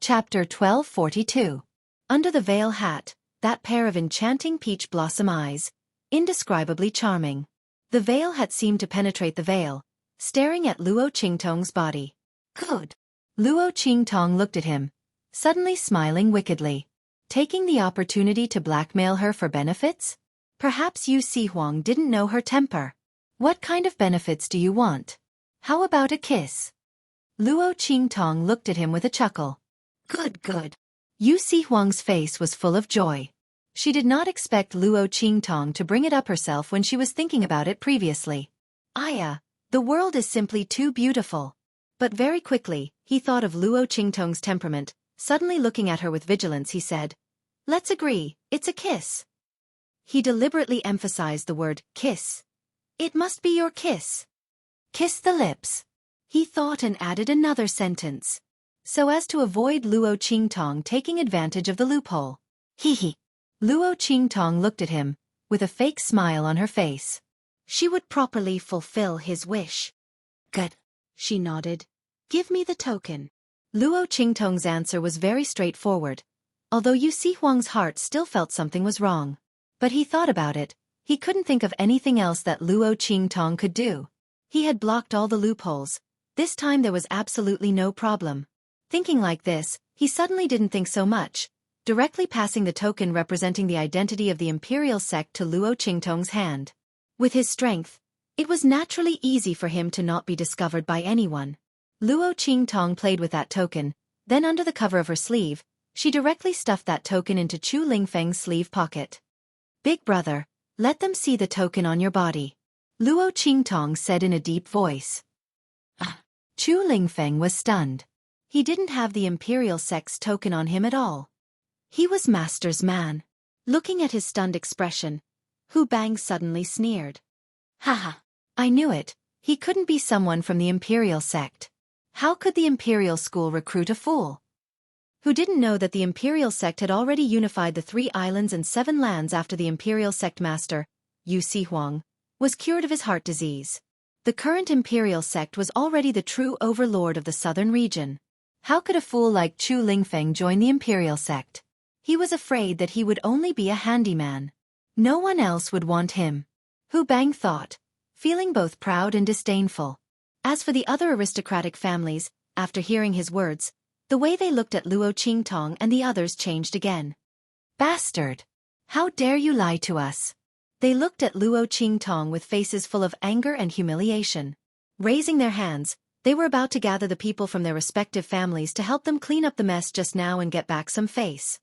Chapter 1242. Under the veil hat, that pair of enchanting peach blossom eyes, indescribably charming. The veil hat seemed to penetrate the veil, staring at Luo Qingtong's body. Good. Luo Qingtong looked at him, suddenly smiling wickedly. Taking the opportunity to blackmail her for benefits? Perhaps Yu Sihuang didn't know her temper. What kind of benefits do you want? How about a kiss? Luo Qingtong looked at him with a chuckle. Good. Yu Sihuang's face was full of joy. She did not expect Luo Qingtong to bring it up herself when she was thinking about it previously. Aya, the world is simply too beautiful. But very quickly, he thought of Luo Qingtong's temperament. Suddenly looking at her with vigilance, he said, "Let's agree, it's a kiss." He deliberately emphasized the word kiss. "It must be your kiss. Kiss the lips." He thought and added another sentence, so as to avoid Luo Qingtong taking advantage of the loophole. Hee. Luo Qingtong looked at him, with a fake smile on her face. She would properly fulfill his wish. Good. She nodded. "Give me the token." Luo Qingtong's answer was very straightforward, although Yu Sihuang's heart still felt something was wrong. But he thought about it. He couldn't think of anything else that Luo Qingtong could do. He had blocked all the loopholes. This time there was absolutely no problem. Thinking like this, he suddenly didn't think so much, directly passing the token representing the identity of the imperial sect to Luo Qingtong's hand. With his strength, it was naturally easy for him to not be discovered by anyone. Luo Qingtong played with that token, then under the cover of her sleeve, she directly stuffed that token into Chu Lingfeng's sleeve pocket. "Big brother, let them see the token on your body," Luo Qingtong said in a deep voice. Chu Lingfeng was stunned. He didn't have the imperial sect's token on him at all. He was Master's man. Looking at his stunned expression, Hu Bang suddenly sneered. "Haha, I knew it. He couldn't be someone from the imperial sect. How could the imperial school recruit a fool?" Who didn't know that the imperial sect had already unified the 3 islands and 7 lands after the imperial sect master, Yu Sihuang, was cured of his heart disease. The current imperial sect was already the true overlord of the southern region. How could a fool like Chu Lingfeng join the imperial sect? He was afraid that he would only be a handyman. No one else would want him. Hu Bang thought, feeling both proud and disdainful. As for the other aristocratic families, after hearing his words, the way they looked at Luo Qingtong and the others changed again. "Bastard! How dare you lie to us?" They looked at Luo Qingtong with faces full of anger and humiliation. Raising their hands, they were about to gather the people from their respective families to help them clean up the mess just now and get back some face.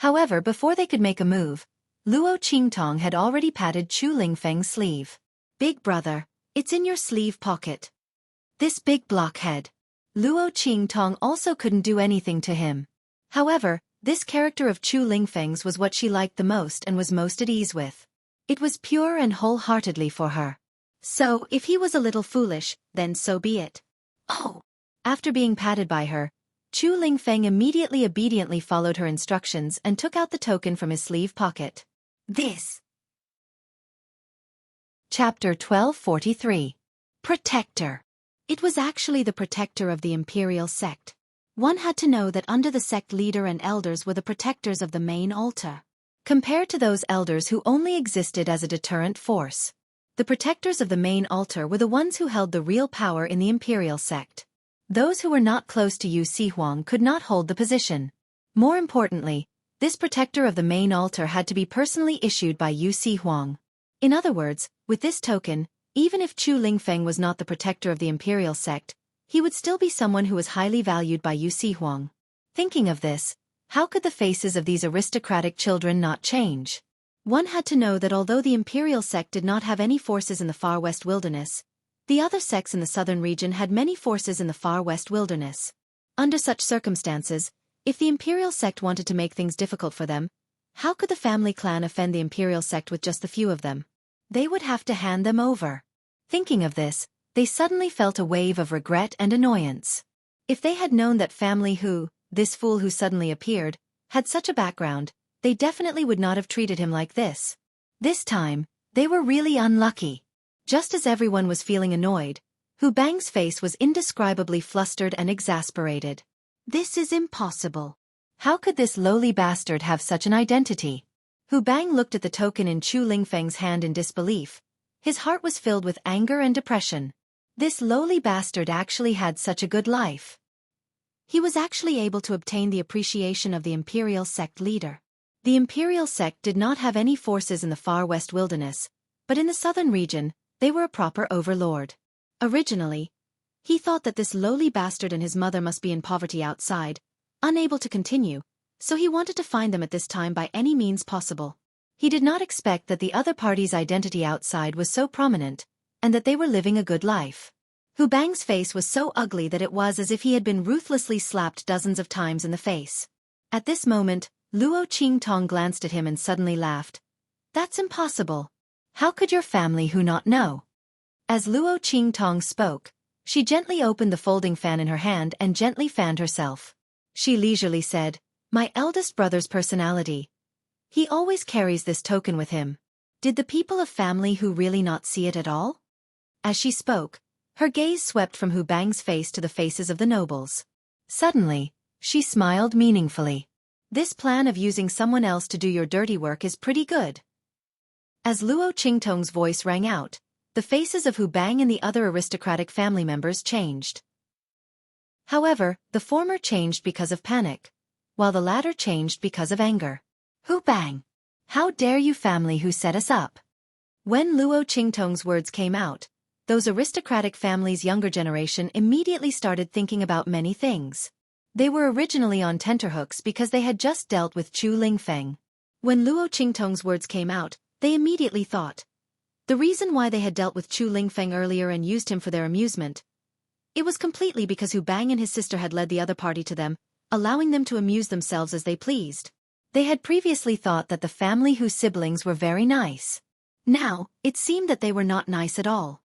However, before they could make a move, Luo Qingtong had already patted Chu Lingfeng's sleeve. "Big brother, it's in your sleeve pocket." This big blockhead. Luo Qingtong also couldn't do anything to him. However, this character of Chu Lingfeng's was what she liked the most and was most at ease with. It was pure and wholeheartedly for her. So, if he was a little foolish, then so be it. Oh! After being patted by her, Chu Lingfeng immediately obediently followed her instructions and took out the token from his sleeve pocket. This. Chapter 1243. Protector. It was actually the protector of the imperial sect. One had to know that under the sect leader and elders were the protectors of the main altar. Compared to those elders who only existed as a deterrent force, the protectors of the main altar were the ones who held the real power in the imperial sect. Those who were not close to Yu Sihuang could not hold the position. More importantly, this protector of the main altar had to be personally issued by Yu Sihuang. In other words, with this token, even if Chu Lingfeng was not the protector of the imperial sect, he would still be someone who was highly valued by Yu Sihuang. Thinking of this, how could the faces of these aristocratic children not change? One had to know that although the imperial sect did not have any forces in the far west wilderness, the other sects in the southern region had many forces in the far west wilderness. Under such circumstances, if the imperial sect wanted to make things difficult for them, how could the family clan offend the imperial sect with just the few of them? They would have to hand them over. Thinking of this, they suddenly felt a wave of regret and annoyance. If they had known that family who, this fool who suddenly appeared, had such a background, they definitely would not have treated him like this. This time, they were really unlucky. Just as everyone was feeling annoyed, Hu Bang's face was indescribably flustered and exasperated. This is impossible. How could this lowly bastard have such an identity? Hu Bang looked at the token in Chu Lingfeng's hand in disbelief. His heart was filled with anger and depression. This lowly bastard actually had such a good life. He was actually able to obtain the appreciation of the imperial sect leader. The imperial sect did not have any forces in the far west wilderness, but in the southern region, they were a proper overlord. Originally, he thought that this lowly bastard and his mother must be in poverty outside, unable to continue, so he wanted to find them at this time by any means possible. He did not expect that the other party's identity outside was so prominent, and that they were living a good life. Hu Bang's face was so ugly that it was as if he had been ruthlessly slapped dozens of times in the face. At this moment, Luo Qingtong glanced at him and suddenly laughed. That's impossible. How could your family who not know? As Luo Qingtong spoke, she gently opened the folding fan in her hand and gently fanned herself. She leisurely said, My eldest brother's personality. He always carries this token with him. Did the people of family who really not see it at all? As she spoke, her gaze swept from Hu Bang's face to the faces of the nobles. Suddenly, she smiled meaningfully. This plan of using someone else to do your dirty work is pretty good. As Luo Qingtong's voice rang out, the faces of Hu Bang and the other aristocratic family members changed. However, the former changed because of panic, while the latter changed because of anger. Hu Bang! How dare you family who set us up? When Luo Qingtong's words came out, those aristocratic families' younger generation immediately started thinking about many things. They were originally on tenterhooks because they had just dealt with Chu Lingfeng. When Luo Qingtong's words came out, they immediately thought. The reason why they had dealt with Chu Lingfeng earlier and used him for their amusement. It was completely because Hu Bang and his sister had led the other party to them, allowing them to amuse themselves as they pleased. They had previously thought that the family whose siblings were very nice. Now, it seemed that they were not nice at all.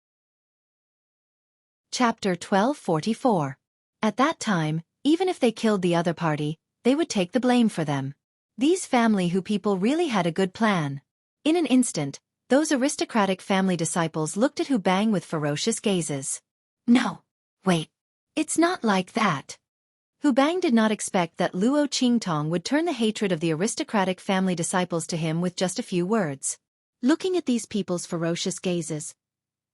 Chapter 1244. At that time, even if they killed the other party, they would take the blame for them. These family who people really had a good plan. In an instant, those aristocratic family disciples looked at Hu Bang with ferocious gazes. No. Wait. It's not like that. Hu Bang did not expect that Luo Qingtong would turn the hatred of the aristocratic family disciples to him with just a few words. Looking at these people's ferocious gazes,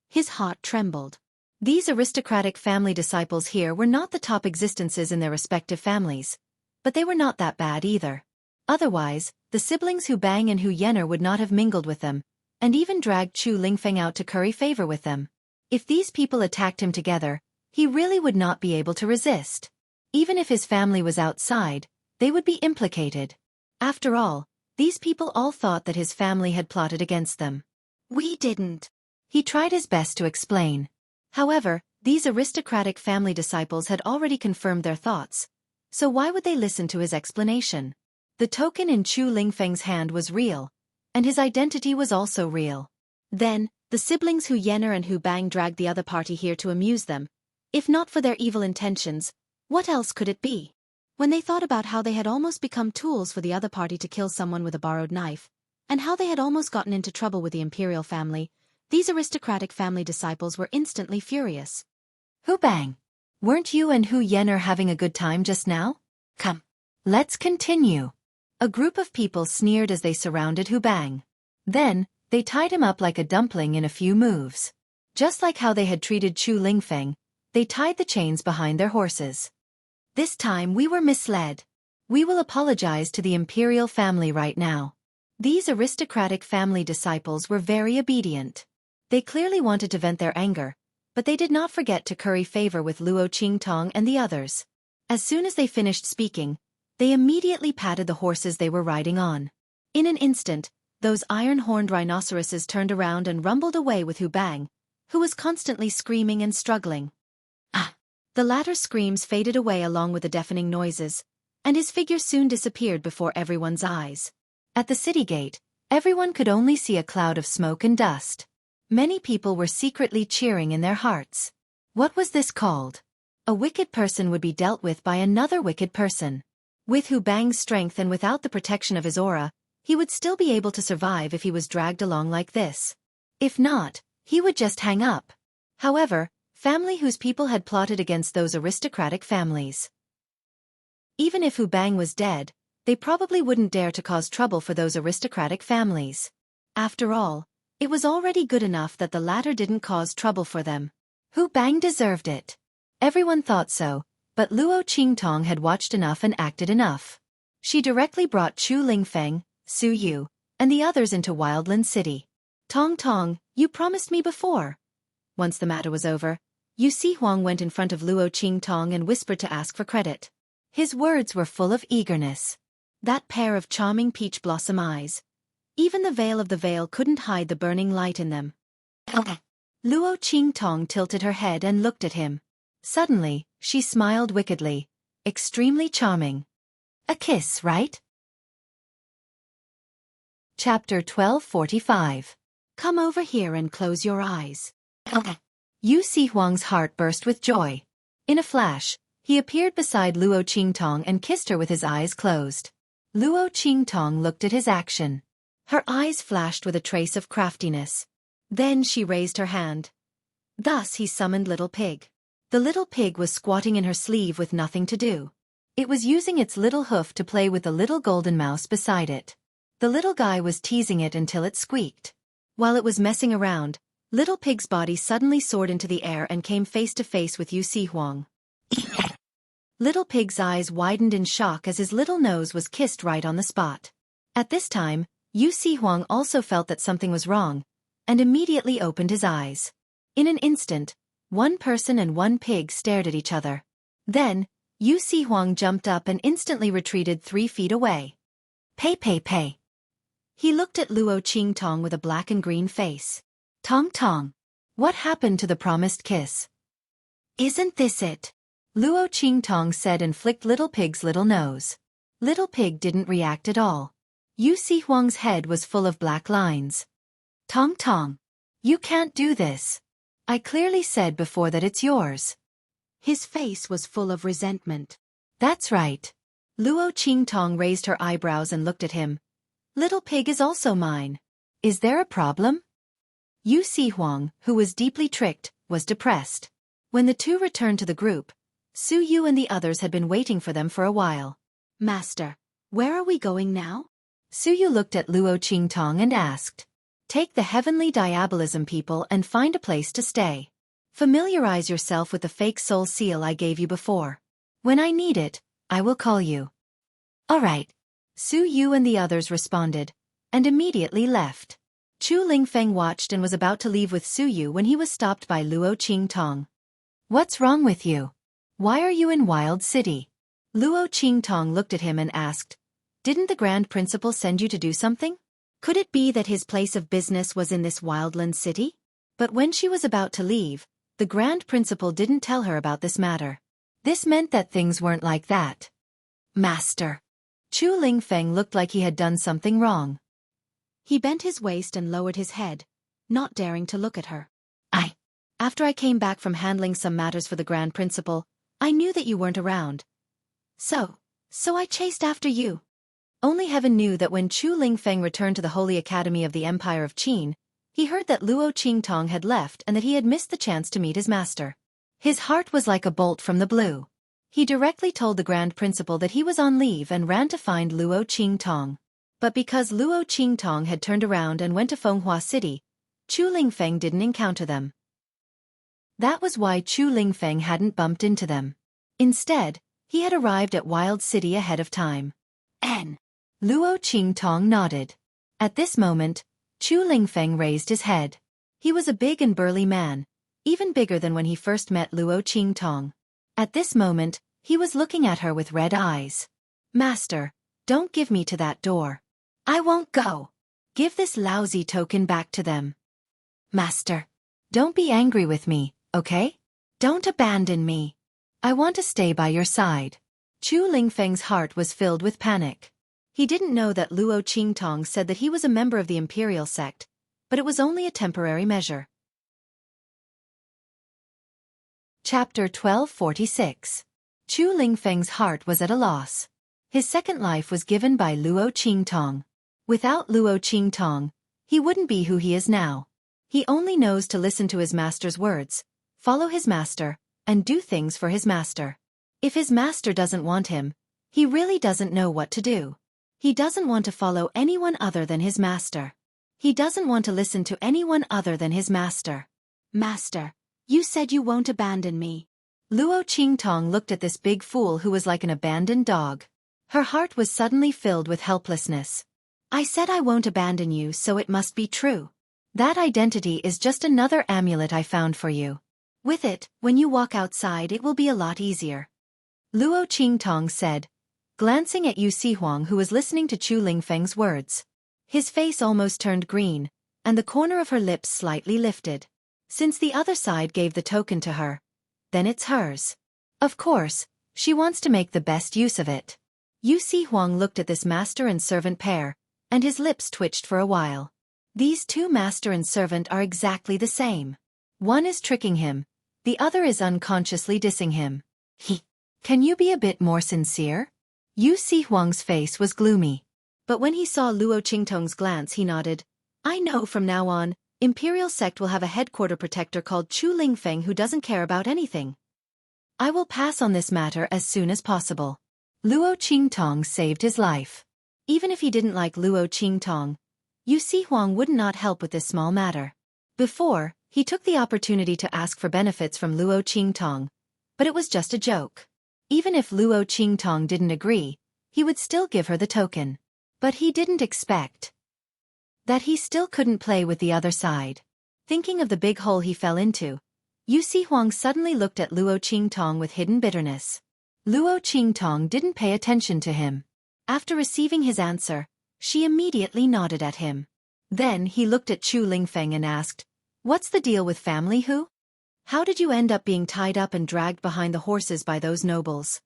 his heart trembled. These aristocratic family disciples here were not the top existences in their respective families, but they were not that bad either. Otherwise, the siblings Hu Bang and Hu Yenner would not have mingled with them, and even dragged Chu Lingfeng out to curry favor with them. If these people attacked him together, he really would not be able to resist. Even if his family was outside, they would be implicated. After all, these people all thought that his family had plotted against them. We didn't. He tried his best to explain. However, these aristocratic family disciples had already confirmed their thoughts, so why would they listen to his explanation? The token in Chu Lingfeng's hand was real, and his identity was also real. Then, the siblings Hu Yenner and Hu Bang dragged the other party here to amuse them. If not for their evil intentions, what else could it be? When they thought about how they had almost become tools for the other party to kill someone with a borrowed knife, and how they had almost gotten into trouble with the imperial family, these aristocratic family disciples were instantly furious. Hu Bang! Weren't you and Hu Yenner having a good time just now? Come, let's continue. A group of people sneered as they surrounded Hu Bang. Then, they tied him up like a dumpling in a few moves. Just like how they had treated Chu Lingfeng, they tied the chains behind their horses. This time we were misled. We will apologize to the imperial family right now. These aristocratic family disciples were very obedient. They clearly wanted to vent their anger, but they did not forget to curry favor with Luo Qingtong and the others. As soon as they finished speaking, they immediately patted the horses they were riding on. In an instant, those iron-horned rhinoceroses turned around and rumbled away with Hu Bang, who was constantly screaming and struggling. The latter's screams faded away along with the deafening noises, and his figure soon disappeared before everyone's eyes. At the city gate, everyone could only see a cloud of smoke and dust. Many people were secretly cheering in their hearts. What was this called? A wicked person would be dealt with by another wicked person. With Hu Bang's strength and without the protection of his aura, he would still be able to survive if he was dragged along like this. If not, he would just hang up. However, family whose people had plotted against those aristocratic families. Even if Hu Bang was dead, they probably wouldn't dare to cause trouble for those aristocratic families. After all, it was already good enough that the latter didn't cause trouble for them. Hu Bang deserved it. Everyone thought so, but Luo Qingtong had watched enough and acted enough. She directly brought Chu Lingfeng, Su Yu, and the others into Wildland City. Tong Tong, you promised me before. Once the matter was over, Yu Si Huang went in front of Luo Qingtong and whispered to ask for credit. His words were full of eagerness. That pair of charming peach blossom eyes. Even the veil of the veil couldn't hide the burning light in them. Luo Qingtong tilted her head and looked at him. Suddenly, she smiled wickedly. Extremely charming. A kiss, right? Chapter 1245. Come over here and close your eyes. Yu Si Huang's heart burst with joy. In a flash, he appeared beside Luo Qingtong and kissed her with his eyes closed. Luo Qingtong looked at his action. Her eyes flashed with a trace of craftiness. Then she raised her hand. Thus he summoned Little Pig. The little pig was squatting in her sleeve with nothing to do. It was using its little hoof to play with the little golden mouse beside it. The little guy was teasing it until it squeaked. While it was messing around, Little Pig's body suddenly soared into the air and came face to face with Yu Si Huang. Little Pig's eyes widened in shock as his little nose was kissed right on the spot. At this time, Yu Si Huang also felt that something was wrong, and immediately opened his eyes. In an instant, one person and one pig stared at each other. Then, Yu Si Huang jumped up and instantly retreated 3 feet away. Pei Pei Pei. He looked at Luo Qingtong with a black and green face. Tong Tong. What happened to the promised kiss? Isn't this it? Luo Qingtong said and flicked Little Pig's little nose. Little Pig didn't react at all. Yu Si Huang's head was full of black lines. Tong Tong. You can't do this. I clearly said before that it's yours. His face was full of resentment. That's right. Luo Qingtong raised her eyebrows and looked at him. Little Pig is also mine. Is there a problem? Yu Si Huang, who was deeply tricked, was depressed. When the two returned to the group, Su Yu and the others had been waiting for them for a while. Master, where are we going now? Su Yu looked at Luo Qingtong and asked. Take the heavenly diabolism people and find a place to stay. Familiarize yourself with the fake soul seal I gave you before. When I need it, I will call you. All right. Su Yu and the others responded, and immediately left. Chu Lingfeng watched and was about to leave with Su Yu when he was stopped by Luo Qingtong. What's wrong with you? Why are you in Wild City? Luo Qingtong looked at him and asked, Didn't the Grand Principal send you to do something? Could it be that his place of business was in this Wildland City? But when she was about to leave, the Grand Principal didn't tell her about this matter. This meant that things weren't like that. Master. Chu Lingfeng looked like he had done something wrong. He bent his waist and lowered his head, not daring to look at her. After I came back from handling some matters for the Grand Principal, I knew that you weren't around. So I chased after you. Only heaven knew that when Chu Lingfeng returned to the Holy Academy of the Empire of Qin, he heard that Luo Qingtong had left and that he had missed the chance to meet his master. His heart was like a bolt from the blue. He directly told the Grand Principal that he was on leave and ran to find Luo Qingtong. But because Luo Qingtong had turned around and went to Fenghua City, Chu Lingfeng didn't encounter them. That was why Chu Lingfeng hadn't bumped into them. Instead, he had arrived at Wild City ahead of time. Luo Qingtong nodded. At this moment, Chu Lingfeng raised his head. He was a big and burly man, even bigger than when he first met Luo Qingtong. At this moment, he was looking at her with red eyes. Master, don't give me to that door. I won't go. Give this lousy token back to them. Master, don't be angry with me, okay? Don't abandon me. I want to stay by your side. Chu Lingfeng's heart was filled with panic. He didn't know that Luo Qingtong said that he was a member of the imperial sect, but it was only a temporary measure. Chapter 1246. Chu Lingfeng's heart was at a loss. His second life was given by Luo Qingtong. Without Luo Qingtong, he wouldn't be who he is now. He only knows to listen to his master's words, follow his master, and do things for his master. If his master doesn't want him, He really doesn't know what to do. He doesn't want to follow anyone other than his master. He doesn't want to listen to anyone other than his master. Master, you said you won't abandon me. Luo Qingtong looked at this big fool who was like an abandoned dog. Her heart was suddenly filled with helplessness. I said I won't abandon you, so it must be true. That identity is just another amulet I found for you. With it, when you walk outside it will be a lot easier. Luo Qingtong said, glancing at Yu Sihuang who was listening to Chu Lingfeng's words. His face almost turned green, and the corner of her lips slightly lifted. Since the other side gave the token to her, then it's hers. Of course, she wants to make the best use of it. Yu Sihuang looked at this master and servant pair, and his lips twitched for a while. These two master and servant are exactly the same. One is tricking him, the other is unconsciously dissing him. Can you be a bit more sincere? Yu Sihuang's face was gloomy. But when he saw Luo Qingtong's glance he nodded. I know from now on, Imperial Sect will have a headquarter protector called Chu Lingfeng who doesn't care about anything. I will pass on this matter as soon as possible. Luo Qingtong saved his life. Even if he didn't like Luo Qingtong, Yu Sihuang would not help with this small matter. Before, he took the opportunity to ask for benefits from Luo Qingtong, but it was just a joke. Even if Luo Qingtong didn't agree, he would still give her the token. But he didn't expect that he still couldn't play with the other side. Thinking of the big hole he fell into, Yu Sihuang suddenly looked at Luo Qingtong with hidden bitterness. Luo Qingtong didn't pay attention to him. After receiving his answer, she immediately nodded at him. Then he looked at Chu Lingfeng and asked, what's the deal with family who? How did you end up being tied up and dragged behind the horses by those nobles?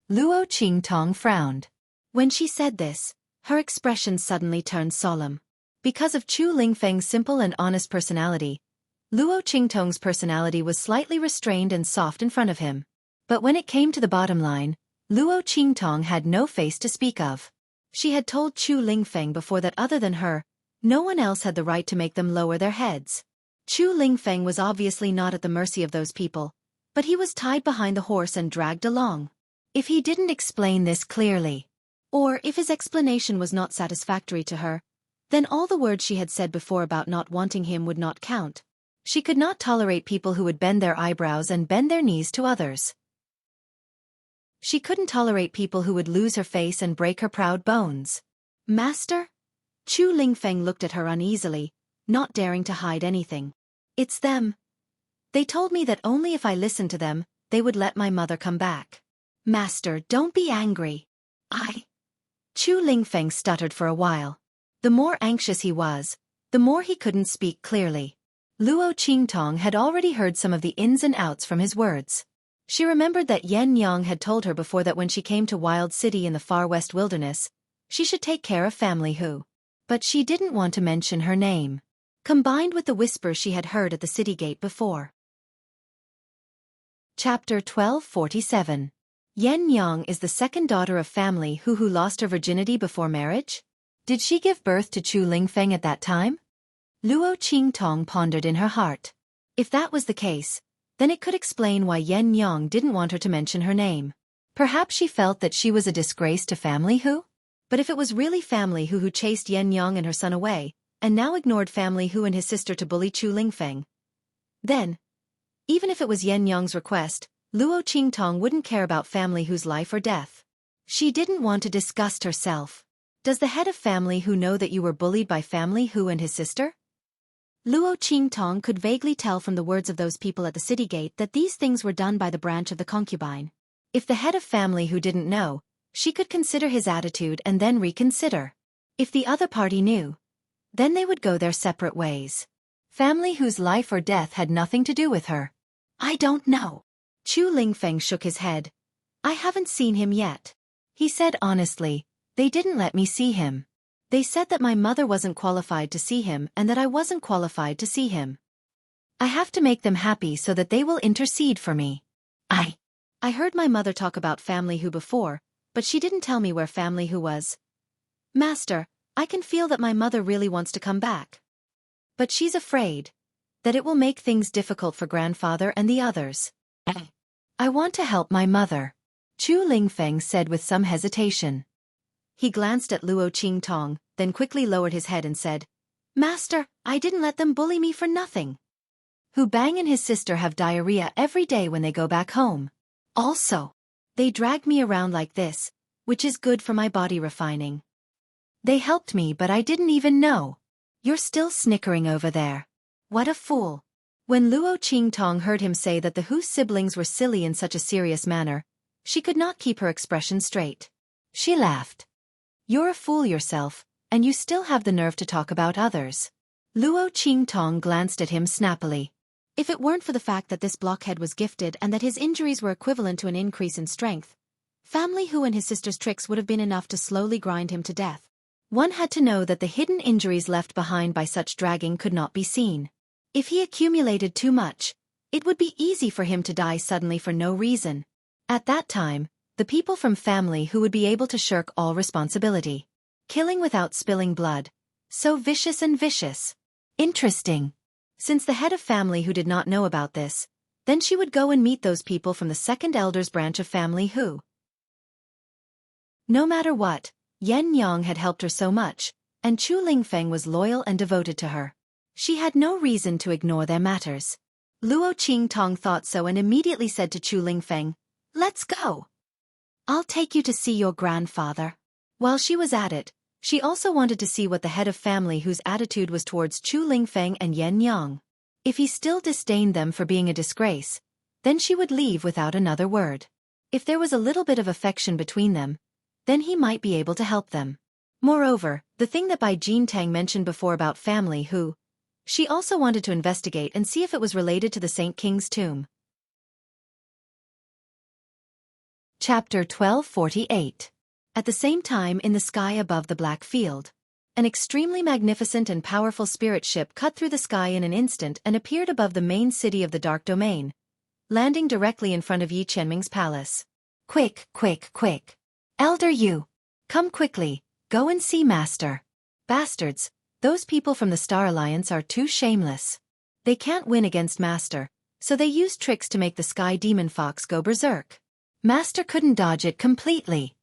Luo Qingtong frowned. When she said this, her expression suddenly turned solemn. Because of Chu Lingfeng's simple and honest personality, Luo Qingtong's personality was slightly restrained and soft in front of him. But when it came to the bottom line, Luo Qingtong had no face to speak of. She had told Chu Lingfeng before that other than her, no one else had the right to make them lower their heads. Chu Lingfeng was obviously not at the mercy of those people, but he was tied behind the horse and dragged along. If he didn't explain this clearly, or if his explanation was not satisfactory to her, then all the words she had said before about not wanting him would not count. She could not tolerate people who would bend their eyebrows and bend their knees to others. She couldn't tolerate people who would lose her face and break her proud bones. Master? Chu Lingfeng looked at her uneasily, not daring to hide anything. It's them. They told me that only if I listened to them, they would let my mother come back. Master, don't be angry. Chu Lingfeng stuttered for a while. The more anxious he was, the more he couldn't speak clearly. Luo Qingtong had already heard some of the ins and outs from his words. She remembered that Yan Yang had told her before that when she came to Wild City in the far west wilderness, she should take care of family who. But she didn't want to mention her name. Combined with the whisper she had heard at the city gate before. Chapter 1247. Yan Yang is the second daughter of family who lost her virginity before marriage? Did she give birth to Chu Lingfeng at that time? Luo Qingtong pondered in her heart. If that was the case, then it could explain why Yan Yang didn't want her to mention her name. Perhaps she felt that she was a disgrace to family who? But if it was really family who chased Yan Yang and her son away, and now ignored family who and his sister to bully Chu Lingfeng, then, even if it was Yan Yang's request, Luo Qingtong wouldn't care about family who's life or death. She didn't want to disgust herself. Does the head of family who know that you were bullied by family who and his sister? Luo Qingtong could vaguely tell from the words of those people at the city gate that these things were done by the branch of the concubine. If the head of family who didn't know, she could consider his attitude and then reconsider. If the other party knew, then they would go their separate ways. Family whose life or death had nothing to do with her. I don't know. Chu Lingfeng shook his head. I haven't seen him yet. He said honestly, they didn't let me see him. They said that my mother wasn't qualified to see him and that I wasn't qualified to see him. I have to make them happy so that they will intercede for me. I heard my mother talk about family who before, but she didn't tell me where family who was. Master, I can feel that my mother really wants to come back. But she's afraid that it will make things difficult for grandfather and the others. I want to help my mother. Chu Lingfeng said with some hesitation. He glanced at Luo Qingtong, then quickly lowered his head and said, Master, I didn't let them bully me for nothing. Hu Bang and his sister have diarrhea every day when they go back home. Also, they drag me around like this, which is good for my body refining. They helped me but I didn't even know. You're still snickering over there. What a fool. When Luo Qingtong heard him say that the Hu siblings were silly in such a serious manner, she could not keep her expression straight. She laughed. You're a fool yourself, and you still have the nerve to talk about others. Luo Qingtong glanced at him snappily. If it weren't for the fact that this blockhead was gifted and that his injuries were equivalent to an increase in strength, Family Hu and his sister's tricks would have been enough to slowly grind him to death. One had to know that the hidden injuries left behind by such dragging could not be seen. If he accumulated too much, it would be easy for him to die suddenly for no reason. At that time, the people from Family Hu would be able to shirk all responsibility. Killing without spilling blood. So vicious and vicious. Interesting. Since the head of Family Hu did not know about this, then she would go and meet those people from the second elders branch of Family Hu. No matter what, Yan Yang had helped her so much, and Chu Lingfeng was loyal and devoted to her. She had no reason to ignore their matters. Luo Qingtong thought so and immediately said to Chu Lingfeng, Let's go. I'll take you to see your grandfather. While she was at it, she also wanted to see what the head of family whose attitude was towards Chu Lingfeng and Yan Yang. If he still disdained them for being a disgrace, then she would leave without another word. If there was a little bit of affection between them, then he might be able to help them. Moreover, the thing that Bai Jintang mentioned before about Family Hu, she also wanted to investigate and see if it was related to the Saint King's tomb. Chapter 1248. At the same time in the sky above the black field, an extremely magnificent and powerful spirit ship cut through the sky in an instant and appeared above the main city of the Dark Domain, landing directly in front of Yi Qianming's palace. Quick, quick, quick. Elder Yu, come quickly, go and see Master. Bastards, those people from the Star Alliance are too shameless. They can't win against Master, so they use tricks to make the Sky Demon Fox go berserk. Master couldn't dodge it completely.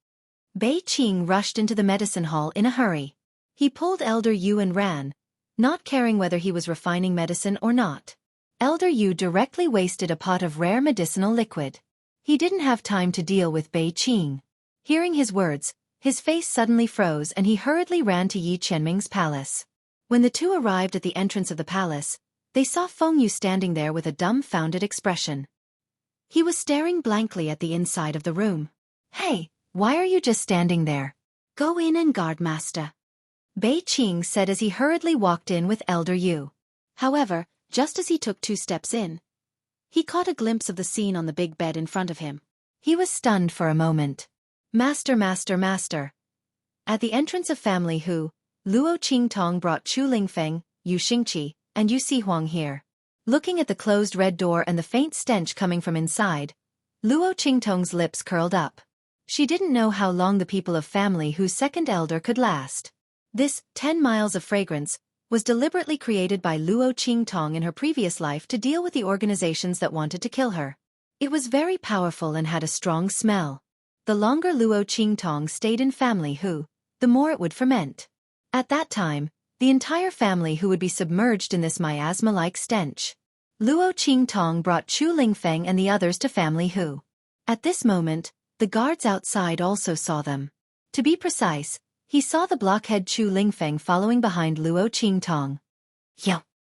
Bei Qing rushed into the medicine hall in a hurry. He pulled Elder Yu and ran, not caring whether he was refining medicine or not. Elder Yu directly wasted a pot of rare medicinal liquid. He didn't have time to deal with Bei Qing. Hearing his words, his face suddenly froze and he hurriedly ran to Yi Qianming's palace. When the two arrived at the entrance of the palace, they saw Feng Yu standing there with a dumbfounded expression. He was staring blankly at the inside of the room. Hey, why are you just standing there? Go in and guard Master. Bei Qing said as he hurriedly walked in with Elder Yu. However, just as he took 2 steps in, he caught a glimpse of the scene on the big bed in front of him. He was stunned for a moment. Master, Master, Master. At the entrance of Family Hu, Luo Qingtong brought Chu Lingfeng, Yu Xingqi, and Yu Sihuang here. Looking at the closed red door and the faint stench coming from inside, Luo Qingtong's lips curled up. She didn't know how long the people of Family Hu's second elder could last. This 10 miles of fragrance was deliberately created by Luo Qingtong in her previous life to deal with the organizations that wanted to kill her. It was very powerful and had a strong smell. The longer Luo Qingtong stayed in Family Hu, the more it would ferment. At that time, the entire Family Hu would be submerged in this miasma-like stench. Luo Qingtong brought Chu Lingfeng and the others to Family Hu. At this moment, the guards outside also saw them. To be precise, he saw the blockhead Chu Lingfeng following behind Luo Qingtong. Yo,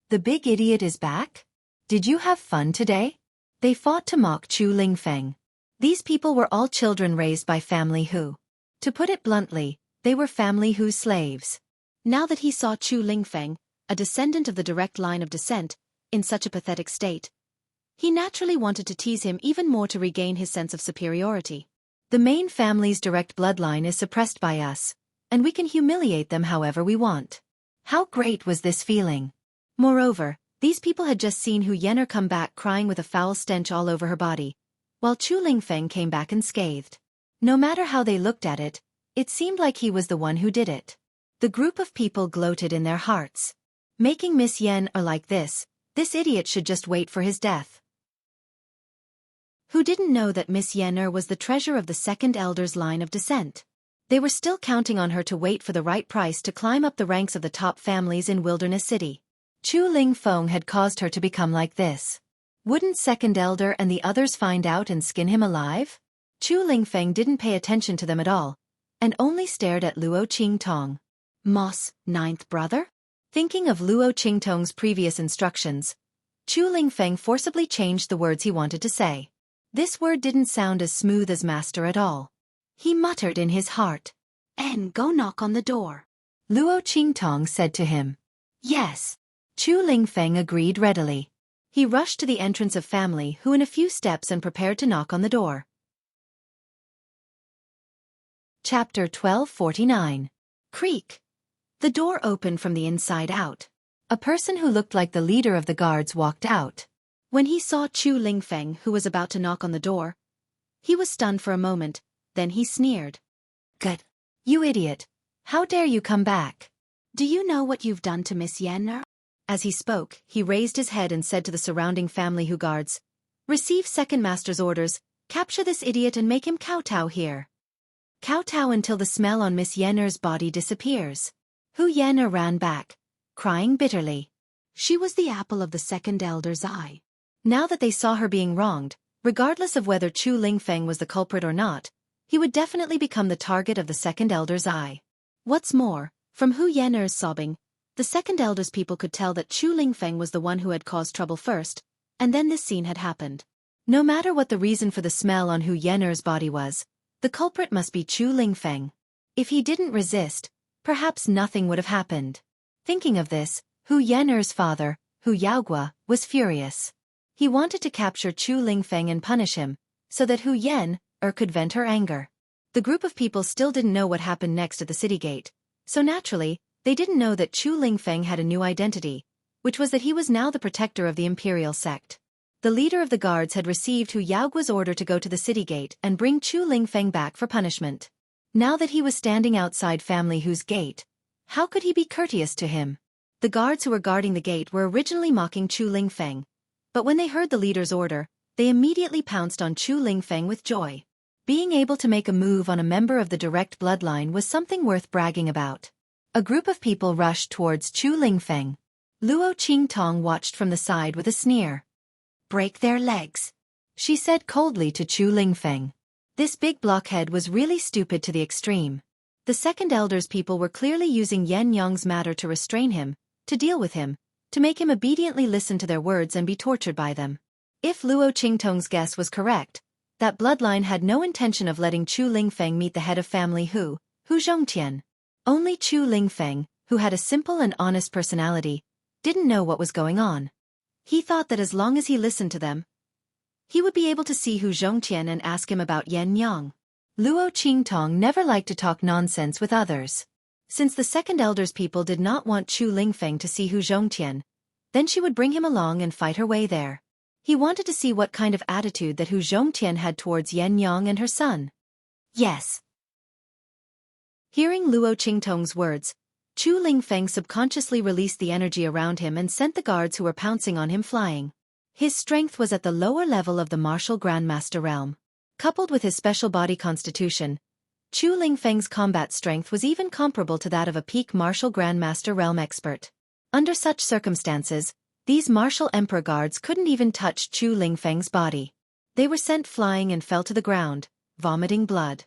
the big idiot is back? Did you have fun today? They fought to mock Chu Lingfeng. These people were all children raised by Family Hu. To put it bluntly, they were Family Hu's slaves. Now that he saw Chu Lingfeng, a descendant of the direct line of descent, in such a pathetic state, he naturally wanted to tease him even more to regain his sense of superiority. The main family's direct bloodline is suppressed by us, and we can humiliate them however we want. How great was this feeling? Moreover, these people had just seen Hu Yen'er come back crying with a foul stench all over her body, while Chu Lingfeng came back unscathed. No matter how they looked at it, it seemed like he was the one who did it. The group of people gloated in their hearts. Making Miss Yen like this idiot should just wait for his death. Who didn't know that Miss Yenner was the treasure of the second elder's line of descent? They were still counting on her to wait for the right price to climb up the ranks of the top families in Wilderness City. Chu Lingfeng had caused her to become like this. Wouldn't second elder and the others find out and skin him alive? Chu Lingfeng didn't pay attention to them at all, and only stared at Luo Qingtong. Moss, ninth brother? Thinking of Luo Qingtong's previous instructions, Chu Lingfeng forcibly changed the words he wanted to say. This word didn't sound as smooth as master at all. He muttered in his heart. "And go knock on the door," Luo Qingtong said to him. Yes. Chu Lingfeng agreed readily. He rushed to the entrance of family who in a few steps and prepared to knock on the door. Chapter 1249. Creak. The door opened from the inside out. A person who looked like the leader of the guards walked out. When he saw Chu Lingfeng, who was about to knock on the door, he was stunned for a moment, then he sneered. "Good. You idiot. How dare you come back? Do you know what you've done to Miss Yenner?" As he spoke, he raised his head and said to the surrounding family who guards, "Receive second master's orders, capture this idiot and make him kowtow here. Kowtow until the smell on Miss Yenner's body disappears." Hu Yenner ran back, crying bitterly. She was the apple of the second elder's eye. Now that they saw her being wronged, regardless of whether Chu Lingfeng was the culprit or not, he would definitely become the target of the second elder's eye. What's more, from Hu Yenner's sobbing, the second elder's people could tell that Chu Lingfeng was the one who had caused trouble first, and then this scene had happened. No matter what the reason for the smell on Hu Yenner's body was, the culprit must be Chu Lingfeng. If he didn't resist, perhaps nothing would have happened. Thinking of this, Hu Yenner's father, Hu Yaogua, was furious. He wanted to capture Chu Lingfeng and punish him, so that Hu Yenner could vent her anger. The group of people still didn't know what happened next at the city gate, so naturally, they didn't know that Chu Lingfeng had a new identity, which was that he was now the protector of the imperial sect. The leader of the guards had received Hu Yaogua's order to go to the city gate and bring Chu Lingfeng back for punishment. Now that he was standing outside Family Hu's gate, how could he be courteous to him? The guards who were guarding the gate were originally mocking Chu Lingfeng, but when they heard the leader's order, they immediately pounced on Chu Lingfeng with joy. Being able to make a move on a member of the direct bloodline was something worth bragging about. A group of people rushed towards Chu Lingfeng. Luo Qingtong watched from the side with a sneer. "Break their legs," she said coldly to Chu Lingfeng. This big blockhead was really stupid to the extreme. The second elder's people were clearly using Yen Yong's matter to restrain him, to deal with him, to make him obediently listen to their words and be tortured by them. If Luo Qingtong's guess was correct, that bloodline had no intention of letting Chu Lingfeng meet the head of Family Hu, Hu Zhongtian. Only Chu Lingfeng, who had a simple and honest personality, didn't know what was going on. He thought that as long as he listened to them, he would be able to see Hu Zhongtian and ask him about Yen Yang. Luo Qingtong never liked to talk nonsense with others. Since the second elder's people did not want Chu Lingfeng to see Hu Zhongtian, then she would bring him along and fight her way there. He wanted to see what kind of attitude that Hu Zhongtian had towards Yen Yang and her son. Yes. Hearing Luo Qingtong's words, Chu Lingfeng subconsciously released the energy around him and sent the guards who were pouncing on him flying. His strength was at the lower level of the martial grandmaster realm. Coupled with his special body constitution, Chu Lingfeng's combat strength was even comparable to that of a peak martial grandmaster realm expert. Under such circumstances, these martial emperor guards couldn't even touch Chu Lingfeng's body. They were sent flying and fell to the ground, vomiting blood.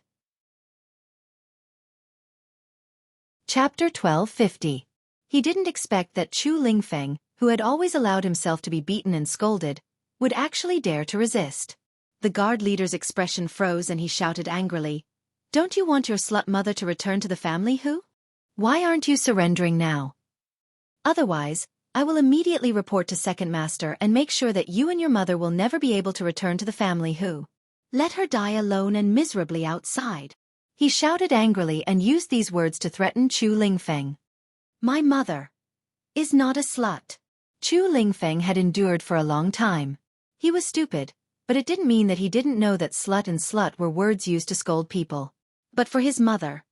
Chapter 1250. He didn't expect that Chu Lingfeng, who had always allowed himself to be beaten and scolded, would actually dare to resist. The guard leader's expression froze and he shouted angrily, "Don't you want your slut mother to return to the family, Hu? Why aren't you surrendering now? Otherwise, I will immediately report to Second Master and make sure that you and your mother will never be able to return to the family, Hu. Let her die alone and miserably outside." He shouted angrily and used these words to threaten Chu Lingfeng. "My mother is not a slut." Chu Lingfeng had endured for a long time. He was stupid, but it didn't mean that he didn't know that slut and slut were words used to scold people. But for his mother,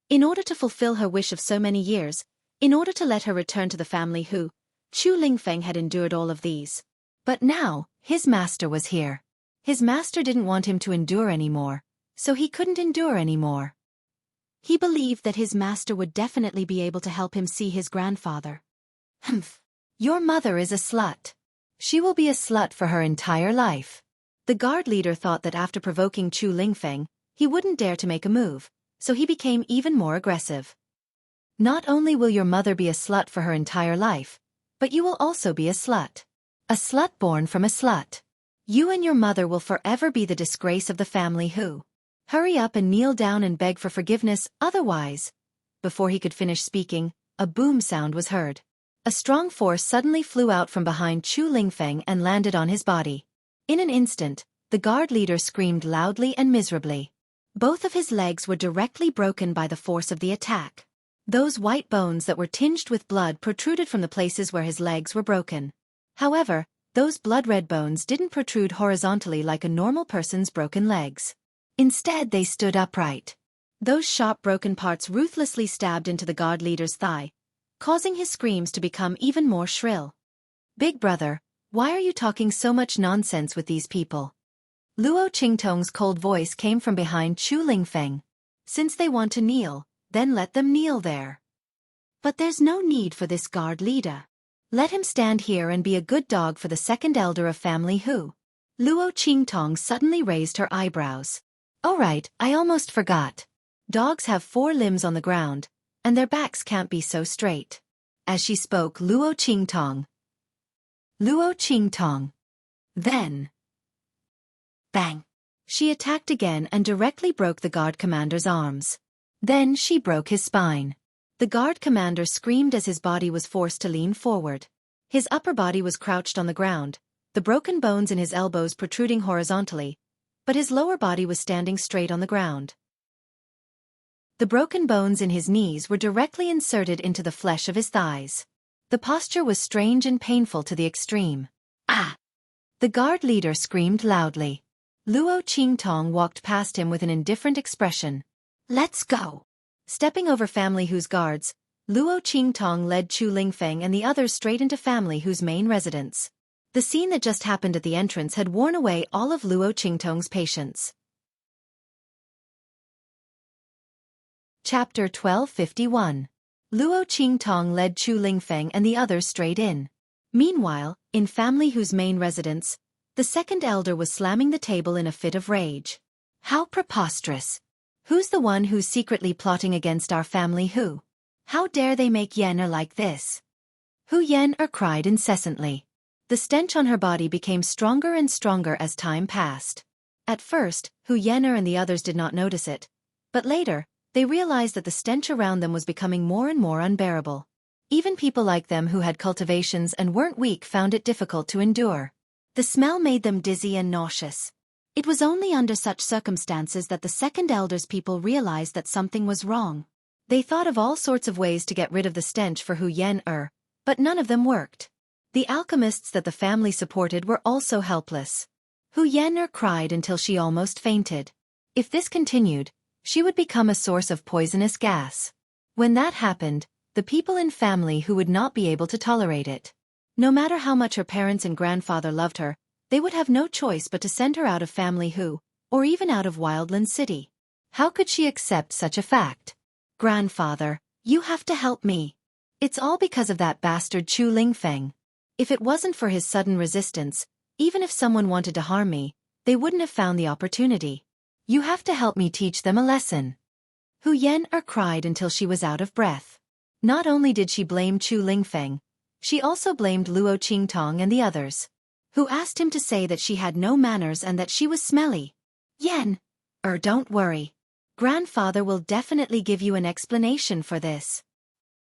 in order to fulfill her wish of so many years, in order to let her return to the family Hu, Chu Lingfeng had endured all of these. But now, his master was here. His master didn't want him to endure anymore, so he couldn't endure anymore. He believed that his master would definitely be able to help him see his grandfather. Humph. Your mother is a slut. She will be a slut for her entire life. The guard leader thought that after provoking Chu Lingfeng, he wouldn't dare to make a move, so he became even more aggressive. Not only will your mother be a slut for her entire life, but you will also be a slut. A slut born from a slut. You and your mother will forever be the disgrace of the family who. Hurry up and kneel down and beg for forgiveness, otherwise. Before he could finish speaking, a boom sound was heard. A strong force suddenly flew out from behind Chu Lingfeng and landed on his body. In an instant, the guard leader screamed loudly and miserably. Both of his legs were directly broken by the force of the attack. Those white bones that were tinged with blood protruded from the places where his legs were broken. However, those blood-red bones didn't protrude horizontally like a normal person's broken legs. Instead, they stood upright. Those sharp broken parts ruthlessly stabbed into the guard leader's thigh, causing his screams to become even more shrill. Big brother, why are you talking so much nonsense with these people? Luo Qingtong's cold voice came from behind Chu Lingfeng. Since they want to kneel, then let them kneel there. But there's no need for this guard leader. Let him stand here and be a good dog for the second elder of family who. Luo Qingtong suddenly raised her eyebrows. Oh right, I almost forgot. Dogs have 4 limbs on the ground, and their backs can't be so straight. As she spoke, Luo Qingtong. Then. Bang. She attacked again and directly broke the guard commander's arms. Then she broke his spine. The guard commander screamed as his body was forced to lean forward. His upper body was crouched on the ground, the broken bones in his elbows protruding horizontally, but his lower body was standing straight on the ground. The broken bones in his knees were directly inserted into the flesh of his thighs. The posture was strange and painful to the extreme. Ah! The guard leader screamed loudly. Luo Qingtong walked past him with an indifferent expression. Let's go. Stepping over Family Hu's guards, Luo Qingtong led Chu Lingfeng and the others straight into Family Hu's main residence. The scene that just happened at the entrance had worn away all of Luo Qingtong's patience. Chapter 1251. Luo Qingtong led Chu Lingfeng and the others straight in. Meanwhile, in Family Hu's main residence, the second elder was slamming the table in a fit of rage. How preposterous! Who's the one who's secretly plotting against our family Hu? How dare they make Yen like this? Hu Yen cried incessantly. The stench on her body became stronger and stronger as time passed. At first, Hu Yen and the others did not notice it, but later, they realized that the stench around them was becoming more and more unbearable. Even people like them who had cultivations and weren't weak found it difficult to endure. The smell made them dizzy and nauseous. It was only under such circumstances that the second elder's people realized that something was wrong. They thought of all sorts of ways to get rid of the stench for Hu Yen, but none of them worked. The alchemists that the family supported were also helpless. Hu Yen cried until she almost fainted. If this continued, she would become a source of poisonous gas. When that happened, the people in Family Hu would not be able to tolerate it. No matter how much her parents and grandfather loved her, they would have no choice but to send her out of Family Hu, or even out of Wildland City. How could she accept such a fact? Grandfather, you have to help me. It's all because of that bastard Chu Lingfeng. If it wasn't for his sudden resistance, even if someone wanted to harm me, they wouldn't have found the opportunity. You have to help me teach them a lesson. Hu Yen cried until she was out of breath. Not only did she blame Chu Lingfeng, she also blamed Luo Qingtong and the others, who asked him to say that she had no manners and that she was smelly. Yen, don't worry. Grandfather will definitely give you an explanation for this.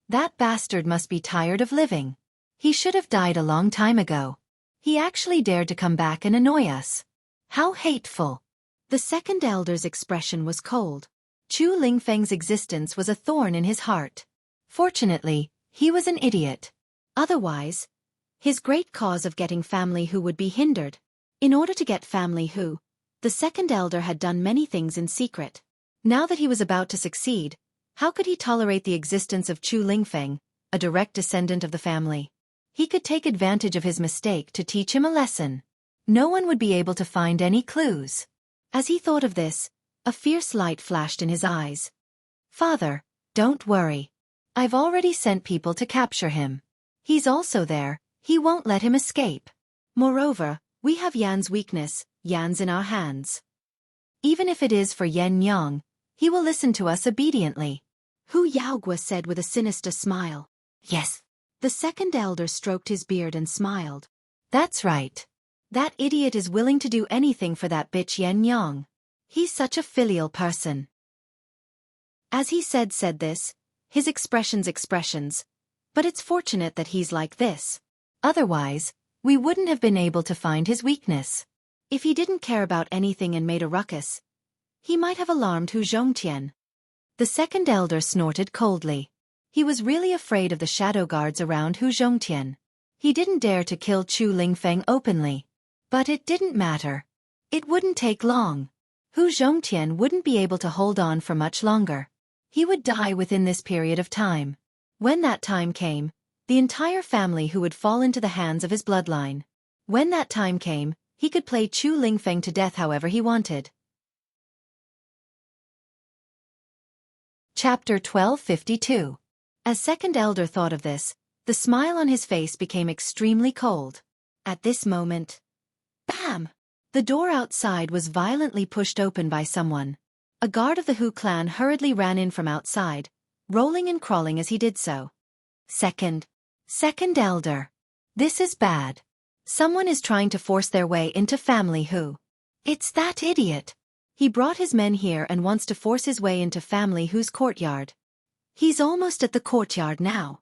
That bastard must be tired of living. He should have died a long time ago. He actually dared to come back and annoy us. How hateful. The second elder's expression was cold. Chu Lingfeng's existence was a thorn in his heart. Fortunately, he was an idiot. Otherwise, his great cause of getting Family Hu would be hindered. In order to get Family Hu, the second elder had done many things in secret. Now that he was about to succeed, how could he tolerate the existence of Chu Lingfeng, a direct descendant of the family? He could take advantage of his mistake to teach him a lesson. no one would be able to find any clues. As he thought of this, a fierce light flashed in his eyes. Father, don't worry. I've already sent people to capture him. He's also there, he won't let him escape. Moreover, we have Yan's weakness, Yan's in our hands. Even if it is for Yan Yang, he will listen to us obediently. Hu Yaogua said with a sinister smile. Yes. The second elder stroked his beard and smiled. That's right. That idiot is willing to do anything for that bitch Yan Yang. He's such a filial person. As he said this, his expressions, but it's fortunate that he's like this. Otherwise, we wouldn't have been able to find his weakness. If he didn't care about anything and made a ruckus, he might have alarmed Hu Zhongtian. The second elder snorted coldly. He was really afraid of the shadow guards around Hu Zhongtian. He didn't dare to kill Chu Lingfeng openly. But it didn't matter. It wouldn't take long. Hu Zhongtian wouldn't be able to hold on for much longer. He would die within this period of time. When that time came, the entire family who would fall into the hands of his bloodline. When that time came, he could play Chu Lingfeng to death however he wanted. Chapter 1252. As second elder thought of this, the smile on his face became extremely cold. At this moment, bam! The door outside was violently pushed open by someone. A guard of the Hu clan hurriedly ran in from outside, rolling and crawling as he did so. Second elder. This is bad. Someone is trying to force their way into family Hu. It's that idiot. He brought his men here and wants to force his way into family Hu's courtyard. He's almost at the courtyard now.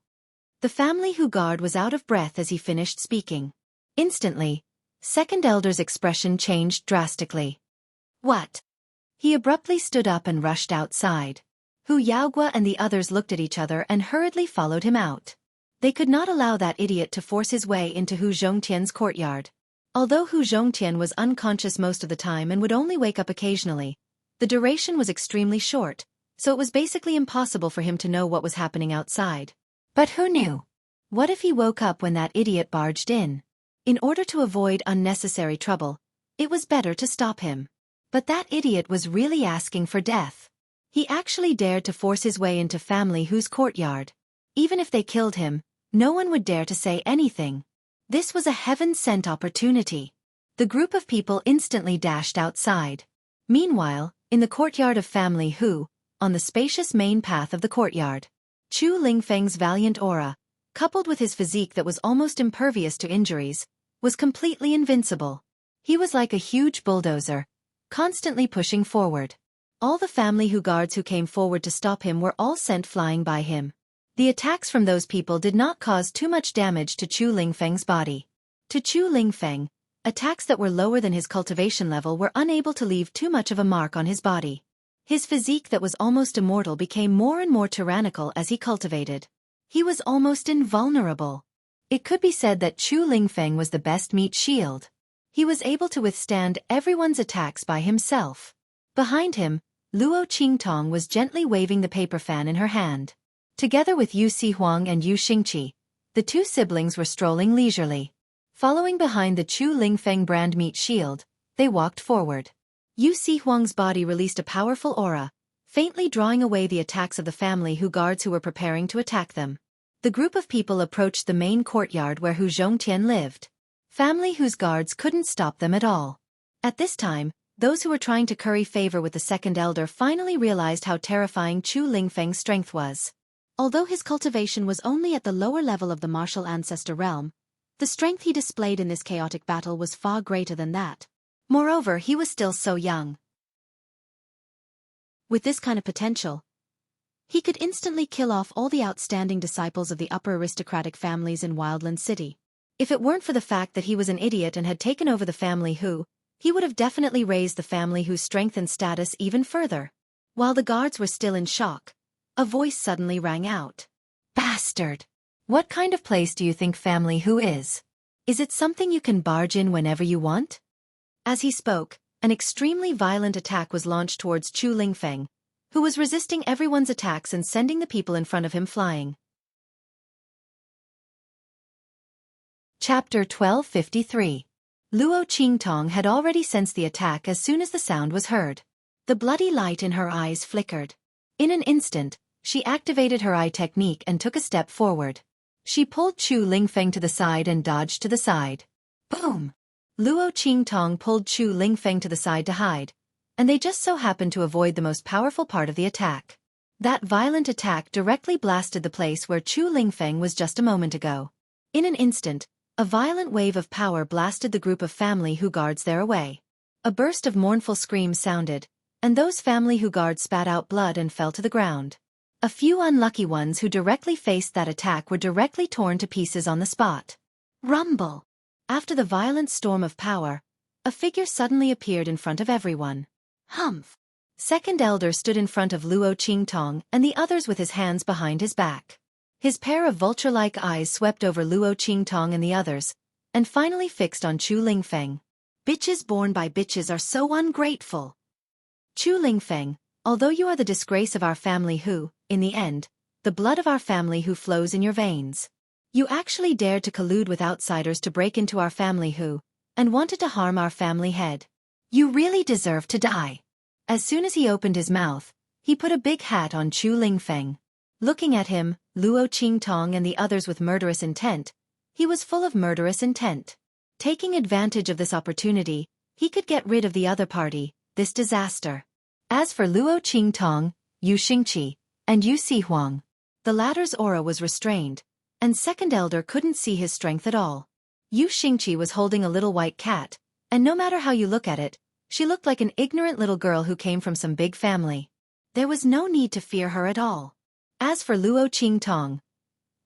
The family Hu guard was out of breath as he finished speaking. Instantly, second elder's expression changed drastically. What? He abruptly stood up and rushed outside. Hu Yaogua and the others looked at each other and hurriedly followed him out. They could not allow that idiot to force his way into Hu Zhongtian's courtyard. Although Hu Zhongtian was unconscious most of the time and would only wake up occasionally, the duration was extremely short, so it was basically impossible for him to know what was happening outside. But who knew? What if he woke up when that idiot barged in? In order to avoid unnecessary trouble, it was better to stop him. But that idiot was really asking for death. He actually dared to force his way into family Hu's courtyard. Even if they killed him, no one would dare to say anything. This was a heaven-sent opportunity. The group of people instantly dashed outside. Meanwhile, in the courtyard of family Hu, on the spacious main path of the courtyard, Chu Lingfeng's valiant aura, coupled with his physique that was almost impervious to injuries, was completely invincible. He was like a huge bulldozer, constantly pushing forward. All the family Hu guards who came forward to stop him were all sent flying by him. The attacks from those people did not cause too much damage to Chu Lingfeng's body. To Chu Lingfeng, attacks that were lower than his cultivation level were unable to leave too much of a mark on his body. His physique that was almost immortal became more and more tyrannical as he cultivated. He was almost invulnerable. It could be said that Chu Lingfeng was the best meat shield. He was able to withstand everyone's attacks by himself. Behind him, Luo Qingtong was gently waving the paper fan in her hand. Together with Yu Sihuang and Yu Xingqi, the two siblings were strolling leisurely. Following behind the Chu Lingfeng brand meat shield, they walked forward. Yu Sihuang's body released a powerful aura, faintly drawing away the attacks of the family Hu guards who were preparing to attack them. The group of people approached the main courtyard where Hu Zhongtian lived. Family Hu's guards couldn't stop them at all. At this time, those who were trying to curry favor with the second elder finally realized how terrifying Chu Lingfeng's strength was. Although his cultivation was only at the lower level of the martial ancestor realm, the strength he displayed in this chaotic battle was far greater than that. Moreover, he was still so young. With this kind of potential, he could instantly kill off all the outstanding disciples of the upper aristocratic families in Wildland City. If it weren't for the fact that he was an idiot and had taken over the family Hu, he would have definitely raised the family Hu's strength and status even further. While the guards were still in shock, a voice suddenly rang out. Bastard! What kind of place do you think family Hu is? Is it something you can barge in whenever you want? As he spoke, an extremely violent attack was launched towards Chu Lingfeng, who was resisting everyone's attacks and sending the people in front of him flying. Chapter 1253. Luo Qingtong had already sensed the attack as soon as the sound was heard. The bloody light in her eyes flickered. In an instant, she activated her eye technique and took a step forward. She pulled Chu Lingfeng to the side and dodged to the side. Boom! Luo Qingtong pulled Chu Lingfeng to the side to hide, and they just so happened to avoid the most powerful part of the attack. That violent attack directly blasted the place where Chu Lingfeng was just a moment ago. In an instant, a violent wave of power blasted the group of family who guards there away. A burst of mournful screams sounded, and those family who guards spat out blood and fell to the ground. A few unlucky ones who directly faced that attack were directly torn to pieces on the spot. Rumble! After the violent storm of power, a figure suddenly appeared in front of everyone. Humph! Second Elder stood in front of Luo Qingtong and the others with his hands behind his back. His pair of vulture-like eyes swept over Luo Qingtong and the others, and finally fixed on Chu Lingfeng. Bitches born by bitches are so ungrateful. Chu Lingfeng, although you are the disgrace of our family who, in the end, the blood of our family who flows in your veins. You actually dared to collude with outsiders to break into our family who, and wanted to harm our family head. You really deserve to die. As soon as he opened his mouth, he put a big hat on Chu Lingfeng. Looking at him, Luo Qingtong and the others with murderous intent, he was full of murderous intent. Taking advantage of this opportunity, he could get rid of the other party, this disaster. As for Luo Qingtong, Yu Xingqi, and Yu Sihuang, the latter's aura was restrained, and Second Elder couldn't see his strength at all. Yu Xingqi was holding a little white cat, and no matter how you look at it, she looked like an ignorant little girl who came from some big family. There was no need to fear her at all. As for Luo Qingtong,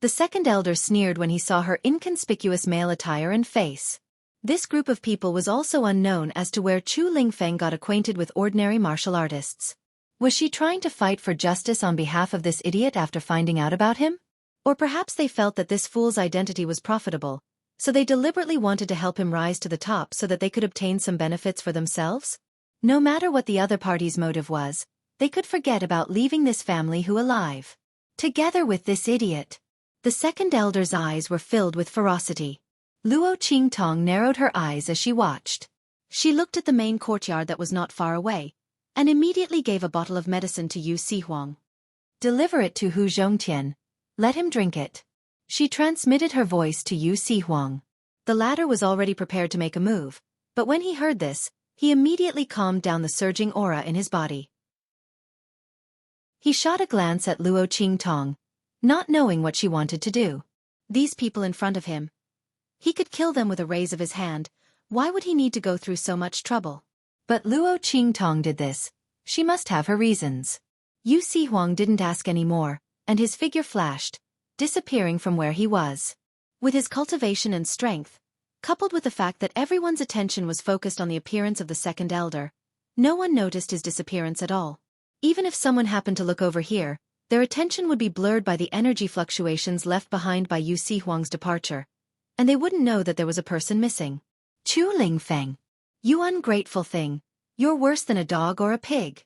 the Second Elder sneered when he saw her inconspicuous male attire and face. This group of people was also unknown as to where Chu Lingfeng got acquainted with ordinary martial artists. Was she trying to fight for justice on behalf of this idiot after finding out about him? Or perhaps they felt that this fool's identity was profitable, so they deliberately wanted to help him rise to the top so that they could obtain some benefits for themselves? No matter what the other party's motive was, they could forget about leaving this family who alive. Together with this idiot. The Second Elder's eyes were filled with ferocity. Luo Qingtong narrowed her eyes as she watched. She looked at the main courtyard that was not far away, and immediately gave a bottle of medicine to Yu Sihuang. Deliver it to Hu Zhongtian. Let him drink it. She transmitted her voice to Yu Sihuang. The latter was already prepared to make a move, but when he heard this, he immediately calmed down the surging aura in his body. He shot a glance at Luo Qingtong, not knowing what she wanted to do. These people in front of him. He could kill them with a raise of his hand. Why would he need to go through so much trouble? But Luo Qingtong did this. She must have her reasons. Yu Sihuang didn't ask any more, and his figure flashed, disappearing from where he was. With his cultivation and strength, coupled with the fact that everyone's attention was focused on the appearance of the Second Elder, no one noticed his disappearance at all. Even if someone happened to look over here, their attention would be blurred by the energy fluctuations left behind by Yu Sihuang's departure, and they wouldn't know that there was a person missing. Chu Lingfeng. You ungrateful thing. You're worse than a dog or a pig.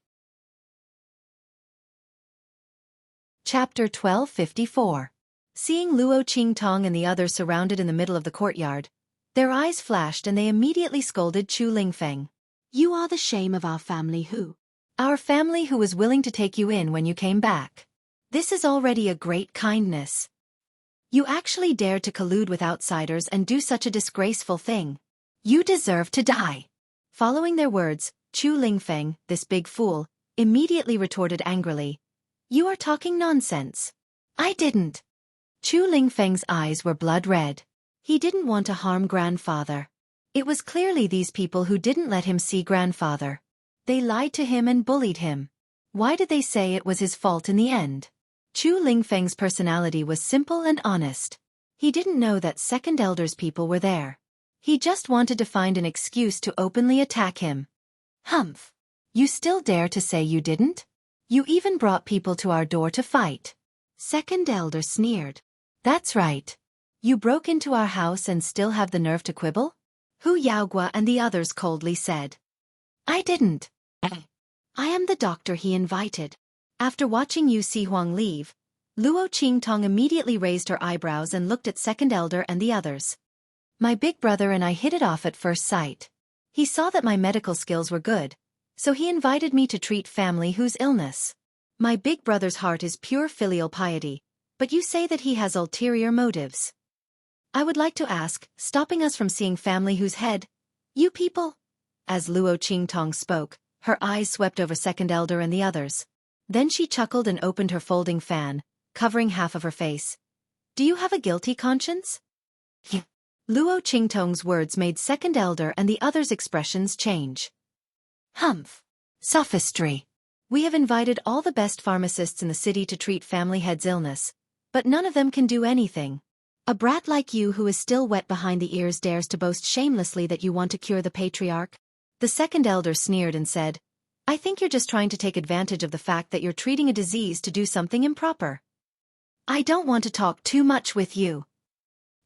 Chapter 1254. Seeing Luo Qingtong and the others surrounded in the middle of the courtyard, their eyes flashed and they immediately scolded Chu Lingfeng. You are the shame of our family who? Our family who was willing to take you in when you came back. This is already a great kindness. You actually dared to collude with outsiders and do such a disgraceful thing. You deserve to die. Following their words, Chu Lingfeng, this big fool, immediately retorted angrily. You are talking nonsense. I didn't. Chu Lingfeng's eyes were blood red. He didn't want to harm grandfather. It was clearly these people who didn't let him see grandfather. They lied to him and bullied him. Why did they say it was his fault in the end? Chu Lingfeng's personality was simple and honest. He didn't know that Second Elder's people were there. He just wanted to find an excuse to openly attack him. Humph! You still dare to say you didn't? You even brought people to our door to fight. Second Elder sneered. That's right. You broke into our house and still have the nerve to quibble? Hu Yaogua and the others coldly said. I didn't. I am the doctor he invited. After watching Yu Sihuang leave, Luo Qingtong immediately raised her eyebrows and looked at Second Elder and the others. My big brother and I hit it off at first sight. He saw that my medical skills were good, so he invited me to treat family whose illness. My big brother's heart is pure filial piety, but you say that he has ulterior motives. I would like to ask, stopping us from seeing family whose head, you people? As Luo Qingtong spoke, her eyes swept over second elder and the others. Then she chuckled and opened her folding fan, covering half of her face. Do you have a guilty conscience? Luo Qingtong's words made second elder and the others' expressions change. Humph. Sophistry. We have invited all the best pharmacists in the city to treat family head's illness, but none of them can do anything. A brat like you who is still wet behind the ears dares to boast shamelessly that you want to cure the patriarch? The second elder sneered and said, I think you're just trying to take advantage of the fact that you're treating a disease to do something improper. I don't want to talk too much with you.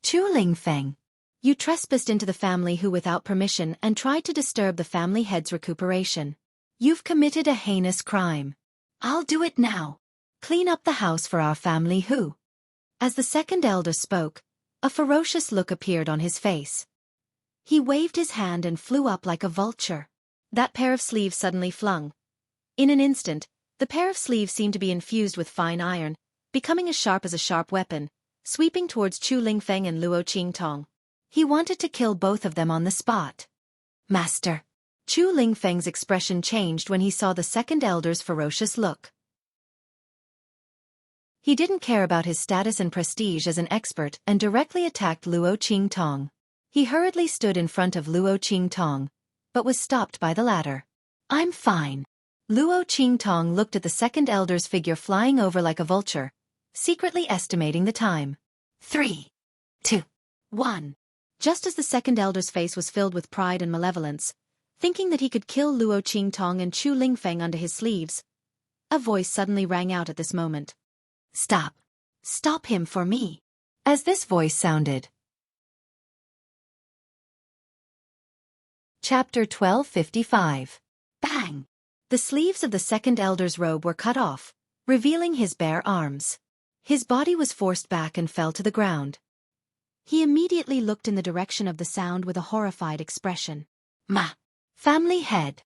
Chu Lingfeng. You trespassed into the family who without permission and tried to disturb the family head's recuperation. You've committed a heinous crime. I'll do it now. Clean up the house for our family who. As the second elder spoke, a ferocious look appeared on his face. He waved his hand and flew up like a vulture. That pair of sleeves suddenly flung. In an instant, the pair of sleeves seemed to be infused with fine iron, becoming as sharp as a sharp weapon, sweeping towards Chu Lingfeng and Luo Qingtong. He wanted to kill both of them on the spot. Master. Chu Lingfeng's expression changed when he saw the second elder's ferocious look. He didn't care about his status and prestige as an expert and directly attacked Luo Qingtong. He hurriedly stood in front of Luo Qingtong, but was stopped by the latter. I'm fine. Luo Qingtong looked at the second elder's figure flying over like a vulture, secretly estimating the time. 3, 2, 1. Just as the second elder's face was filled with pride and malevolence, thinking that he could kill Luo Qingtong and Chu Lingfeng under his sleeves, a voice suddenly rang out at this moment. Stop. Stop him for me. As this voice sounded. Chapter 1255. Bang! The sleeves of the second elder's robe were cut off, revealing his bare arms. His body was forced back and fell to the ground. He immediately looked in the direction of the sound with a horrified expression. Ma! Family head!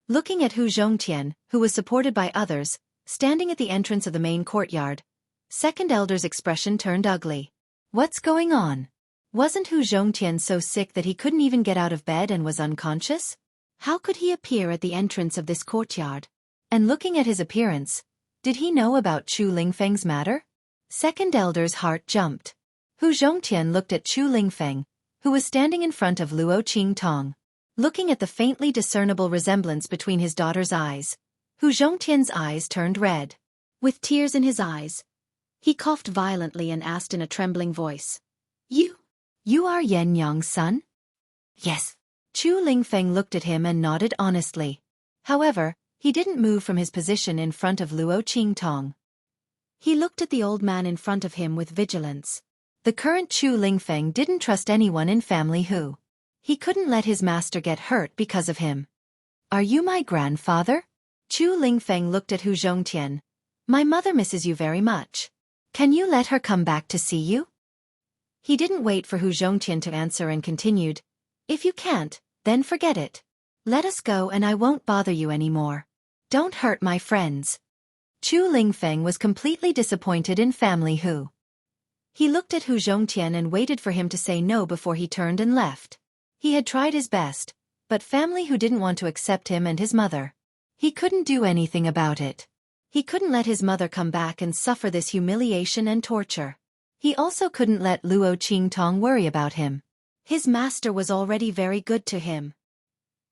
Looking at Hu Zhongtian, who was supported by others, standing at the entrance of the main courtyard, second elder's expression turned ugly. What's going on? Wasn't Hu Zhongtian so sick that he couldn't even get out of bed and was unconscious? How could he appear at the entrance of this courtyard? And looking at his appearance, did he know about Chu Lingfeng's matter? Second elder's heart jumped. Hu Zhongtian looked at Chu Lingfeng, who was standing in front of Luo Qingtong. Looking at the faintly discernible resemblance between his daughter's eyes, Hu Zhongtian's eyes turned red. With tears in his eyes, he coughed violently and asked in a trembling voice, You are Yan Yang's son? Yes. Chu Lingfeng looked at him and nodded honestly. However, he didn't move from his position in front of Luo Qingtong. He looked at the old man in front of him with vigilance. The current Chu Lingfeng didn't trust anyone in family who. He couldn't let his master get hurt because of him. Are you my grandfather? Chu Lingfeng looked at Hu Zhongtian. My mother misses you very much. Can you let her come back to see you? He didn't wait for Hu Zhongtian to answer and continued. If you can't, then forget it. Let us go and I won't bother you anymore. Don't hurt my friends. Chu Lingfeng was completely disappointed in family Hu. He looked at Hu Zhongtian and waited for him to say no before he turned and left. He had tried his best, but family Hu didn't want to accept him and his mother. He couldn't do anything about it. He couldn't let his mother come back and suffer this humiliation and torture. He also couldn't let Luo Qingtong worry about him. His master was already very good to him.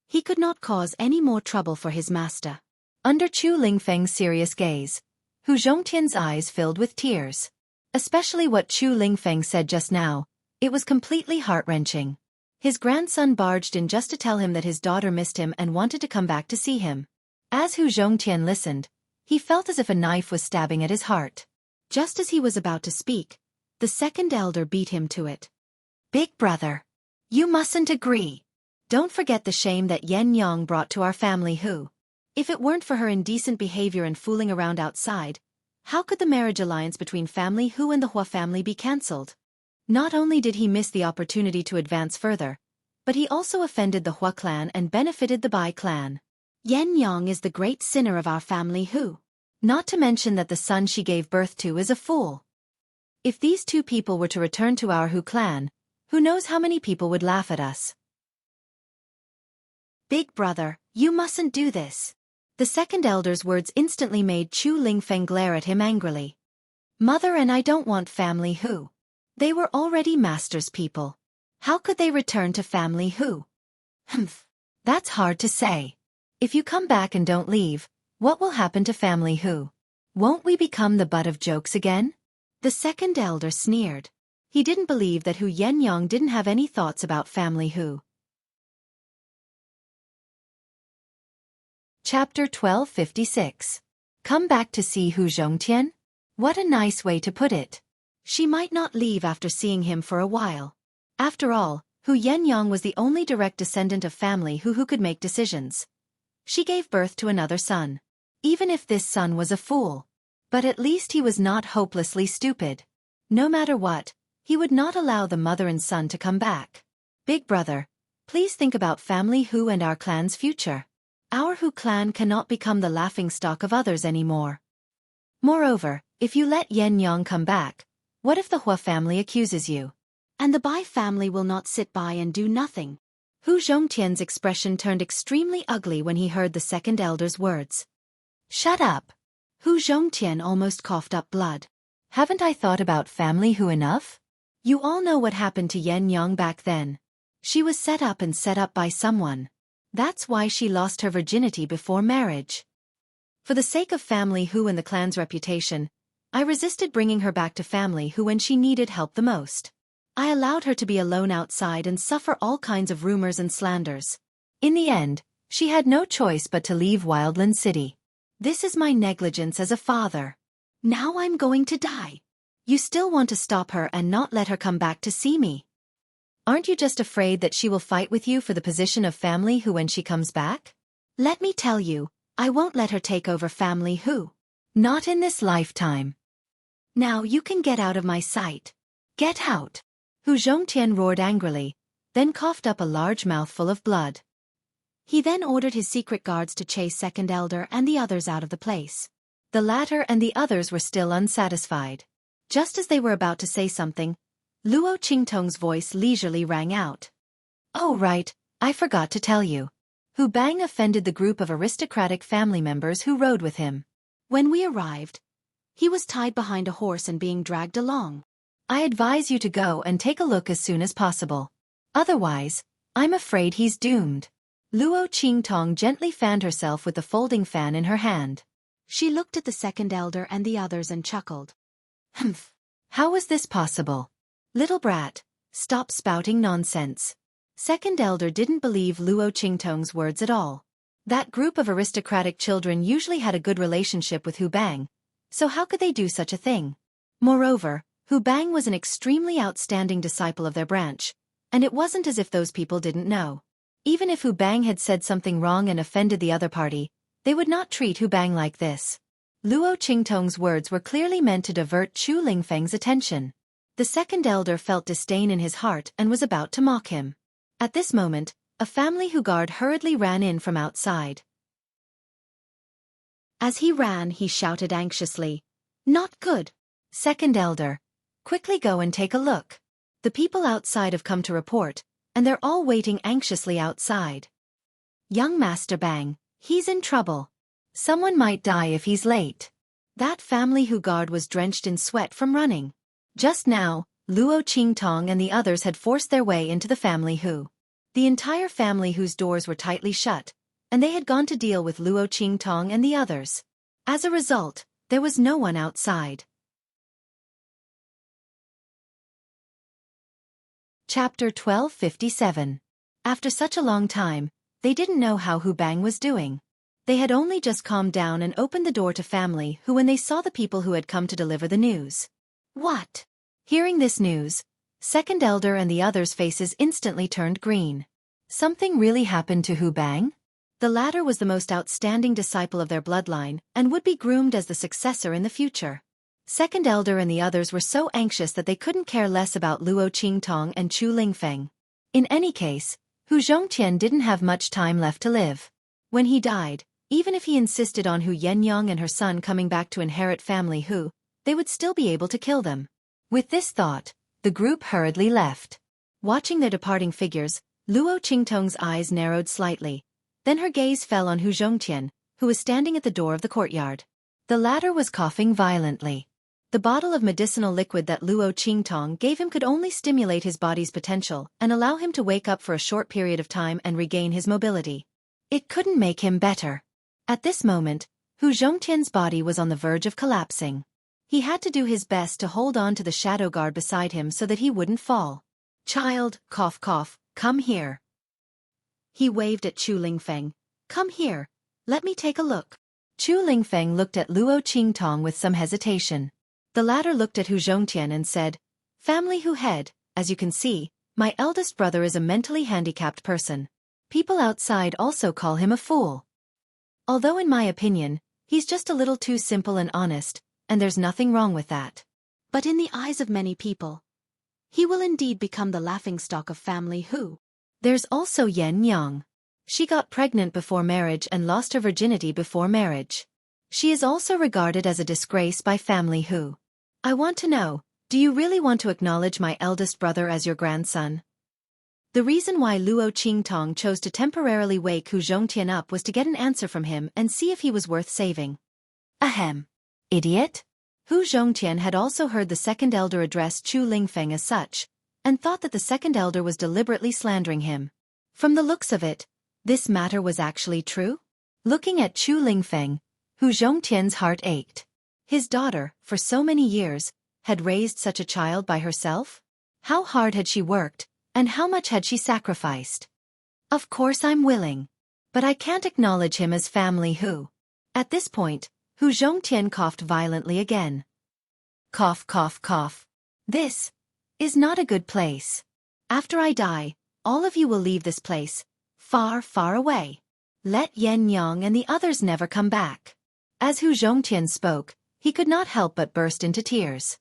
He could not cause any more trouble for his master. Under Chu Lingfeng's serious gaze, Hu Zhongtian's eyes filled with tears. Especially what Chu Lingfeng said just now, it was completely heart-wrenching. His grandson barged in just to tell him that his daughter missed him and wanted to come back to see him. As Hu Zhongtian listened, he felt as if a knife was stabbing at his heart. Just as he was about to speak, the second elder beat him to it. Big brother, you mustn't agree. Don't forget the shame that Yan Yang brought to our family Hu. If it weren't for her indecent behavior and fooling around outside, how could the marriage alliance between family Hu and the Hua family be cancelled? Not only did he miss the opportunity to advance further, but he also offended the Hua clan and benefited the Bai clan. Yan Yang is the great sinner of our family who, not to mention that the son she gave birth to is a fool. If these two people were to return to our Hu clan, who knows how many people would laugh at us. Big brother, you mustn't do this. The second elder's words instantly made Chu Lingfeng glare at him angrily. Mother and I don't want family Hu. They were already master's people. How could they return to family Hu? Humph. That's hard to say. If you come back and don't leave, what will happen to family Hu? Won't we become the butt of jokes again? The second elder sneered. He didn't believe that Hu Yenyang didn't have any thoughts about family Hu. Chapter 1256. Come back to see Hu Zhongtian? What a nice way to put it. She might not leave after seeing him for a while. After all, Hu Yenyang was the only direct descendant of family who could make decisions. She gave birth to another son. Even if this son was a fool. But at least he was not hopelessly stupid. No matter what, he would not allow the mother and son to come back. Big brother, please think about family Hu and our clan's future. Our Hu clan cannot become the laughingstock of others anymore. Moreover, if you let Yan Yang come back, what if the Hua family accuses you? And the Bai family will not sit by and do nothing. Hu Zhongtian's expression turned extremely ugly when he heard the second elder's words. Shut up. Hu Zhongtian almost coughed up blood. Haven't I thought about family Hu enough? You all know what happened to Yan Yang back then. She was set up by someone. That's why she lost her virginity before marriage. For the sake of family Hu and the clan's reputation, I resisted bringing her back to family Hu when she needed help the most. I allowed her to be alone outside and suffer all kinds of rumors and slanders. In the end, she had no choice but to leave Wildland City. This is my negligence as a father. Now I'm going to die. You still want to stop her and not let her come back to see me? Aren't you just afraid that she will fight with you for the position of family Hu when she comes back? Let me tell you, I won't let her take over family Hu. Not in this lifetime. Now you can get out of my sight. Get out. Hu Zhongtian roared angrily, then coughed up a large mouthful of blood. He then ordered his secret guards to chase second elder and the others out of the place. The latter and the others were still unsatisfied. Just as they were about to say something, Luo Qingtong's voice leisurely rang out. Oh right, I forgot to tell you. Hu Bang offended the group of aristocratic family members who rode with him. When we arrived, he was tied behind a horse and being dragged along. I advise you to go and take a look as soon as possible. Otherwise, I'm afraid he's doomed. Luo Qingtong gently fanned herself with the folding fan in her hand. She looked at the second elder and the others and chuckled. Humph. How was this possible? Little brat, stop spouting nonsense. Second elder didn't believe Luo Qingtong's words at all. That group of aristocratic children usually had a good relationship with Hu Bang, so how could they do such a thing? Moreover, Hu Bang was an extremely outstanding disciple of their branch, and it wasn't as if those people didn't know. Even if Hu Bang had said something wrong and offended the other party, they would not treat Hu Bang like this. Luo Qingtong's words were clearly meant to divert Chu Lingfeng's attention. The second elder felt disdain in his heart and was about to mock him. At this moment, a family Hu guard hurriedly ran in from outside. As he ran, he shouted anxiously, Not good. Second elder, quickly go and take a look. The people outside have come to report, and they're all waiting anxiously outside. Young Master Bang, he's in trouble. Someone might die if he's late. That family Hu guard was drenched in sweat from running. Just now, Luo Qingtong and the others had forced their way into the family Hu. The entire family Hu's doors were tightly shut, and they had gone to deal with Luo Qingtong and the others. As a result, there was no one outside. Chapter 1257. After such a long time, they didn't know how Hu Bang was doing. They had only just calmed down and opened the door to family Hu when they saw the people who had come to deliver the news. What? Hearing this news, second elder and the others' faces instantly turned green. Something really happened to Hu Bang? The latter was the most outstanding disciple of their bloodline and would be groomed as the successor in the future. Second elder and the others were so anxious that they couldn't care less about Luo Qingtong and Chu Lingfeng. In any case, Hu Zhongtian didn't have much time left to live. When he died, even if he insisted on Hu Yenyang and her son coming back to inherit family Hu, they would still be able to kill them. With this thought, the group hurriedly left. Watching their departing figures, Luo Qingtong's eyes narrowed slightly. Then her gaze fell on Hu Zhongtian, who was standing at the door of the courtyard. The latter was coughing violently. The bottle of medicinal liquid that Luo Qingtong gave him could only stimulate his body's potential and allow him to wake up for a short period of time and regain his mobility. It couldn't make him better. At this moment, Hu Zhongtian's body was on the verge of collapsing. He had to do his best to hold on to the shadow guard beside him so that he wouldn't fall. "Child, cough cough, come here." He waved at Chu Lingfeng. "Come here, let me take a look." Chu Lingfeng looked at Luo Qingtong with some hesitation. The latter looked at Hu Zhongtian and said, "Family Hu head, as you can see, my eldest brother is a mentally handicapped person. People outside also call him a fool. Although in my opinion, he's just a little too simple and honest, and there's nothing wrong with that. But in the eyes of many people, he will indeed become the laughingstock of family Hu. There's also Yen Yang. She got pregnant before marriage and lost her virginity before marriage. She is also regarded as a disgrace by family Hu. I want to know, do you really want to acknowledge my eldest brother as your grandson?" The reason why Luo Qingtong chose to temporarily wake Hu Zhongtian up was to get an answer from him and see if he was worth saving. Ahem. Idiot? Hu Zhongtian had also heard the second elder address Chu Lingfeng as such, and thought that the second elder was deliberately slandering him. From the looks of it, this matter was actually true. Looking at Chu Lingfeng, Hu Zhongtian's heart ached. His daughter, for so many years, had raised such a child by herself? How hard had she worked, and how much had she sacrificed? Of course I'm willing. But I can't acknowledge him as family Hu. At this point, Hu Zhongtian coughed violently again. Cough cough cough. This is not a good place. After I die, all of you will leave this place, far, far away. Let Yen Yang and the others never come back. As Hu Zhongtian spoke, he could not help but burst into tears.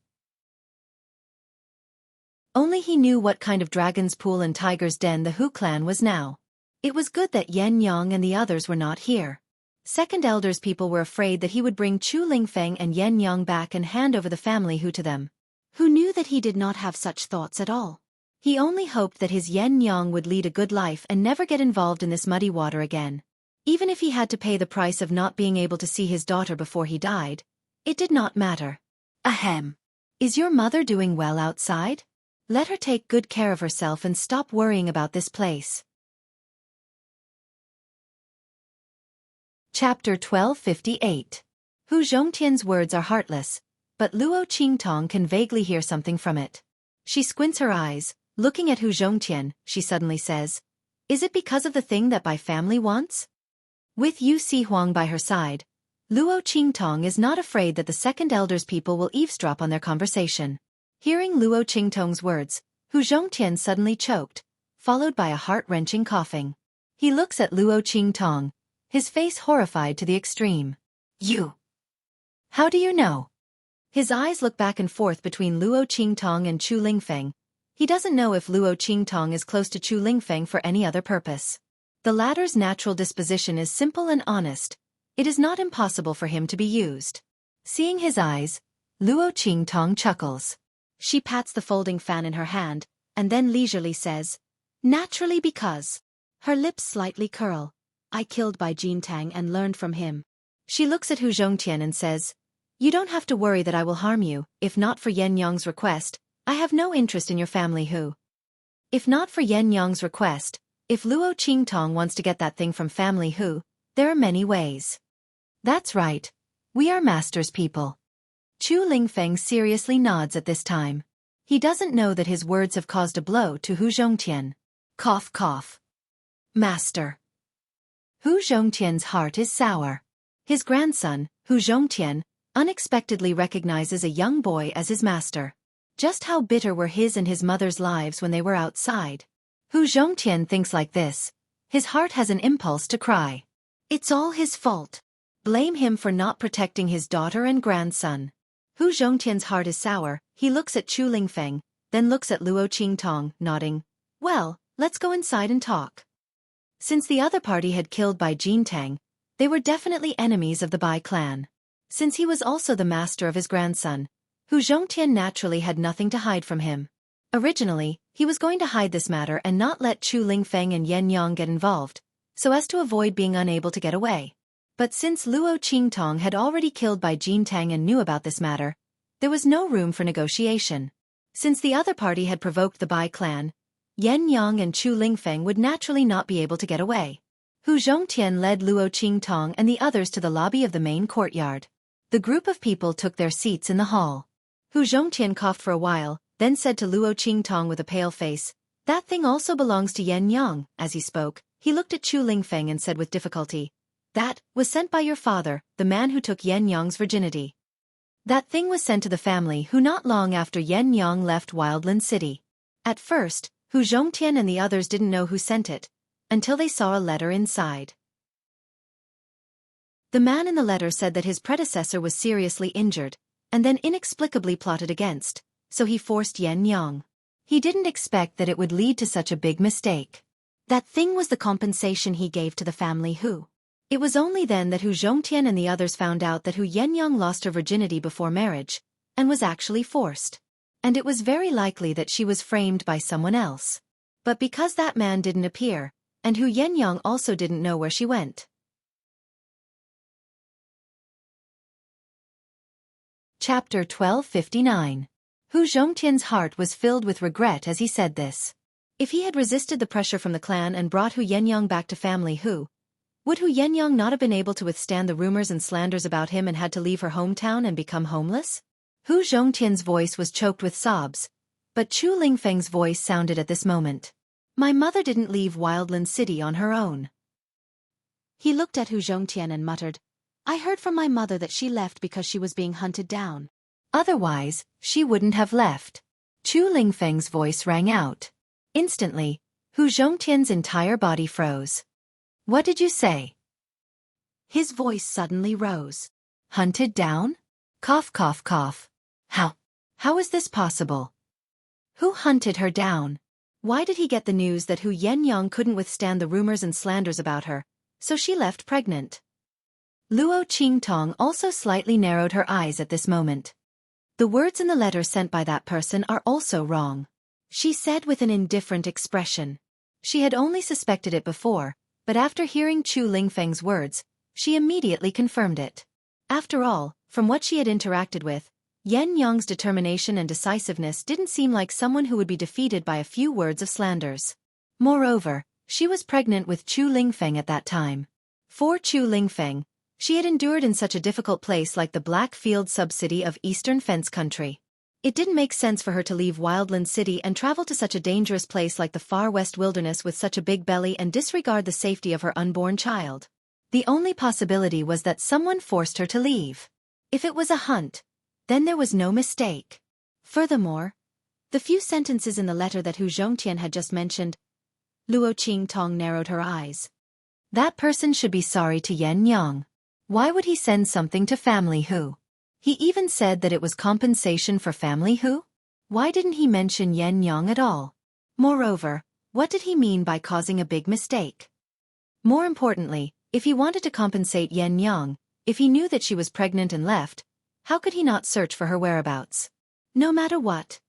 Only he knew what kind of dragon's pool and tiger's den the Hu clan was now. It was good that Yen Yang and the others were not here. Second elder's people were afraid that he would bring Chu Lingfeng and Yen Yang back and hand over the family Hu to them. Hu knew that he did not have such thoughts at all. He only hoped that his Yen Yang would lead a good life and never get involved in this muddy water again. Even if he had to pay the price of not being able to see his daughter before he died, it did not matter. Ahem. Is your mother doing well outside? Let her take good care of herself and stop worrying about this place. Chapter 1258. Hu Zhongtian's words are heartless, but Luo Qingtong can vaguely hear something from it. She squints her eyes, looking at Hu Zhongtian, she suddenly says, "Is it because of the thing that my family wants?" With Yu Huang by her side, Luo Qingtong is not afraid that the second elder's people will eavesdrop on their conversation. Hearing Luo Qingtong's words, Hu Zhongtian suddenly choked, followed by a heart-wrenching coughing. He looks at Luo Qingtong, his face horrified to the extreme. "You? How do you know?" His eyes look back and forth between Luo Qingtong and Chu Lingfeng. He doesn't know if Luo Qingtong is close to Chu Lingfeng for any other purpose. The latter's natural disposition is simple and honest. It is not impossible for him to be used. Seeing his eyes, Luo Qingtong chuckles. She pats the folding fan in her hand, and then leisurely says, "Naturally because." Her lips slightly curl. "I killed Bai Jintang and learned from him." She looks at Hu Zhongtian and says, "You don't have to worry that I will harm you. If not for Yen Yang's request, I have no interest in your family Hu." If not for Yen Yang's request, if Luo Qingtong wants to get that thing from family Hu, there are many ways. That's right. We are master's people. Chu Lingfeng seriously nods at this time. He doesn't know that his words have caused a blow to Hu Zhongtian. Cough cough. Master. Hu Zhongtian's heart is sour. His grandson, Hu Zhongtian, unexpectedly recognizes a young boy as his master. Just how bitter were his and his mother's lives when they were outside. Hu Zhongtian thinks like this. His heart has an impulse to cry. It's all his fault. Blame him for not protecting his daughter and grandson. Hu Zhongtian's heart is sour. He looks at Chu Lingfeng, then looks at Luo Qingtong, nodding. Well, let's go inside and talk. Since the other party had killed Bai Jintang, they were definitely enemies of the Bai clan. Since he was also the master of his grandson, Hu Zhongtian naturally had nothing to hide from him. Originally, he was going to hide this matter and not let Chu Lingfeng and Yan Yang get involved, so as to avoid being unable to get away. But since Luo Qingtong had already killed Bai Jintang and knew about this matter, there was no room for negotiation. Since the other party had provoked the Bai clan, Yan Yang and Chu Lingfeng would naturally not be able to get away. Hu Zhongtian led Luo Qingtong and the others to the lobby of the main courtyard. The group of people took their seats in the hall. Hu Zhongtian coughed for a while, then said to Luo Qingtong with a pale face, "That thing also belongs to Yan Yang." As he spoke, he looked at Chu Lingfeng and said with difficulty, "That was sent by your father, the man who took Yan Yang's virginity. That thing was sent to the family who not long after Yan Yang left Wildland City." At first, Hu Zhongtian and the others didn't know who sent it, until they saw a letter inside. The man in the letter said that his predecessor was seriously injured, and then inexplicably plotted against, so he forced Yan Yang. He didn't expect that it would lead to such a big mistake. That thing was the compensation he gave to the family Hu. It was only then that Hu Zhongtian and the others found out that Hu Yenyang lost her virginity before marriage, and was actually forced. And it was very likely that she was framed by someone else. But because that man didn't appear, and Hu Yenyang also didn't know where she went. Chapter 1259. Hu Zhongtian's heart was filled with regret as he said this. If he had resisted the pressure from the clan and brought Hu Yenyang back to family Hu, would Hu Yenyang not have been able to withstand the rumors and slanders about him and had to leave her hometown and become homeless? Hu Zhongtian's voice was choked with sobs, but Chu Lingfeng's voice sounded at this moment. My mother didn't leave Wildland City on her own. He looked at Hu Zhongtian and muttered, I heard from my mother that she left because she was being hunted down. Otherwise, she wouldn't have left. Chu Lingfeng's voice rang out. Instantly, Hu Zhongtian's entire body froze. What did you say? His voice suddenly rose. Hunted down? Cough, cough, cough. How is this possible? Who hunted her down? Why did he get the news that Hu Yenyang couldn't withstand the rumors and slanders about her, so she left pregnant? Luo Qingtong also slightly narrowed her eyes at this moment. The words in the letter sent by that person are also wrong. She said with an indifferent expression. She had only suspected it before, but after hearing Chu Lingfeng's words, she immediately confirmed it. After all, from what she had interacted with, Yan Yang's determination and decisiveness didn't seem like someone who would be defeated by a few words of slanders. Moreover, she was pregnant with Chu Lingfeng at that time. For Chu Lingfeng, she had endured in such a difficult place like the Blackfield sub-city of Eastern Fence Country. It didn't make sense for her to leave Wildland City and travel to such a dangerous place like the far west wilderness with such a big belly and disregard the safety of her unborn child. The only possibility was that someone forced her to leave. If it was a hunt, then there was no mistake. Furthermore, the few sentences in the letter that Hu Zhongtian had just mentioned, Luo Qingtong narrowed her eyes. That person should be sorry to Yan Yang. Why would he send something to family Hu? He even said that it was compensation for family Hu? Why didn't he mention Yan Yang at all? Moreover, what did he mean by causing a big mistake? More importantly, if he wanted to compensate Yan Yang, if he knew that she was pregnant and left, how could he not search for her whereabouts? No matter what,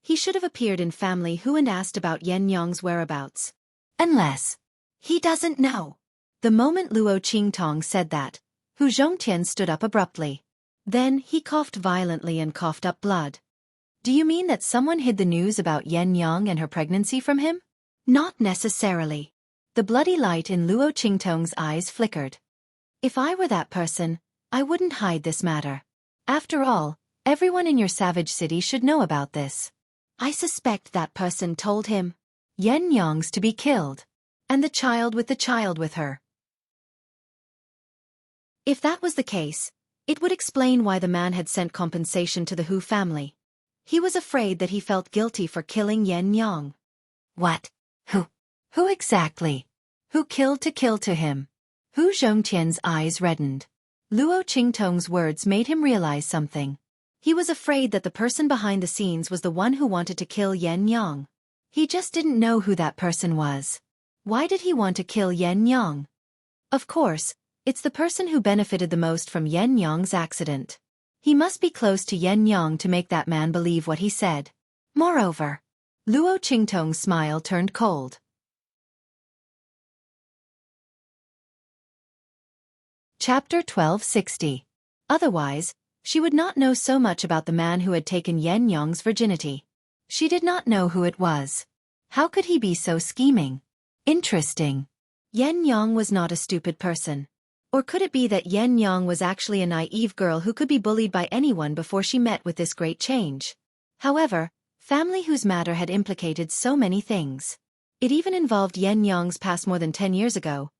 he should have appeared in family Hu and asked about Yan Yang's whereabouts. Unless he doesn't know. The moment Luo Qingtong said that, Hu Zhongtian stood up abruptly. Then he coughed violently and coughed up blood. Do you mean that someone hid the news about Yan Yang and her pregnancy from him? Not necessarily. The bloody light in Luo Qingtong's eyes flickered. If I were that person, I wouldn't hide this matter. After all, everyone in your savage city should know about this. I suspect that person told him Yan Yang's to be killed, and the child with her. If that was the case, it would explain why the man had sent compensation to the Hu family. He was afraid that he felt guilty for killing Yan Yang. What? Who exactly? Who killed to kill to him? Hu Zhongtian's eyes reddened. Luo Qingtong's words made him realize something. He was afraid that the person behind the scenes was the one who wanted to kill Yen Yang. He just didn't know who that person was. Why did he want to kill Yen Yang? Of course, it's the person who benefited the most from Yen Yang's accident. He must be close to Yen Yang to make that man believe what he said. Moreover, Luo Qingtong's smile turned cold. Chapter 1260. Otherwise, she would not know so much about the man who had taken Yen Yang's virginity. She did not know who it was. How could he be so scheming? Interesting. Yen Yang was not a stupid person. Or could it be that Yen Yang was actually a naive girl who could be bullied by anyone before she met with this great change? However, family whose matter had implicated so many things. It even involved Yen Yang's past more than 10 years ago.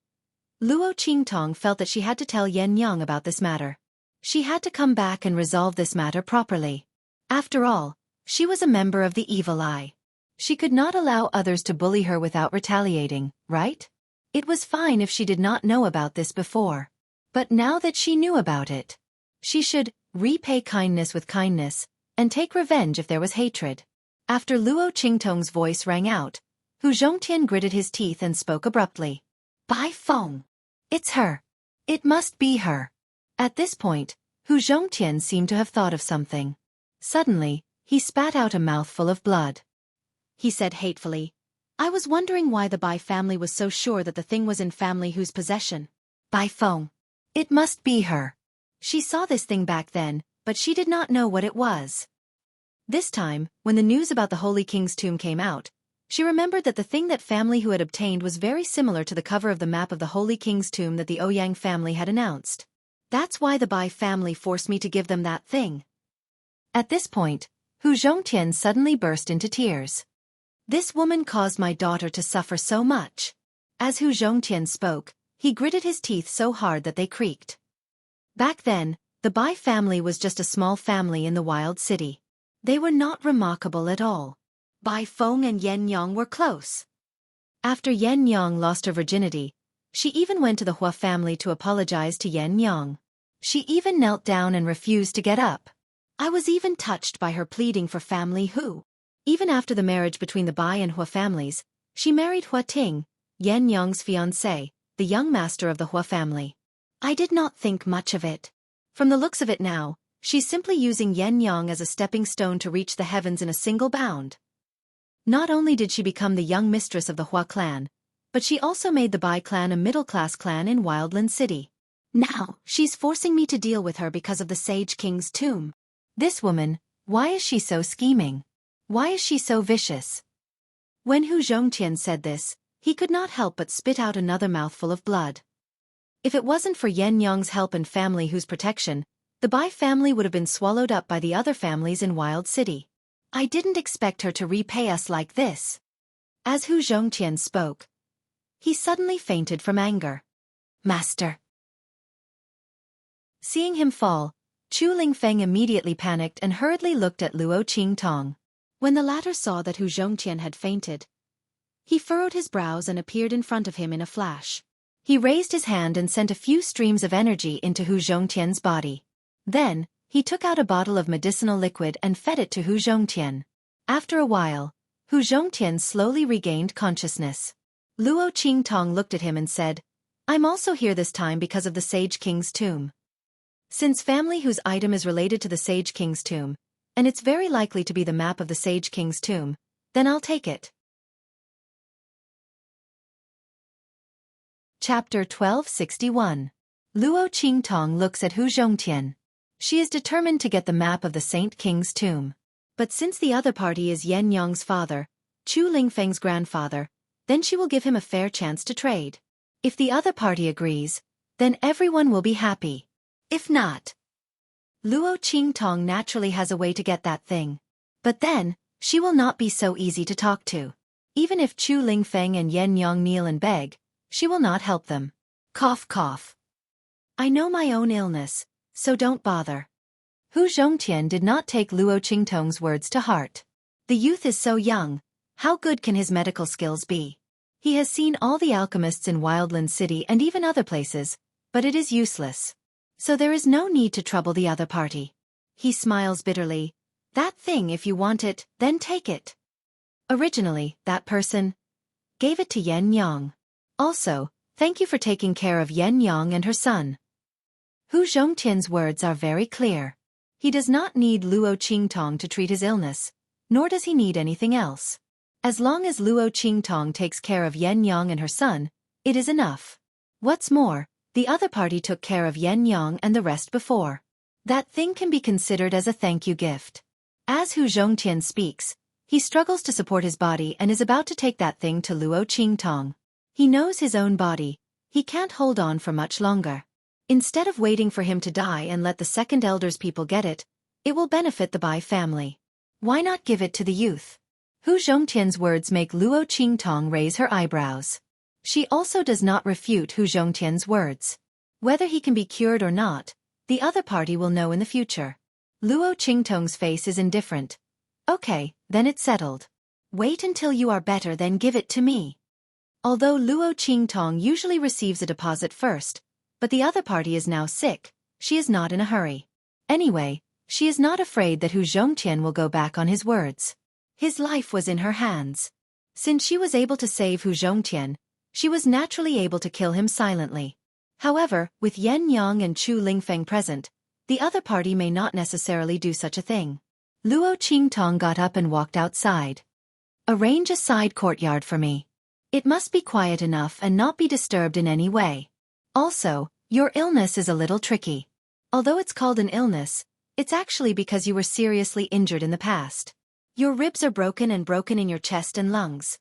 Luo Qingtong felt that she had to tell Yen Yang about this matter. She had to come back and resolve this matter properly. After all, she was a member of the Evil Eye. She could not allow others to bully her without retaliating, right? It was fine if she did not know about this before. But now that she knew about it, she should repay kindness with kindness and take revenge if there was hatred. After Luo Qingtong's voice rang out, Hu Zhongtian gritted his teeth and spoke abruptly. Bai Feng! It's her! It must be her! At this point, Hu Zhongtian seemed to have thought of something. Suddenly, he spat out a mouthful of blood. He said hatefully, I was wondering why the Bai family was so sure that the thing was in family whose possession. Bai Feng. It must be her. She saw this thing back then, but she did not know what it was. This time, when the news about the Holy King's tomb came out, she remembered that the thing that family who had obtained was very similar to the cover of the map of the Holy King's tomb that the Ouyang family had announced. That's why the Bai family forced me to give them that thing. At this point, Hu Zhongtian suddenly burst into tears. This woman caused my daughter to suffer so much. As Hu Zhongtian spoke, he gritted his teeth so hard that they creaked. Back then, the Bai family was just a small family in the wild city. They were not remarkable at all. Bai Feng and Yen Yang were close. After Yen Yang lost her virginity, she even went to the Hua family to apologize to Yen Yang. She even knelt down and refused to get up. I was even touched by her pleading for family who. Even after the marriage between the Bai and Hua families, she married Hua Ting, Yen Yang's fiancé, the young master of the Hua family. I did not think much of it. From the looks of it now, she's simply using Yen Yang as a stepping stone to reach the heavens in a single bound. Not only did she become the young mistress of the Hua clan, but she also made the Bai clan a middle-class clan in Wildland City. Now, she's forcing me to deal with her because of the Sage King's tomb. This woman, why is she so scheming? Why is she so vicious? When Hu Zhongtian said this, he could not help but spit out another mouthful of blood. If it wasn't for Yen Yang's help and family whose protection, the Bai family would have been swallowed up by the other families in Wild City. I didn't expect her to repay us like this. As Hu Zhongtian spoke, he suddenly fainted from anger. Master. Seeing him fall, Chu Lingfeng immediately panicked and hurriedly looked at Luo Qingtong. When the latter saw that Hu Zhongtian had fainted, he furrowed his brows and appeared in front of him in a flash. He raised his hand and sent a few streams of energy into Hu Zhongtian's body. Then, he took out a bottle of medicinal liquid and fed it to Hu Zhongtian. After a while, Hu Zhongtian slowly regained consciousness. Luo Qingtong looked at him and said, I'm also here this time because of the Sage King's tomb. Since family whose item is related to the Sage King's tomb, and it's very likely to be the map of the Sage King's tomb, then I'll take it. Chapter 1261. Luo Qingtong looks at Hu Zhongtian. She is determined to get the map of the Saint King's tomb. But since the other party is Yen Yang's father, Chu Lingfeng's grandfather, then she will give him a fair chance to trade. If the other party agrees, then everyone will be happy. If not, Luo Qingtong naturally has a way to get that thing. But then, she will not be so easy to talk to. Even if Chu Lingfeng and Yen Yang kneel and beg, she will not help them. Cough cough. I know my own illness, so don't bother. Hu Zhongtian did not take Luo Qingtong's words to heart. The youth is so young, how good can his medical skills be? He has seen all the alchemists in Wildland City and even other places, but it is useless. So there is no need to trouble the other party. He smiles bitterly. That thing, if you want it, then take it. Originally, that person gave it to Yen Yang. Also, thank you for taking care of Yen Yang and her son. Hu Zhongtian's words are very clear. He does not need Luo Qingtong to treat his illness, nor does he need anything else. As long as Luo Qingtong takes care of Yen Yang and her son, it is enough. What's more, the other party took care of Yen Yang and the rest before. That thing can be considered as a thank you gift. As Hu Zhongtian speaks, he struggles to support his body and is about to take that thing to Luo Qingtong. He knows his own body. He can't hold on for much longer. Instead of waiting for him to die and let the second elder's people get it, it will benefit the Bai family. Why not give it to the youth? Hu Zhongtian's words make Luo Qingtong raise her eyebrows. She also does not refute Hu Zhongtian's words. Whether he can be cured or not, the other party will know in the future. Luo Qingtong's face is indifferent. Okay, then it's settled. Wait until you are better, then give it to me. Although Luo Qingtong usually receives a deposit first, but the other party is now sick, she is not in a hurry. Anyway, she is not afraid that Hu Zhongtian will go back on his words. His life was in her hands. Since she was able to save Hu Zhongtian, she was naturally able to kill him silently. However, with Yen Yang and Chu Lingfeng present, the other party may not necessarily do such a thing. Luo Qingtong got up and walked outside. Arrange a side courtyard for me. It must be quiet enough and not be disturbed in any way. Also, your illness is a little tricky. Although it's called an illness, it's actually because you were seriously injured in the past. Your ribs are broken in your chest and lungs.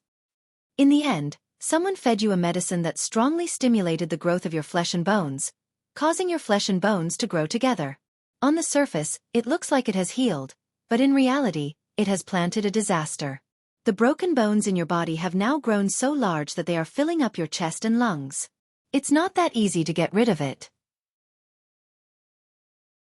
In the end, someone fed you a medicine that strongly stimulated the growth of your flesh and bones, causing your flesh and bones to grow together. On the surface, it looks like it has healed, but in reality, it has planted a disaster. The broken bones in your body have now grown so large that they are filling up your chest and lungs. It's not that easy to get rid of it.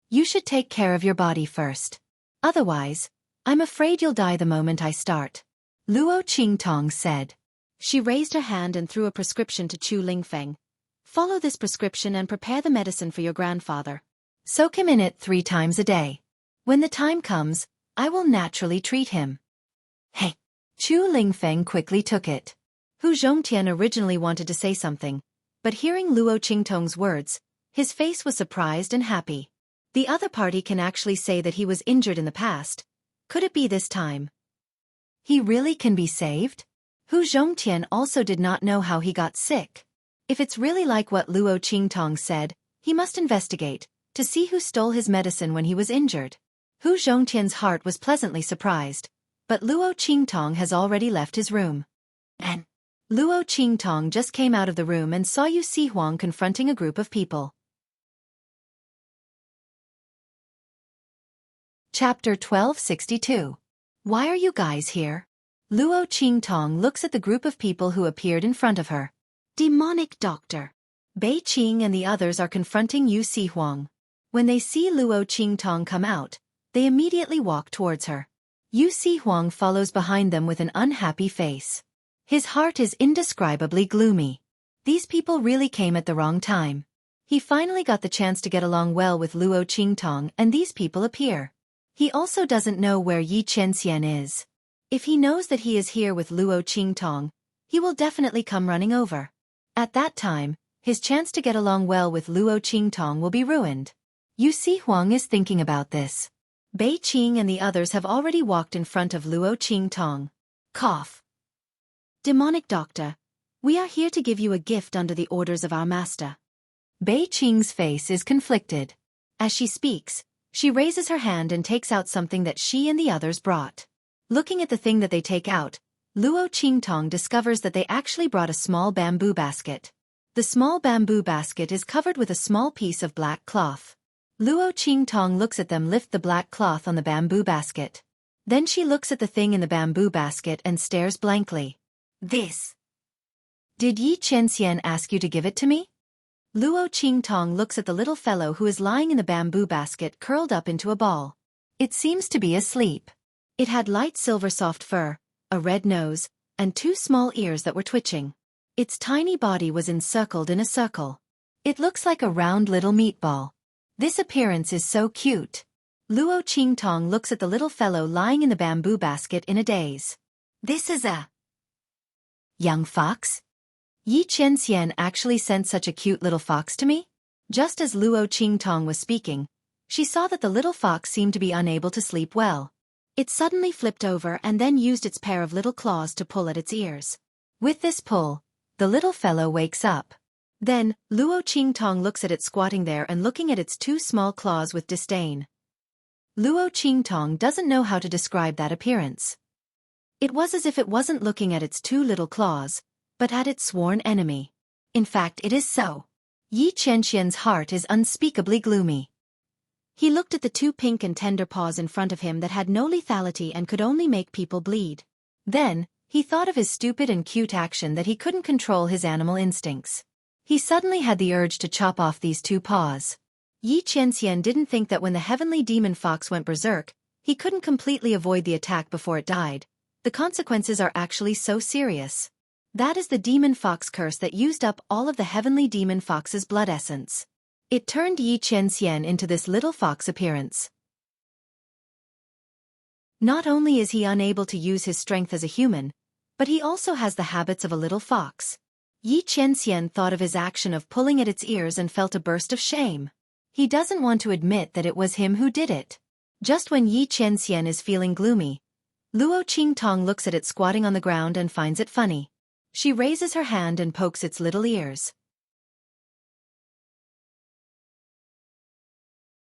You should take care of your body first. Otherwise, I'm afraid you'll die the moment I start. Luo Qingtong said. She raised her hand and threw a prescription to Chu Lingfeng. Follow this prescription and prepare the medicine for your grandfather. Soak him in it 3 times a day. When the time comes, I will naturally treat him. Hey! Chu Lingfeng quickly took it. Hu Zhongtian originally wanted to say something, but hearing Luo Qingtong's words, his face was surprised and happy. The other party can actually say that he was injured in the past. Could it be this time? He really can be saved? Hu Zhongtian also did not know how he got sick. If it's really like what Luo Qingtong said, he must investigate, to see who stole his medicine when he was injured. Hu Zhongtian's heart was pleasantly surprised, but Luo Qingtong has already left his room. And Luo Qingtong just came out of the room and saw Yu Sihuang confronting a group of people. Chapter 1262. Why are you guys here? Luo Qingtong looks at the group of people who appeared in front of her. Demonic Doctor. Bei Qing and the others are confronting Yu Sihuang. When they see Luo Qingtong come out, they immediately walk towards her. Yu Sihuang follows behind them with an unhappy face. His heart is indescribably gloomy. These people really came at the wrong time. He finally got the chance to get along well with Luo Qingtong and these people appear. He also doesn't know where Yi Chenxian is. If he knows that he is here with Luo Qingtong, he will definitely come running over. At that time, his chance to get along well with Luo Qingtong will be ruined. Yu Sihuang is thinking about this. Bei Qing and the others have already walked in front of Luo Qingtong. Cough. Demonic Doctor, we are here to give you a gift under the orders of our master. Bei Qing's face is conflicted. As she speaks, she raises her hand and takes out something that she and the others brought. Looking at the thing that they take out, Luo Qingtong discovers that they actually brought a small bamboo basket. The small bamboo basket is covered with a small piece of black cloth. Luo Qingtong looks at them lift the black cloth on the bamboo basket. Then she looks at the thing in the bamboo basket and stares blankly. This. Did Yi Chenxian ask you to give it to me? Luo Qingtong looks at the little fellow who is lying in the bamboo basket curled up into a ball. It seems to be asleep. It had light silver soft fur, a red nose, and 2 small ears that were twitching. Its tiny body was encircled in a circle. It looks like a round little meatball. This appearance is so cute. Luo Qingtong looks at the little fellow lying in the bamboo basket in a daze. This is a young fox? Yi Qianxian actually sent such a cute little fox to me? Just as Luo Qingtong was speaking, she saw that the little fox seemed to be unable to sleep well. It suddenly flipped over and then used its pair of little claws to pull at its ears. With this pull, the little fellow wakes up. Then, Luo Qingtong looks at it squatting there and looking at its two small claws with disdain. Luo Qingtong doesn't know how to describe that appearance. It was as if it wasn't looking at its two little claws, but at its sworn enemy. In fact, it is so. Yi Qianxian's heart is unspeakably gloomy. He looked at the two pink and tender paws in front of him that had no lethality and could only make people bleed. Then, he thought of his stupid and cute action that he couldn't control his animal instincts. He suddenly had the urge to chop off these two paws. Yi Qianxian didn't think that when the heavenly demon fox went berserk, he couldn't completely avoid the attack before it died. The consequences are actually so serious. That is the demon fox curse that used up all of the heavenly demon fox's blood essence. It turned Yi Qianxian into this little fox appearance. Not only is he unable to use his strength as a human, but he also has the habits of a little fox. Yi Qianxian thought of his action of pulling at its ears and felt a burst of shame. He doesn't want to admit that it was him who did it. Just when Yi Qianxian is feeling gloomy, Luo Qingtong looks at it squatting on the ground and finds it funny. She raises her hand and pokes its little ears.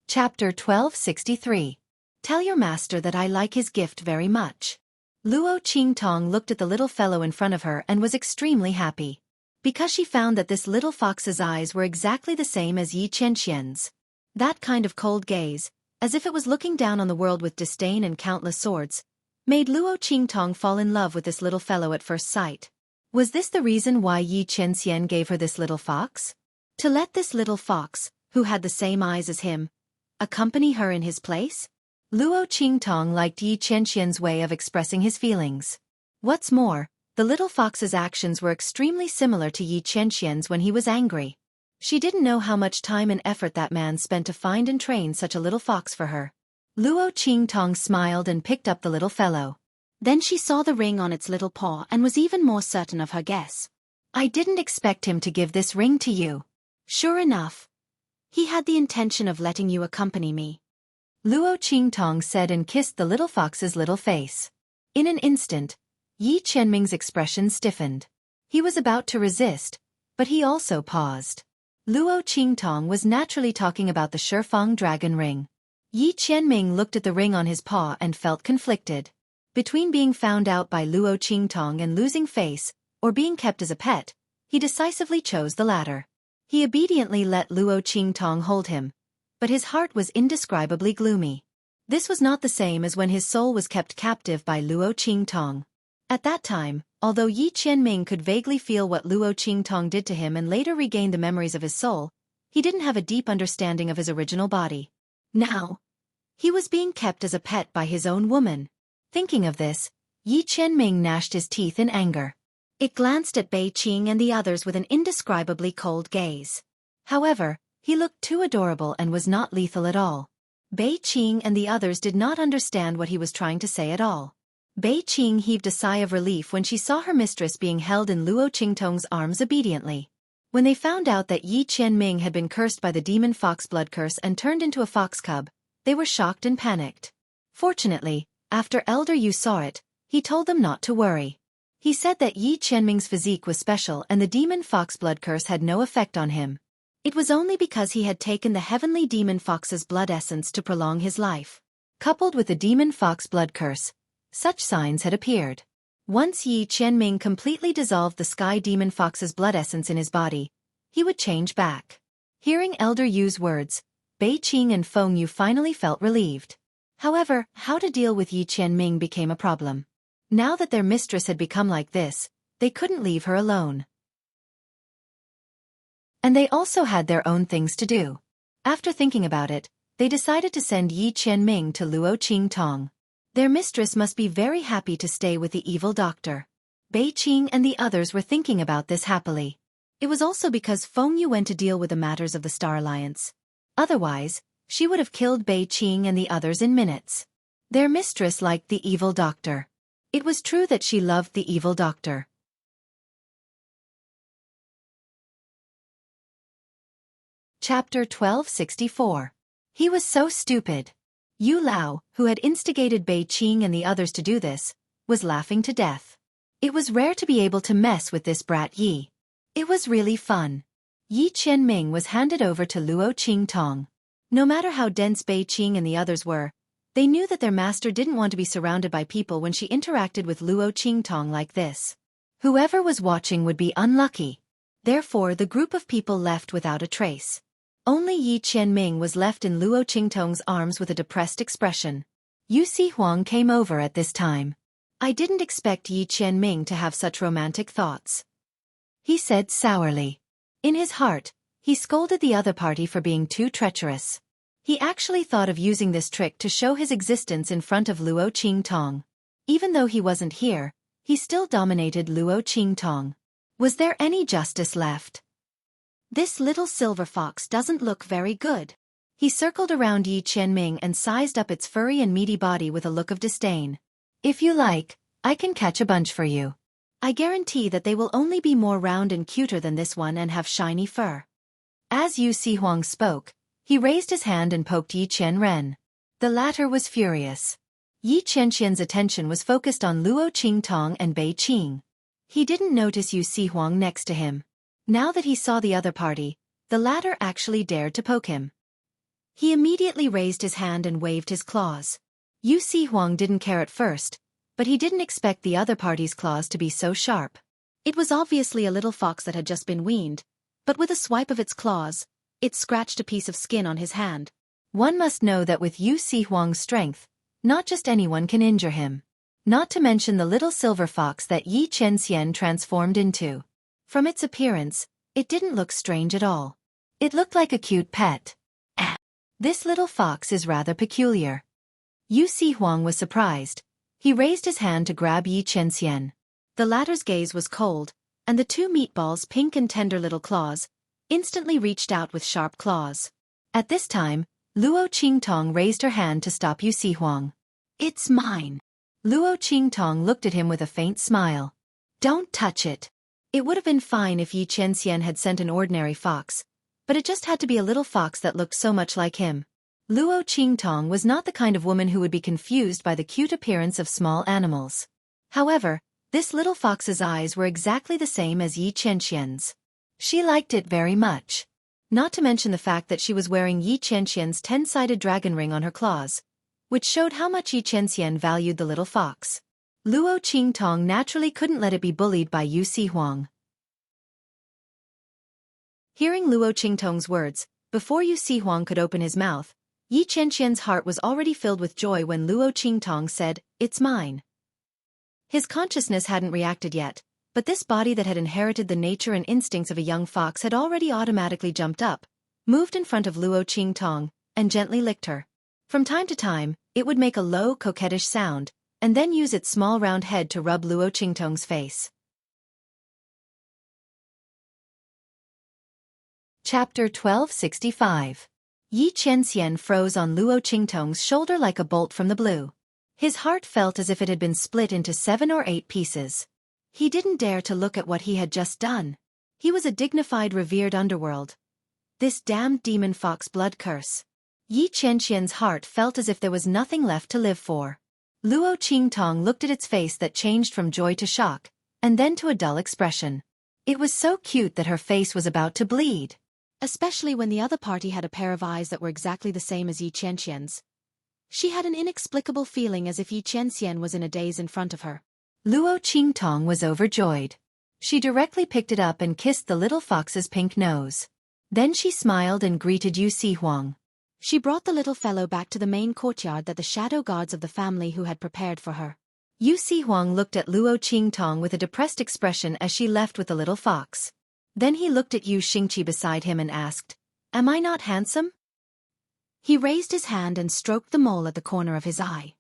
Chapter 1263. Tell your master that I like his gift very much. Luo Qingtong looked at the little fellow in front of her and was extremely happy. Because she found that this little fox's eyes were exactly the same as Yi Qianxian's. That kind of cold gaze, as if it was looking down on the world with disdain and countless swords, made Luo Qingtong fall in love with this little fellow at first sight. Was this the reason why Yi Qianxian gave her this little fox? To let this little fox, who had the same eyes as him, accompany her in his place? Luo Qingtong liked Yi Qianxian's way of expressing his feelings. What's more, the little fox's actions were extremely similar to Yi Qianxian's when he was angry. She didn't know how much time and effort that man spent to find and train such a little fox for her. Luo Qingtong smiled and picked up the little fellow. Then she saw the ring on its little paw and was even more certain of her guess. I didn't expect him to give this ring to you. Sure enough, he had the intention of letting you accompany me. Luo Qingtong said and kissed the little fox's little face. In an instant, Yi Qianming's expression stiffened. He was about to resist, but he also paused. Luo Qingtong was naturally talking about the Shifang dragon ring. Yi Qianming looked at the ring on his paw and felt conflicted. Between being found out by Luo Qingtong and losing face, or being kept as a pet, he decisively chose the latter. He obediently let Luo Qingtong hold him, but his heart was indescribably gloomy. This was not the same as when his soul was kept captive by Luo Qingtong. At that time, although Yi Qianming could vaguely feel what Luo Qingtong did to him and later regained the memories of his soul, he didn't have a deep understanding of his original body. Now, he was being kept as a pet by his own woman. Thinking of this, Yi Qianming gnashed his teeth in anger. It glanced at Bei Qing and the others with an indescribably cold gaze. However, he looked too adorable and was not lethal at all. Bei Qing and the others did not understand what he was trying to say at all. Bei Qing heaved a sigh of relief when she saw her mistress being held in Luo Qingtong's arms obediently. When they found out that Yi Qianming had been cursed by the demon fox blood curse and turned into a fox cub, they were shocked and panicked. Fortunately, after Elder Yu saw it, he told them not to worry. He said that Yi Qianming's physique was special and the demon fox blood curse had no effect on him. It was only because he had taken the heavenly demon fox's blood essence to prolong his life. Coupled with the demon fox blood curse, such signs had appeared. Once Yi Qianming completely dissolved the sky demon fox's blood essence in his body, he would change back. Hearing Elder Yu's words, Bei Qing and Feng Yu finally felt relieved. However, how to deal with Yi Qianming became a problem. Now that their mistress had become like this, they couldn't leave her alone. And they also had their own things to do. After thinking about it, they decided to send Yi Qianming to Luo Qingtong. Their mistress must be very happy to stay with the evil doctor. Bei Qing and the others were thinking about this happily. It was also because Feng Yu went to deal with the matters of the Star Alliance. Otherwise, she would have killed Bei Qing and the others in minutes. Their mistress liked the evil doctor. It was true that she loved the evil doctor. Chapter 1264. He was so stupid. Yu Lao, who had instigated Bei Qing and the others to do this, was laughing to death. It was rare to be able to mess with this brat Yi. It was really fun. Yi Qianming was handed over to Luo Qingtong. No matter how dense Bei Qing and the others were, they knew that their master didn't want to be surrounded by people when she interacted with Luo Qingtong like this. Whoever was watching would be unlucky. Therefore the group of people left without a trace. Only Yi Qianming was left in Luo Qingtong's arms with a depressed expression. Yu Sihuang came over at this time. I didn't expect Yi Qianming to have such romantic thoughts, he said sourly. In his heart, he scolded the other party for being too treacherous. He actually thought of using this trick to show his existence in front of Luo Qingtong. Even though he wasn't here, he still dominated Luo Qingtong. Was there any justice left? This little silver fox doesn't look very good. He circled around Yi Qianming and sized up its furry and meaty body with a look of disdain. If you like, I can catch a bunch for you. I guarantee that they will only be more round and cuter than this one and have shiny fur. As Yu Sihuang spoke, he raised his hand and poked Yi Qianren. The latter was furious. Yi Qianxian's attention was focused on Luo Qingtong and Bei Qing. He didn't notice Yu Sihuang next to him. Now that he saw the other party, the latter actually dared to poke him. He immediately raised his hand and waved his claws. Yu Sihuang didn't care at first, but he didn't expect the other party's claws to be so sharp. It was obviously a little fox that had just been weaned, but with a swipe of its claws, it scratched a piece of skin on his hand. One must know that with Yu Sihuang's strength, not just anyone can injure him. Not to mention the little silver fox that Yi Qianxian transformed into. From its appearance, it didn't look strange at all. It looked like a cute pet. This little fox is rather peculiar. Yu Sihuang was surprised. He raised his hand to grab Yi Qianxian. The latter's gaze was cold, and the two meatballs' pink and tender little claws instantly reached out with sharp claws. At this time, Luo Qingtong raised her hand to stop Yu Sihuang. It's mine. Luo Qingtong looked at him with a faint smile. Don't touch it. It would have been fine if Yi Qianxian had sent an ordinary fox, but it just had to be a little fox that looked so much like him. Luo Qingtong was not the kind of woman who would be confused by the cute appearance of small animals. However, this little fox's eyes were exactly the same as Yi Qianxian's. She liked it very much. Not to mention the fact that she was wearing Yi Qianxian's 10-sided dragon ring on her claws, which showed how much Yi Qianxian valued the little fox. Luo Qingtong naturally couldn't let it be bullied by Yu Sihuang. Hearing Luo Qingtong's words, before Yu Sihuang could open his mouth, Yi Qianxian's heart was already filled with joy when Luo Qingtong said, "It's mine." His consciousness hadn't reacted yet, but this body that had inherited the nature and instincts of a young fox had already automatically jumped up, moved in front of Luo Qingtong, and gently licked her. From time to time, it would make a low, coquettish sound, and then use its small round head to rub Luo Qingtong's face. Chapter 1265. Yi Qianxian froze on Luo Qingtong's shoulder like a bolt from the blue. His heart felt as if it had been split into 7 or 8 pieces. He didn't dare to look at what he had just done. He was a dignified, revered underworld. This damned demon fox blood curse. Yi Qianxian's heart felt as if there was nothing left to live for. Luo Qingtong looked at its face that changed from joy to shock, and then to a dull expression. It was so cute that her face was about to bleed. Especially when the other party had a pair of eyes that were exactly the same as Yi Qianxian's. She had an inexplicable feeling as if Yi Qianxian was in a daze in front of her. Luo Qingtong was overjoyed. She directly picked it up and kissed the little fox's pink nose. Then she smiled and greeted Yu Sihuang. She brought the little fellow back to the main courtyard that the shadow gods of the family who had prepared for her. Yu Sihuang looked at Luo Qingtong with a depressed expression as she left with the little fox. Then he looked at Yu Xingqi beside him and asked, "Am I not handsome?" He raised his hand and stroked the mole at the corner of his eye.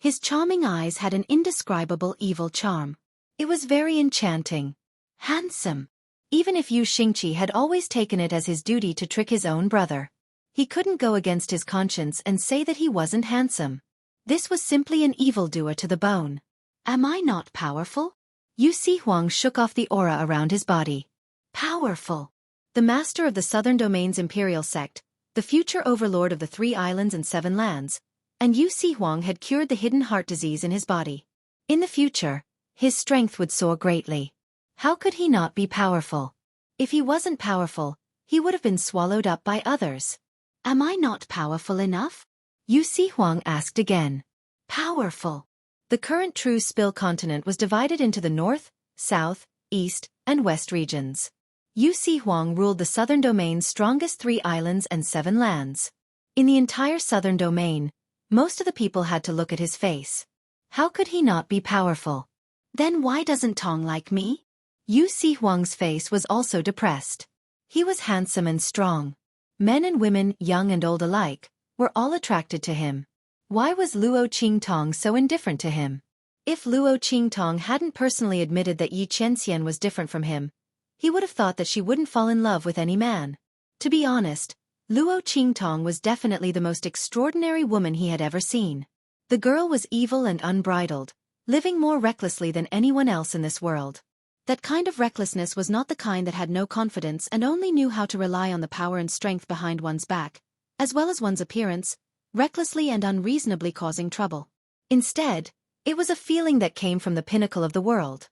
His charming eyes had an indescribable evil charm. It was very enchanting. Handsome. Even if Yu Xingqi had always taken it as his duty to trick his own brother. He couldn't go against his conscience and say that he wasn't handsome. This was simply an evildoer to the bone. Am I not powerful? Xueqi shook off the aura around his body. Powerful. The master of the Southern Domain's imperial sect, the future overlord of the 3 islands and 7 lands, and Xueqi had cured the hidden heart disease in his body. In the future, his strength would soar greatly. How could he not be powerful? If he wasn't powerful, he would have been swallowed up by others. Am I not powerful enough? Xueqi asked again. Powerful. The current True Spill continent was divided into the north, south, east, and west regions. Xueqi ruled the Southern Domain's strongest 3 islands and 7 lands. In the entire Southern Domain, most of the people had to look at his face. How could he not be powerful? Then why doesn't Tong like me? Xueqi's face was also depressed. He was handsome and strong. Men and women, young and old alike, were all attracted to him. Why was Luo Qingtong so indifferent to him? If Luo Qingtong hadn't personally admitted that Yi Qianxian was different from him, he would have thought that she wouldn't fall in love with any man. To be honest, Luo Qingtong was definitely the most extraordinary woman he had ever seen. The girl was evil and unbridled, living more recklessly than anyone else in this world. That kind of recklessness was not the kind that had no confidence and only knew how to rely on the power and strength behind one's back, as well as one's appearance, recklessly and unreasonably causing trouble. Instead, it was a feeling that came from the pinnacle of the world.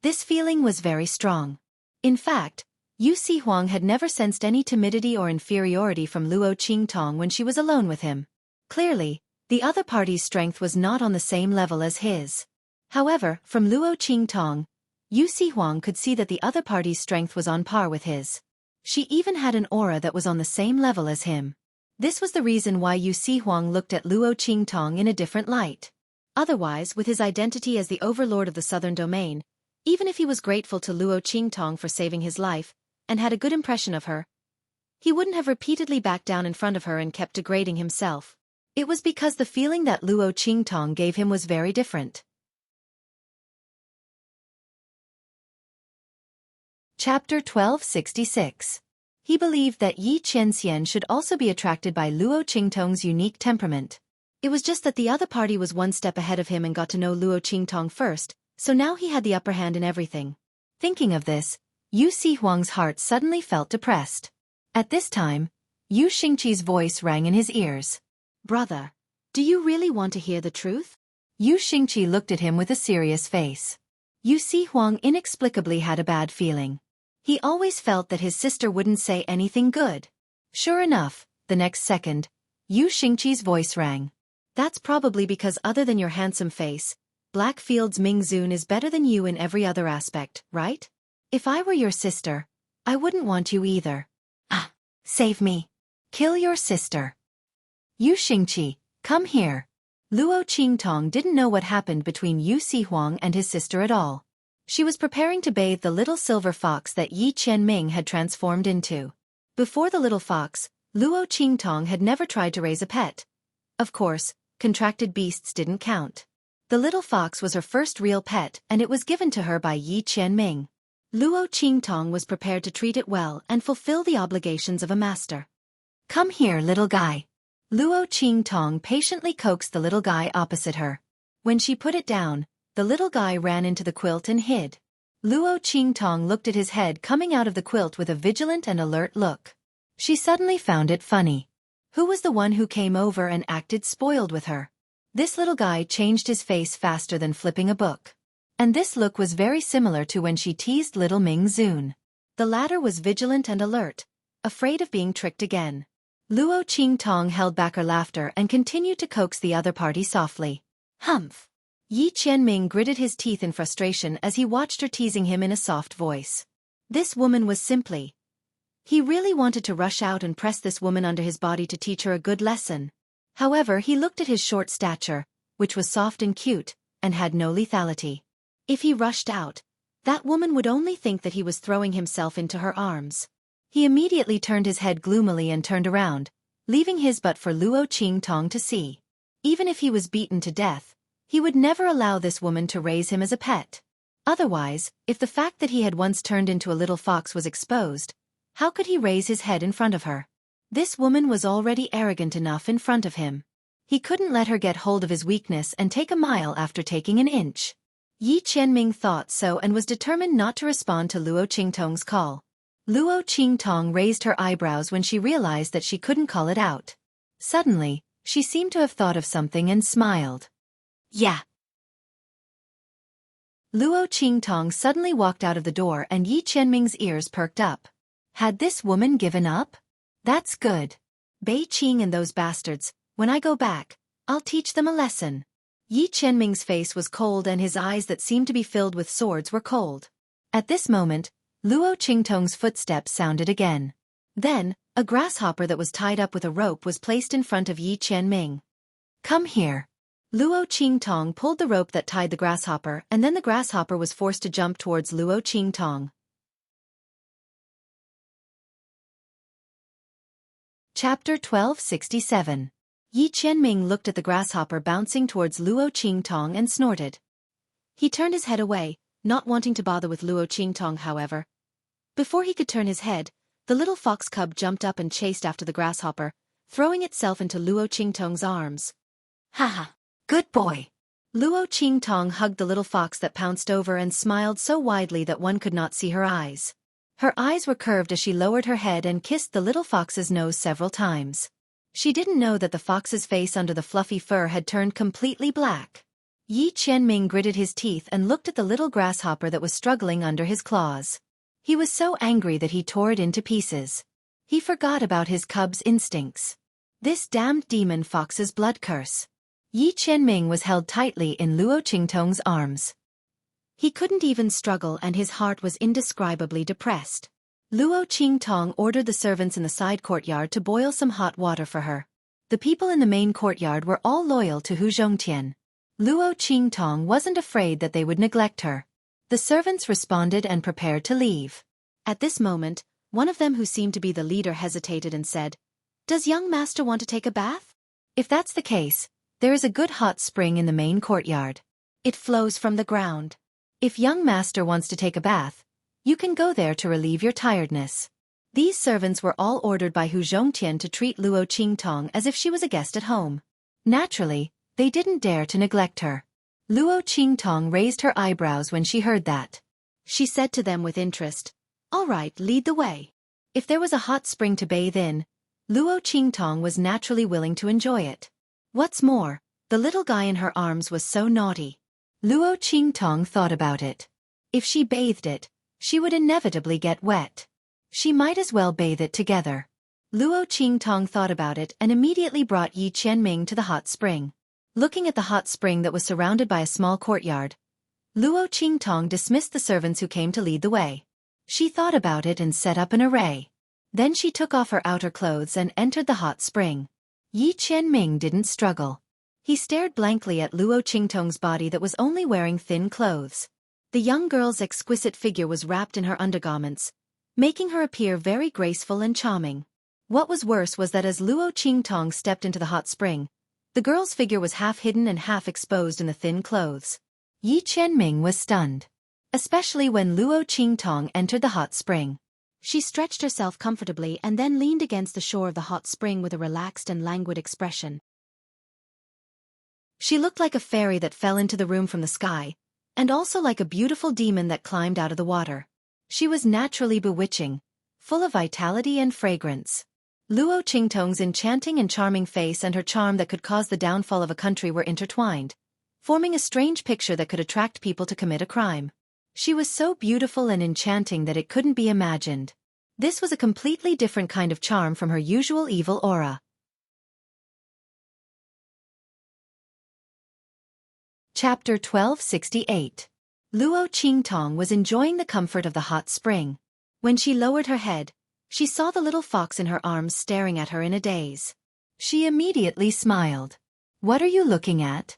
This feeling was very strong. In fact, Xueqi had never sensed any timidity or inferiority from Luo Qingtong when she was alone with him. Clearly, the other party's strength was not on the same level as his. However, from Luo Qingtong, Xueqi could see that the other party's strength was on par with his. She even had an aura that was on the same level as him. This was the reason why Xueqi looked at Luo Qingtong in a different light. Otherwise, with his identity as the overlord of the Southern Domain, even if he was grateful to Luo Qingtong for saving his life, and had a good impression of her, he wouldn't have repeatedly backed down in front of her and kept degrading himself. It was because the feeling that Luo Qingtong gave him was very different. Chapter 1266. He believed that Yi Qianxian should also be attracted by Luo Qingtong's unique temperament. It was just that the other party was one step ahead of him and got to know Luo Qingtong first, so now he had the upper hand in everything. Thinking of this, Xueqi's heart suddenly felt depressed. At this time, Yu Xingqi's voice rang in his ears. Brother, do you really want to hear the truth? Yu Xingqi looked at him with a serious face. Xueqi inexplicably had a bad feeling. He always felt that his sister wouldn't say anything good. Sure enough, the next second, Yu Xingqi's voice rang. That's probably because other than your handsome face, Blackfield's Ming Zun is better than you in every other aspect, right? If I were your sister, I wouldn't want you either. Ah, save me. Kill your sister. Yu Xingqi, come here. Luo Qingtong didn't know what happened between Xueqi and his sister at all. She was preparing to bathe the little silver fox that Yi Qianming had transformed into. Before the little fox, Luo Qingtong had never tried to raise a pet. Of course, contracted beasts didn't count. The little fox was her first real pet and it was given to her by Yi Qianming. Luo Qingtong was prepared to treat it well and fulfill the obligations of a master. Come here, little guy. Luo Qingtong patiently coaxed the little guy opposite her. When she put it down, the little guy ran into the quilt and hid. Luo Qingtong looked at his head coming out of the quilt with a vigilant and alert look. She suddenly found it funny. Who was the one who came over and acted spoiled with her? This little guy changed his face faster than flipping a book. And this look was very similar to when she teased little Ming Zun. The latter was vigilant and alert, afraid of being tricked again. Luo Qingtong held back her laughter and continued to coax the other party softly. Humph! Yi Qianming gritted his teeth in frustration as he watched her teasing him in a soft voice. This woman was simply. He really wanted to rush out and press this woman under his body to teach her a good lesson. However, he looked at his short stature, which was soft and cute, and had no lethality. If he rushed out, that woman would only think that he was throwing himself into her arms. He immediately turned his head gloomily and turned around, leaving his but for Luo Qingtong to see. Even if he was beaten to death, he would never allow this woman to raise him as a pet. Otherwise, if the fact that he had once turned into a little fox was exposed, How could he raise his head in front of her? This woman was already arrogant enough in front of him. He couldn't let her get hold of his weakness and take a mile after taking an inch. Yi Qianming thought so and was determined not to respond to Luo Qingtong's call. Luo Qingtong raised her eyebrows when she realized that she couldn't call it out. Suddenly, she seemed to have thought of something and smiled. Yeah. Luo Qingtong suddenly walked out of the door and Yi Qianming's ears perked up. Had this woman given up? That's good. Bei Qing and those bastards, when I go back, I'll teach them a lesson. Yi Qianming's face was cold and his eyes that seemed to be filled with swords were cold. At this moment, Luo Qingtong's footsteps sounded again. Then, a grasshopper that was tied up with a rope was placed in front of Yi Qianming. Come here. Luo Qingtong pulled the rope that tied the grasshopper and then the grasshopper was forced to jump towards Luo Qingtong. Chapter 1267. Yi Qianming looked at the grasshopper bouncing towards Luo Qingtong and snorted. He turned his head away, not wanting to bother with Luo Qingtong however. Before he could turn his head, the little fox cub jumped up and chased after the grasshopper, throwing itself into Luo Qingtong's arms. Haha, good boy. Luo Qingtong hugged the little fox that pounced over and smiled so widely that one could not see her eyes. Her eyes were curved as she lowered her head and kissed the little fox's nose several times. She didn't know that the fox's face under the fluffy fur had turned completely black. Yi Qianming gritted his teeth and looked at the little grasshopper that was struggling under his claws. He was so angry that he tore it into pieces. He forgot about his cub's instincts. This damned demon fox's blood curse. Yi Qianming was held tightly in Luo Qingtong's arms. He couldn't even struggle and his heart was indescribably depressed. Luo Qingtong ordered the servants in the side courtyard to boil some hot water for her. The people in the main courtyard were all loyal to Hu Zhongtian. Luo Qingtong wasn't afraid that they would neglect her. The servants responded and prepared to leave. At this moment, one of them who seemed to be the leader hesitated and said, "Does young master want to take a bath?" If that's the case, there is a good hot spring in the main courtyard. It flows from the ground. If young master wants to take a bath, you can go there to relieve your tiredness. These servants were all ordered by Hu Zhongtian to treat Luo Qingtong as if she was a guest at home. Naturally, they didn't dare to neglect her. Luo Qingtong raised her eyebrows when she heard that. She said to them with interest, "All right, lead the way." If there was a hot spring to bathe in, Luo Qingtong was naturally willing to enjoy it. What's more, the little guy in her arms was so naughty. Luo Qingtong thought about it. If she bathed it, she would inevitably get wet. She might as well bathe it together. Luo Qingtong thought about it and immediately brought Yi Qianming to the hot spring. Looking at the hot spring that was surrounded by a small courtyard, Luo Qingtong dismissed the servants who came to lead the way. She thought about it and set up an array. Then she took off her outer clothes and entered the hot spring. Yi Qianming didn't struggle. He stared blankly at Luo Qingtong's body that was only wearing thin clothes. The young girl's exquisite figure was wrapped in her undergarments, making her appear very graceful and charming. What was worse was that as Luo Qingtong stepped into the hot spring, the girl's figure was half hidden and half exposed in the thin clothes. Yi Qianming was stunned. Especially when Luo Qingtong entered the hot spring. She stretched herself comfortably and then leaned against the shore of the hot spring with a relaxed and languid expression. She looked like a fairy that fell into the room from the sky, and also like a beautiful demon that climbed out of the water. She was naturally bewitching, full of vitality and fragrance. Luo Qingtong's enchanting and charming face and her charm that could cause the downfall of a country were intertwined, forming a strange picture that could attract people to commit a crime. She was so beautiful and enchanting that it couldn't be imagined. This was a completely different kind of charm from her usual evil aura. Chapter 1268. Luo Qingtong was enjoying the comfort of the hot spring. When she lowered her head, she saw the little fox in her arms staring at her in a daze. She immediately smiled. "What are you looking at?"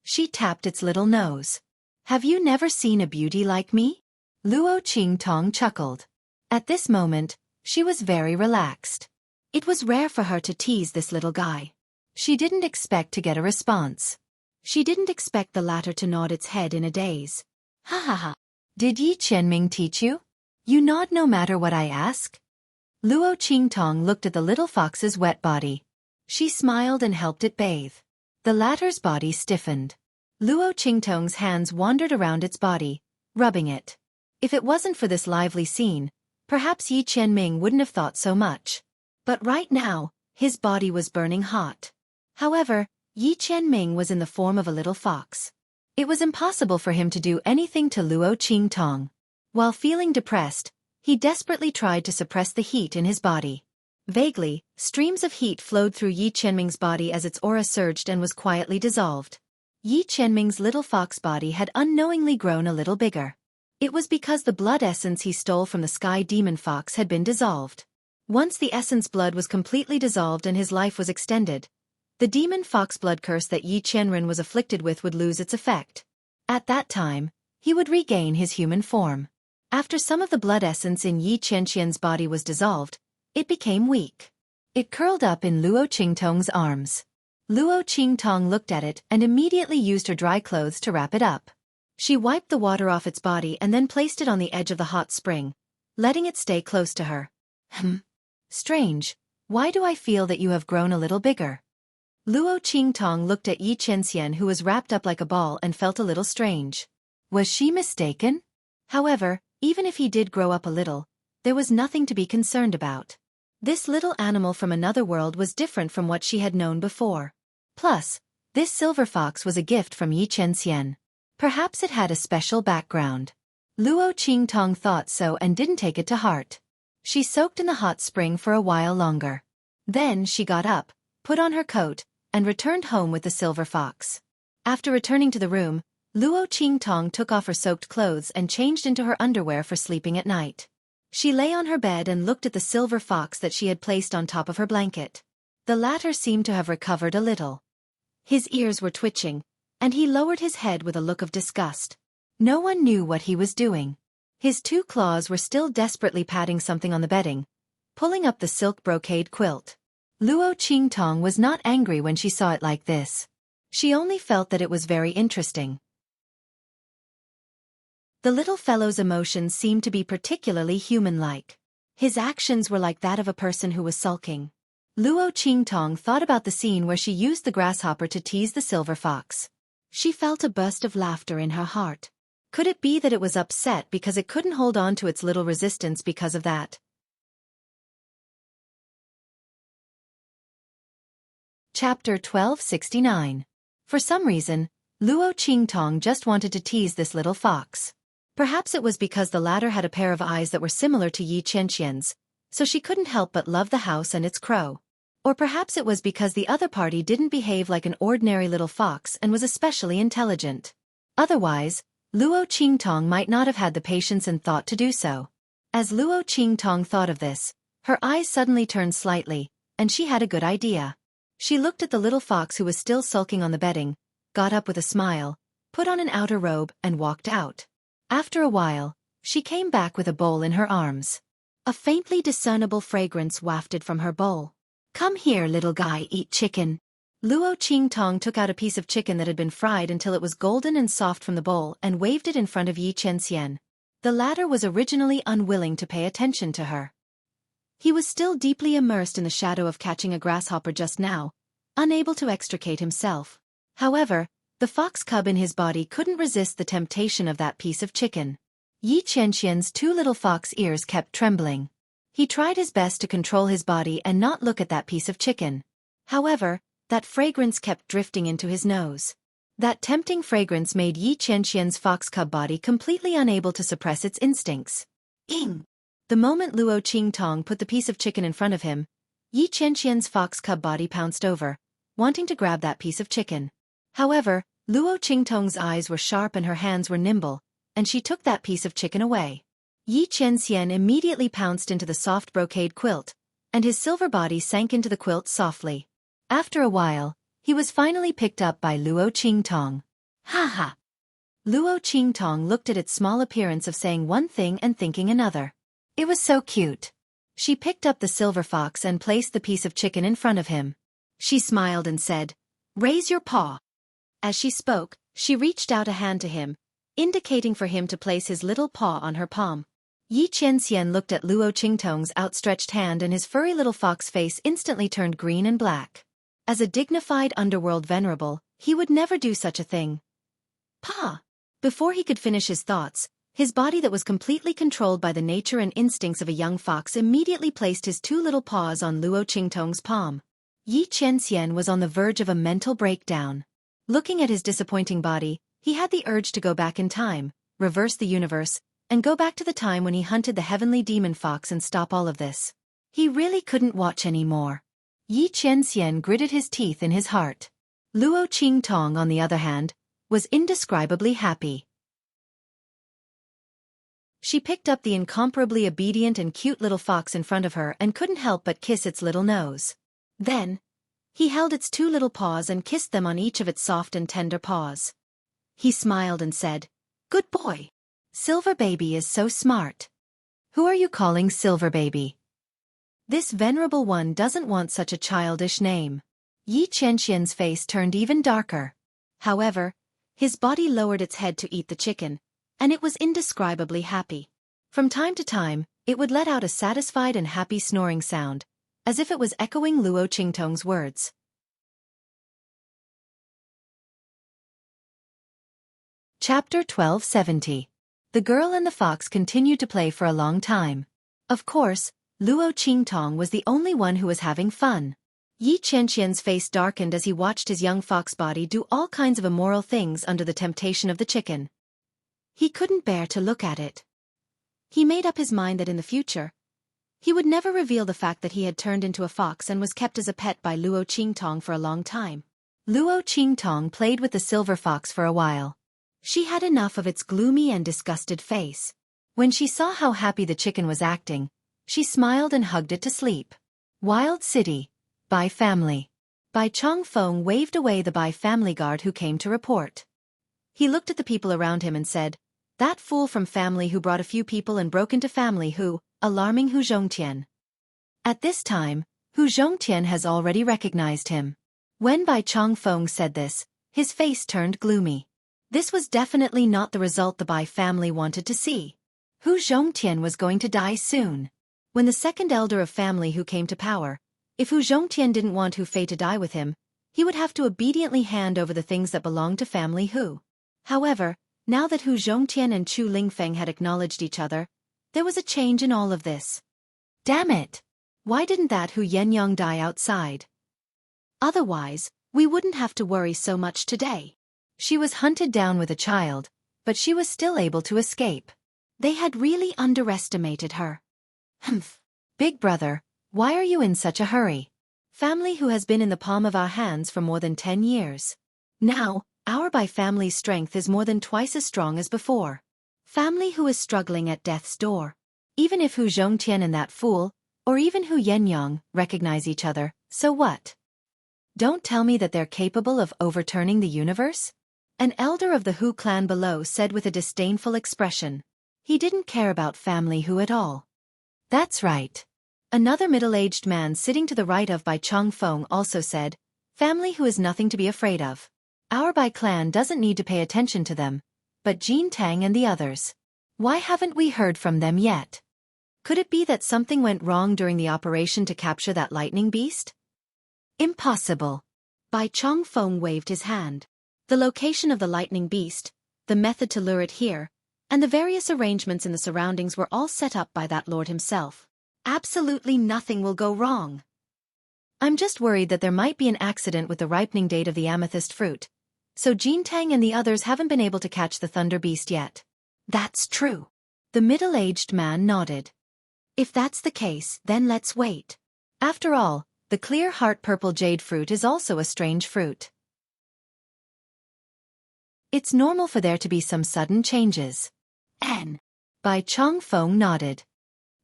She tapped its little nose. "Have you never seen a beauty like me?" Luo Qingtong chuckled. At this moment, she was very relaxed. It was rare for her to tease this little guy. She didn't expect to get a response. She didn't expect the latter to nod its head in a daze. "Ha ha ha. Did Yi Qianming teach you? You nod no matter what I ask?" Luo Qingtong looked at the little fox's wet body. She smiled and helped it bathe. The latter's body stiffened. Luo Qingtong's hands wandered around its body, rubbing it. If it wasn't for this lively scene, perhaps Yi Qianming wouldn't have thought so much. But right now, his body was burning hot. However, Yi Qianming was in the form of a little fox. It was impossible for him to do anything to Luo Qingtong. While feeling depressed, he desperately tried to suppress the heat in his body. Vaguely, streams of heat flowed through Yi Qianming's body as its aura surged and was quietly dissolved. Yi Qianming's little fox body had unknowingly grown a little bigger. It was because the blood essence he stole from the sky demon fox had been dissolved. Once the essence blood was completely dissolved and his life was extended, the demon fox blood curse that Yi Qianren was afflicted with would lose its effect. At that time, he would regain his human form. After some of the blood essence in Yi Qianxian's body was dissolved, it became weak. It curled up in Luo Qingtong's arms. Luo Qingtong looked at it and immediately used her dry clothes to wrap it up. She wiped the water off its body and then placed it on the edge of the hot spring, letting it stay close to her. Strange. Why do I feel that you have grown a little bigger? Luo Qingtong looked at Yi Qianxian, who was wrapped up like a ball, and felt a little strange. Was she mistaken? However, even if he did grow up a little, there was nothing to be concerned about. This little animal from another world was different from what she had known before. Plus, this silver fox was a gift from Yi Qianxian. Perhaps it had a special background. Luo Qingtong thought so and didn't take it to heart. She soaked in the hot spring for a while longer. Then she got up, put on her coat, and returned home with the silver fox. After returning to the room, Luo Qingtong took off her soaked clothes and changed into her underwear for sleeping at night. She lay on her bed and looked at the silver fox that she had placed on top of her blanket. The latter seemed to have recovered a little. His ears were twitching, and he lowered his head with a look of disgust. No one knew what he was doing. His two claws were still desperately patting something on the bedding, pulling up the silk brocade quilt. Luo Qingtong was not angry when she saw it like this. She only felt that it was very interesting. The little fellow's emotions seemed to be particularly human-like. His actions were like that of a person who was sulking. Luo Qingtong thought about the scene where she used the grasshopper to tease the silver fox. She felt a burst of laughter in her heart. Could it be that it was upset because it couldn't hold on to its little resistance because of that? Chapter 1269. For some reason, Luo Qingtong just wanted to tease this little fox. Perhaps it was because the latter had a pair of eyes that were similar to Yi Qianxian's, so she couldn't help but love the house and its crow. Or perhaps it was because the other party didn't behave like an ordinary little fox and was especially intelligent. Otherwise, Luo Qingtong might not have had the patience and thought to do so. As Luo Qingtong thought of this, her eyes suddenly turned slightly, and she had a good idea. She looked at the little fox who was still sulking on the bedding, got up with a smile, put on an outer robe, and walked out. After a while, she came back with a bowl in her arms. A faintly discernible fragrance wafted from her bowl. Come here, little guy, eat chicken. Luo Qingtong took out a piece of chicken that had been fried until it was golden and soft from the bowl and waved it in front of Yi Qianxian. The latter was originally unwilling to pay attention to her. He was still deeply immersed in the shadow of catching a grasshopper just now, unable to extricate himself. However, the fox cub in his body couldn't resist the temptation of that piece of chicken. Yi Qianxian's two little fox ears kept trembling. He tried his best to control his body and not look at that piece of chicken. However, that fragrance kept drifting into his nose. That tempting fragrance made Yi Qianxian's fox cub body completely unable to suppress its instincts. Ing! The moment Luo Qingtong put the piece of chicken in front of him, Yi Qianxian's fox cub body pounced over, wanting to grab that piece of chicken. However, Luo Qingtong's eyes were sharp and her hands were nimble, and she took that piece of chicken away. Yi Qianxian immediately pounced into the soft brocade quilt, and his silver body sank into the quilt softly. After a while, he was finally picked up by Luo Qingtong. Ha ha! Luo Qingtong looked at its small appearance of saying one thing and thinking another. It was so cute. She picked up the silver fox and placed the piece of chicken in front of him. She smiled and said, "Raise your paw." As she spoke, she reached out a hand to him, indicating for him to place his little paw on her palm. Yi Qianxian looked at Luo Qingtong's outstretched hand and his furry little fox face instantly turned green and black. As a dignified underworld venerable, he would never do such a thing. Pa! Before he could finish his thoughts, his body that was completely controlled by the nature and instincts of a young fox immediately placed his two little paws on Luo Qingtong's palm. Yi Qianxian was on the verge of a mental breakdown. Looking at his disappointing body, he had the urge to go back in time, reverse the universe, and go back to the time when he hunted the heavenly demon fox and stop all of this. He really couldn't watch anymore. Yi Qianxian gritted his teeth in his heart. Luo Qingtong, on the other hand, was indescribably happy. She picked up the incomparably obedient and cute little fox in front of her and couldn't help but kiss its little nose. Then, he held its two little paws and kissed them on each of its soft and tender paws. He smiled and said, "Good boy. Silver Baby is so smart." "Who are you calling Silver Baby?" This venerable one doesn't want such a childish name. Yi Qianxian's face turned even darker. However, his body lowered its head to eat the chicken, and it was indescribably happy. From time to time, it would let out a satisfied and happy snoring sound, as if it was echoing Luo Qingtong's words. Chapter 1270. The girl and the fox continued to play for a long time. Of course, Luo Qingtong was the only one who was having fun. Yi Qianxian's face darkened as he watched his young fox body do all kinds of immoral things under the temptation of the chicken. He couldn't bear to look at it. He made up his mind that in the future, he would never reveal the fact that he had turned into a fox and was kept as a pet by Luo Qingtong for a long time. Luo Qingtong played with the silver fox for a while. She had enough of its gloomy and disgusted face. When she saw how happy the chicken was acting, she smiled and hugged it to sleep. Wild City. Bai Family. Bai Chongfeng waved away the Bai family guard who came to report. He looked at the people around him and said, "That fool from family who brought a few people and broke into family who, alarming Hu Zhongtian." At this time, Hu Zhongtian has already recognized him. When Bai Chongfeng said this, his face turned gloomy. This was definitely not the result the Bai family wanted to see. Hu Zhongtian was going to die soon. When the second elder of family who came to power, if Hu Zhongtian didn't want Hu Fei to die with him, he would have to obediently hand over the things that belonged to family Hu. However, now that Hu Zhongtian and Chu Lingfeng had acknowledged each other, there was a change in all of this. Damn it! Why didn't that Hu Yenyang die outside? Otherwise, we wouldn't have to worry so much today. She was hunted down with a child, but she was still able to escape. They had really underestimated her. Humph. Big brother, why are you in such a hurry? Family Hu has been in the palm of our hands for more than 10 years. Now, our Bai family's strength is more than twice as strong as before. Family Hu is struggling at death's door. Even if Hu Zhongtian and that fool, or even Hu Yenyang, recognize each other, so what? Don't tell me that they're capable of overturning the universe? An elder of the Hu clan below said with a disdainful expression. He didn't care about family Hu at all. That's right. Another middle-aged man sitting to the right of Bai Chongfeng also said, family Hu is nothing to be afraid of. Our Bai clan doesn't need to pay attention to them, but Jin Tang and the others. Why haven't we heard from them yet? Could it be that something went wrong during the operation to capture that lightning beast? Impossible. Bai Chongfeng waved his hand. The location of the lightning beast, the method to lure it here, and the various arrangements in the surroundings were all set up by that lord himself. Absolutely nothing will go wrong. I'm just worried that there might be an accident with the ripening date of the amethyst fruit, so Jin Tang and the others haven't been able to catch the thunder beast yet. That's true. The middle-aged man nodded. If that's the case, then let's wait. After all, the clear heart purple jade fruit is also a strange fruit. It's normal for there to be some sudden changes. N. Bai Chongfeng nodded.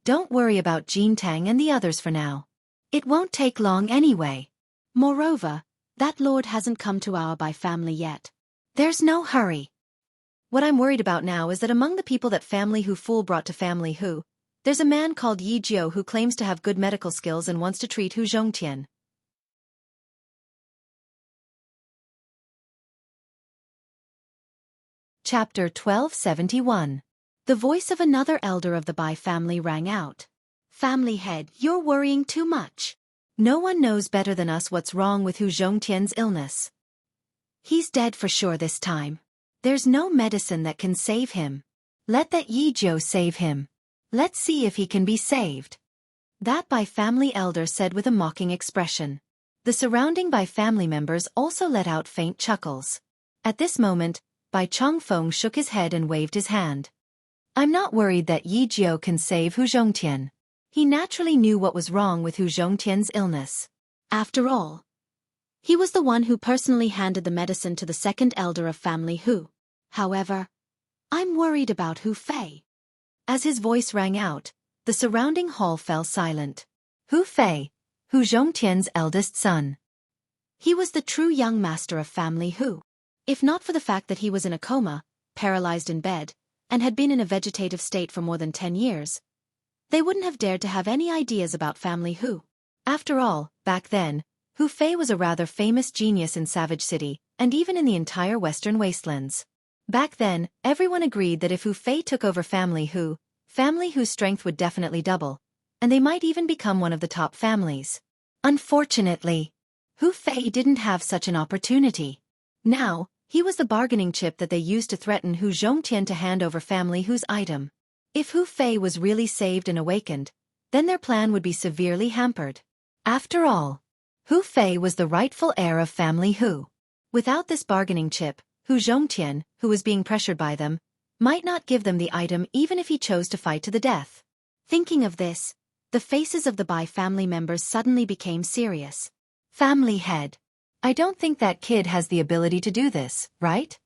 Don't worry about Jin Tang and the others for now. It won't take long anyway. Moreover, that lord hasn't come to our Bai family yet. There's no hurry. What I'm worried about now is that among the people that family Hu fool brought to family Hu, there's a man called Yi Jiu who claims to have good medical skills and wants to treat Hu Zhongtian. Chapter 1271. The voice of another elder of the Bai family rang out. Family head, you're worrying too much. No one knows better than us what's wrong with Hu Zhongtian's illness. He's dead for sure this time. There's no medicine that can save him. Let that Yi Jiu save him. Let's see if he can be saved. That Bai family elder said with a mocking expression. The surrounding Bai family members also let out faint chuckles. At this moment, Bai Chongfeng shook his head and waved his hand. I'm not worried that Yi Jiu can save Hu Zhongtian. He naturally knew what was wrong with Hu Zhongtian's illness. After all, he was the one who personally handed the medicine to the second elder of family Hu. However, I'm worried about Hu Fei. As his voice rang out, the surrounding hall fell silent. Hu Fei, Hu Zhongtian's eldest son. He was the true young master of family Hu. If not for the fact that he was in a coma, paralyzed in bed, and had been in a vegetative state for more than 10 years, they wouldn't have dared to have any ideas about family Hu. After all, back then, Hu Fei was a rather famous genius in Savage City, and even in the entire Western Wastelands. Back then, everyone agreed that if Hu Fei took over family Hu's strength would definitely double, and they might even become one of the top families. Unfortunately, Hu Fei didn't have such an opportunity. Now, he was the bargaining chip that they used to threaten Hu Zhongtian to hand over family Hu's item. If Hu Fei was really saved and awakened, then their plan would be severely hampered. After all, Hu Fei was the rightful heir of family Hu. Without this bargaining chip, Hu Zhongtian, who was being pressured by them, might not give them the item even if he chose to fight to the death. Thinking of this, the faces of the Bai family members suddenly became serious. Family head. I don't think that kid has the ability to do this, right?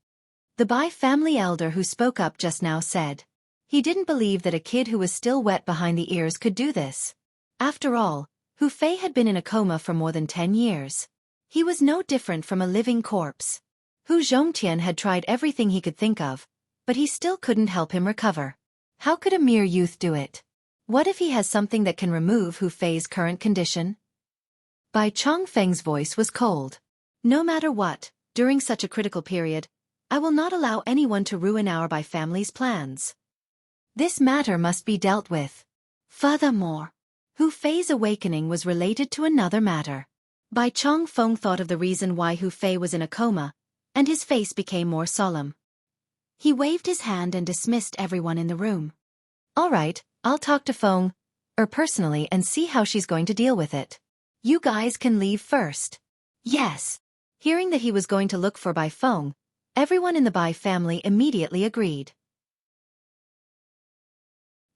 The Bai family elder who spoke up just now said. He didn't believe that a kid who was still wet behind the ears could do this. After all, Hu Fei had been in a coma for more than 10 years. He was no different from a living corpse. Hu Zhongtian had tried everything he could think of, but he still couldn't help him recover. How could a mere youth do it? What if he has something that can remove Hu Fei's current condition? Bai Chongfeng's voice was cold. No matter what, during such a critical period, I will not allow anyone to ruin our Bai family's plans. This matter must be dealt with. Furthermore, Hu Fei's awakening was related to another matter. Bai Chongfeng thought of the reason why Hu Fei was in a coma, and his face became more solemn. He waved his hand and dismissed everyone in the room. All right, I'll talk to Feng personally and see how she's going to deal with it. You guys can leave first. Yes. Hearing that he was going to look for Bai Feng, everyone in the Bai family immediately agreed.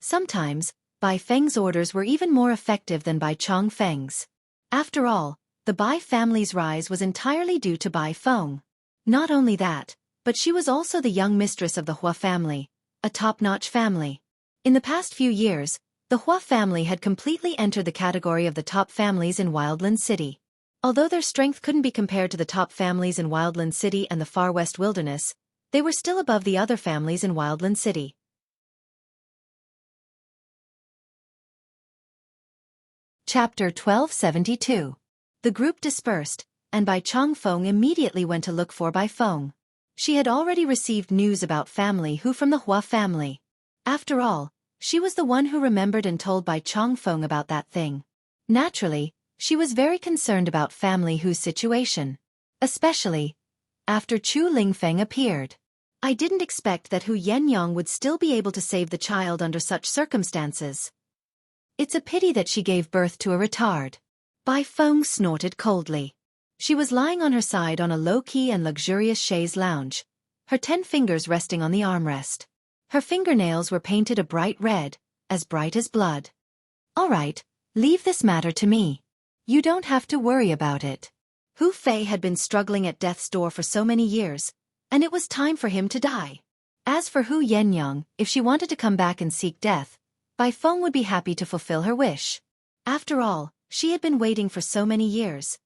Sometimes, Bai Feng's orders were even more effective than Bai Chongfeng's. After all, the Bai family's rise was entirely due to Bai Feng. Not only that, but she was also the young mistress of the Hua family, a top-notch family. In the past few years, the Hua family had completely entered the category of the top families in Wildland City. Although their strength couldn't be compared to the top families in Wildland City and the Far West Wilderness, they were still above the other families in Wildland City. Chapter 1272. The group dispersed, and Bai Chongfeng immediately went to look for Bai Feng. She had already received news about family Hu from the Hua family. After all, she was the one who remembered and told Bai Chongfeng about that thing. Naturally, she was very concerned about family Hu's situation. Especially after Chu Lingfeng appeared. I didn't expect that Hu Yenyang would still be able to save the child under such circumstances. It's a pity that she gave birth to a retard. Bai Feng snorted coldly. She was lying on her side on a low-key and luxurious chaise lounge, her 10 fingers resting on the armrest. Her fingernails were painted a bright red, as bright as blood. All right, leave this matter to me. You don't have to worry about it. Hu Fei had been struggling at death's door for so many years, and it was time for him to die. As for Hu Yenyang, if she wanted to come back and seek death, Bai Feng would be happy to fulfill her wish. After all, she had been waiting for so many years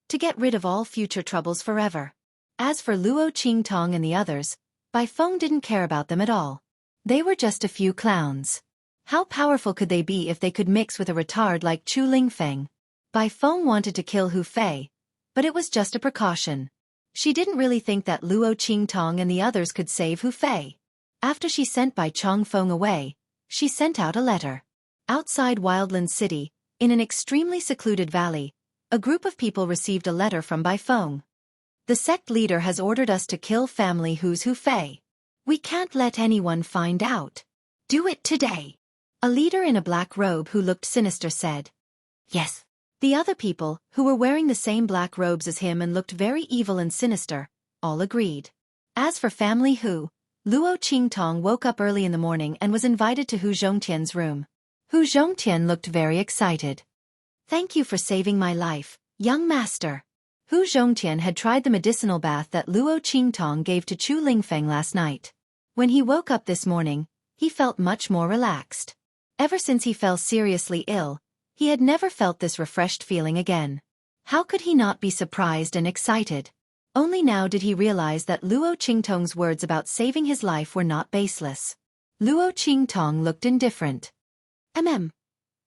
to get rid of all future troubles forever. As for Luo Qingtong and the others, Bai Feng didn't care about them at all. They were just a few clowns. How powerful could they be if they could mix with a retard like Chu Lingfeng? Bai Feng wanted to kill Hu Fei, but it was just a precaution. She didn't really think that Luo Qingtong and the others could save Hu Fei. After she sent Bai Chongfeng away, she sent out a letter. Outside Wildland City, in an extremely secluded valley, a group of people received a letter from Bai Feng. The sect leader has ordered us to kill family who's Hu Fei. We can't let anyone find out. Do it today. A leader in a black robe who looked sinister said. Yes. The other people, who were wearing the same black robes as him and looked very evil and sinister, all agreed. As for family Hu, Luo Qingtong woke up early in the morning and was invited to Hu Zhongtian's room. Hu Zhongtian looked very excited. Thank you for saving my life, young master. Hu Zhongtian had tried the medicinal bath that Luo Qingtong gave to Chu Lingfeng last night. When he woke up this morning, he felt much more relaxed. Ever since he fell seriously ill, he had never felt this refreshed feeling again. How could he not be surprised and excited? Only now did he realize that Luo Qingtong's words about saving his life were not baseless. Luo Qingtong looked indifferent.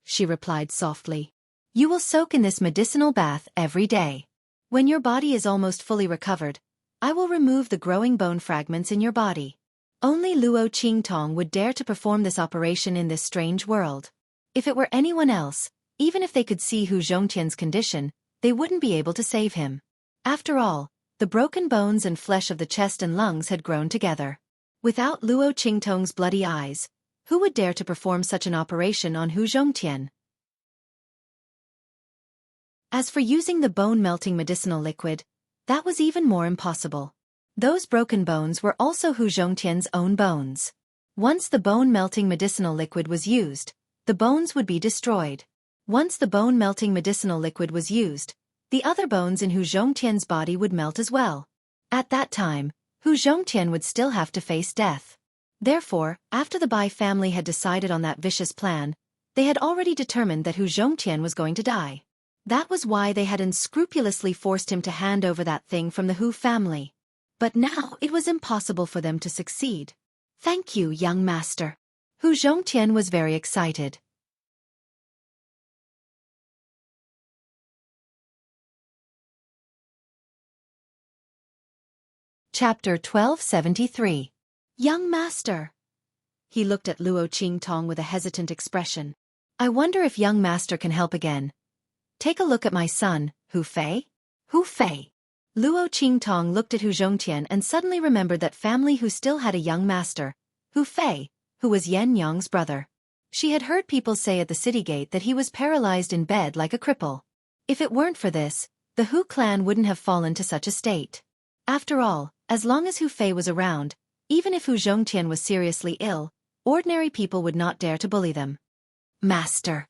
She replied softly. You will soak in this medicinal bath every day. When your body is almost fully recovered, I will remove the growing bone fragments in your body. Only Luo Qingtong would dare to perform this operation in this strange world. If it were anyone else, even if they could see Hu Zhongtian's condition, they wouldn't be able to save him. After all, the broken bones and flesh of the chest and lungs had grown together. Without Luo Qingtong's bloody eyes, who would dare to perform such an operation on Hu Zhongtian? As for using the bone-melting medicinal liquid, that was even more impossible. Those broken bones were also Hu Zhongtian's own bones. Once the bone-melting medicinal liquid was used, the bones would be destroyed. Once the bone-melting medicinal liquid was used, the other bones in Hu Zhongtian's body would melt as well. At that time, Hu Zhongtian would still have to face death. Therefore, after the Bai family had decided on that vicious plan, they had already determined that Hu Zhongtian was going to die. That was why they had unscrupulously forced him to hand over that thing from the Hu family. But now it was impossible for them to succeed. Thank you, young master. Hu Zhongtian was very excited. Chapter 1273. Young master. He looked at Luo Qingtong with a hesitant expression. I wonder if young master can help again. Take a look at my son, Hu Fei. Hu Fei. Luo Qingtong looked at Hu Zhongtian and suddenly remembered that family who still had a young master, Hu Fei, who was Yan Yang's brother. She had heard people say at the city gate that he was paralyzed in bed like a cripple. If it weren't for this, the Hu clan wouldn't have fallen to such a state. After all, as long as Hu Fei was around, even if Hu Zhongtian was seriously ill, ordinary people would not dare to bully them. Master.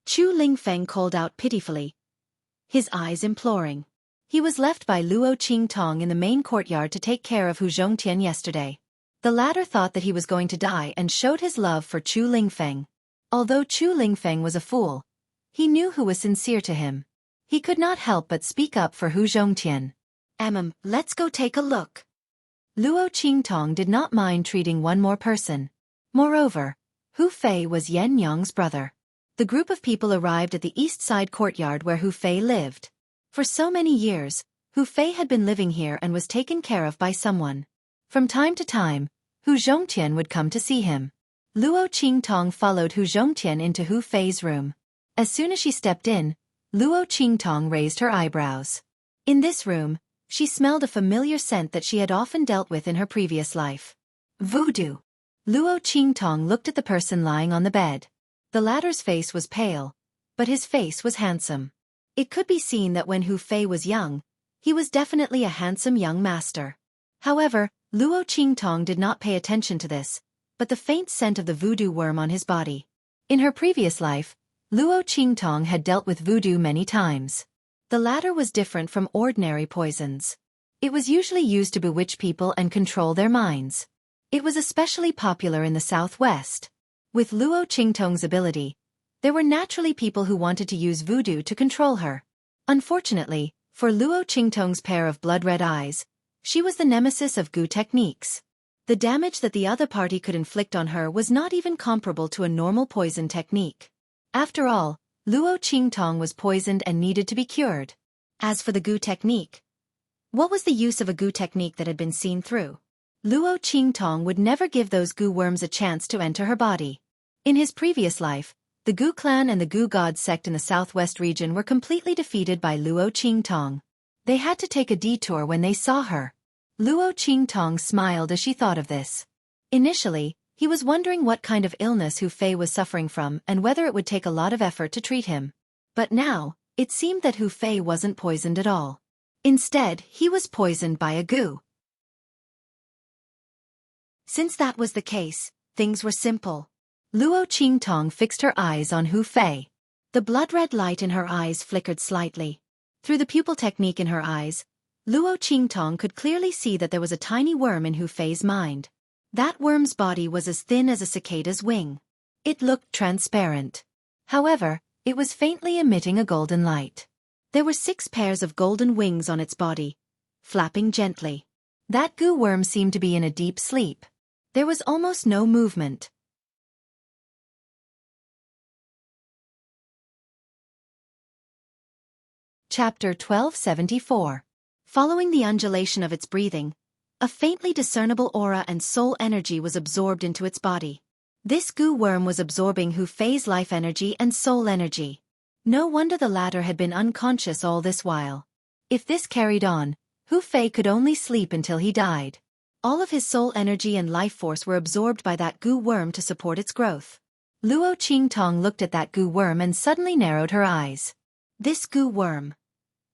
Chu Lingfeng called out pitifully, his eyes imploring. He was left by Luo Qingtong in the main courtyard to take care of Hu Zhongtian yesterday. The latter thought that he was going to die and showed his love for Chu Lingfeng. Although Chu Lingfeng was a fool, he knew who was sincere to him. He could not help but speak up for Hu Zhongtian. Let's go take a look. Luo Qingtong did not mind treating one more person. Moreover, Hu Fei was Yan Yang's brother. The group of people arrived at the east side courtyard where Hu Fei lived. For so many years, Hu Fei had been living here and was taken care of by someone. From time to time, Hu Zhongtian would come to see him. Luo Qingtong followed Hu Zhongtian into Hu Fei's room. As soon as she stepped in, Luo Qingtong raised her eyebrows. In this room, she smelled a familiar scent that she had often dealt with in her previous life. Voodoo. Luo Qingtong looked at the person lying on the bed. The latter's face was pale, but his face was handsome. It could be seen that when Hu Fei was young, he was definitely a handsome young master. However, Luo Qingtong did not pay attention to this, but the faint scent of the voodoo worm on his body. In her previous life, Luo Qingtong had dealt with voodoo many times. The latter was different from ordinary poisons. It was usually used to bewitch people and control their minds. It was especially popular in the southwest. With Luo Qingtong's ability, there were naturally people who wanted to use voodoo to control her. Unfortunately, for Luo Qingtong's pair of blood-red eyes, she was the nemesis of Gu techniques. The damage that the other party could inflict on her was not even comparable to a normal poison technique. After all, Luo Qingtong was poisoned and needed to be cured. As for the Gu technique, what was the use of a Gu technique that had been seen through? Luo Qingtong would never give those goo worms a chance to enter her body. In his previous life, the Gu clan and the Gu God sect in the southwest region were completely defeated by Luo Qingtong. They had to take a detour when they saw her. Luo Qingtong smiled as she thought of this. Initially, he was wondering what kind of illness Hu Fei was suffering from and whether it would take a lot of effort to treat him. But now, it seemed that Hu Fei wasn't poisoned at all. Instead, he was poisoned by a Gu. Since that was the case, things were simple. Luo Qingtong fixed her eyes on Hu Fei. The blood-red light in her eyes flickered slightly. Through the pupil technique in her eyes, Luo Qingtong could clearly see that there was a tiny worm in Hu Fei's mind. That worm's body was as thin as a cicada's wing. It looked transparent. However, it was faintly emitting a golden light. There were 6 pairs of golden wings on its body, flapping gently. That Gu worm seemed to be in a deep sleep. There was almost no movement. Chapter 1274. Following the undulation of its breathing, a faintly discernible aura and soul energy was absorbed into its body. This Gu worm was absorbing Hu Fei's life energy and soul energy. No wonder the latter had been unconscious all this while. If this carried on, Hu Fei could only sleep until he died. All of his soul energy and life force were absorbed by that Gu worm to support its growth. Luo Qingtong looked at that Gu worm and suddenly narrowed her eyes. This Gu worm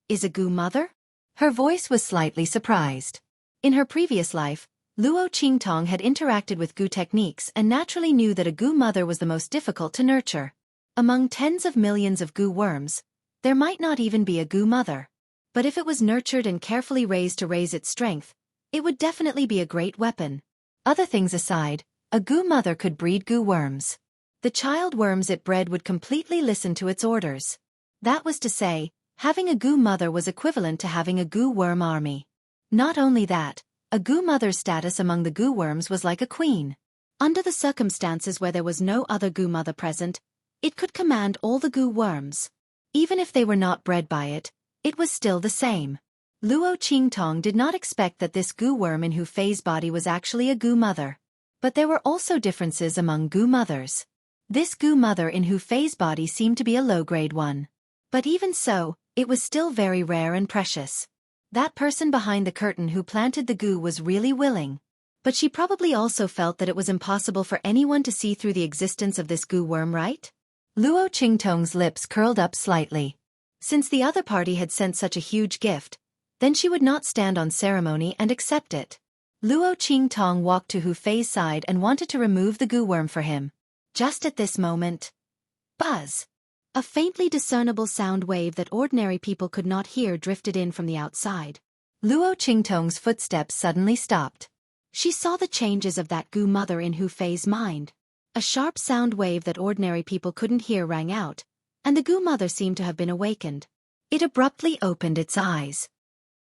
is a Gu mother? Her voice was slightly surprised. In her previous life, Luo Qingtong had interacted with Gu techniques and naturally knew that a Gu mother was the most difficult to nurture. Among tens of millions of Gu worms, there might not even be a Gu mother. But if it was nurtured and carefully raised to raise its strength, it would definitely be a great weapon. Other things aside, a Gu mother could breed Gu worms. The child worms it bred would completely listen to its orders. That was to say, having a Gu mother was equivalent to having a Gu worm army. Not only that, a Gu mother's status among the Gu worms was like a queen. Under the circumstances where there was no other Gu mother present, it could command all the Gu worms. Even if they were not bred by it, it was still the same. Luo Qingtong did not expect that this Gu worm in Hu Fei's body was actually a Gu mother. But there were also differences among Gu mothers. This Gu mother in Hu Fei's body seemed to be a low-grade one. But even so, it was still very rare and precious. That person behind the curtain who planted the Gu was really willing. But she probably also felt that it was impossible for anyone to see through the existence of this Gu worm, right? Luo Qingtong's lips curled up slightly. Since the other party had sent such a huge gift, then she would not stand on ceremony and accept it. Luo Qingtong walked to Hu Fei's side and wanted to remove the Gu worm for him. Just at this moment, buzz! A faintly discernible sound wave that ordinary people could not hear drifted in from the outside. Luo Qingtong's footsteps suddenly stopped. She saw the changes of that Gu mother in Hu Fei's mind. A sharp sound wave that ordinary people couldn't hear rang out, and the Gu mother seemed to have been awakened. It abruptly opened its eyes.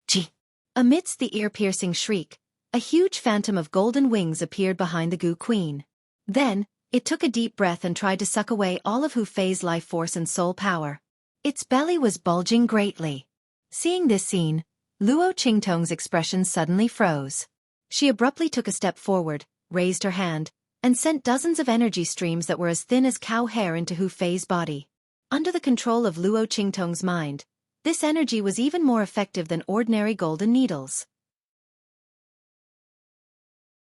Gee! Amidst the ear-piercing shriek, a huge phantom of golden wings appeared behind the Gu queen. Then, it took a deep breath and tried to suck away all of Hu Fei's life force and soul power. Its belly was bulging greatly. Seeing this scene, Luo Qingtong's expression suddenly froze. She abruptly took a step forward, raised her hand, and sent dozens of energy streams that were as thin as cow hair into Hu Fei's body. Under the control of Luo Qingtong's mind, this energy was even more effective than ordinary golden needles.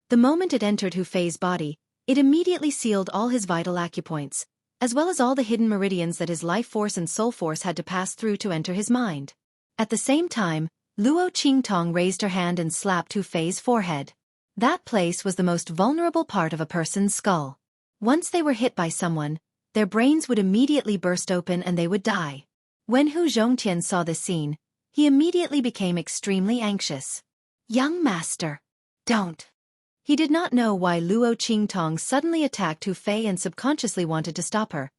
The moment it entered Hu Fei's body, it immediately sealed all his vital acupoints, as well as all the hidden meridians that his life force and soul force had to pass through to enter his mind. At the same time, Luo Qingtong raised her hand and slapped Hu Fei's forehead. That place was the most vulnerable part of a person's skull. Once they were hit by someone, their brains would immediately burst open and they would die. When Hu Zhongtian saw this scene, he immediately became extremely anxious. Young master, don't. He did not know why Luo Qingtong suddenly attacked Hu Fei and subconsciously wanted to stop her,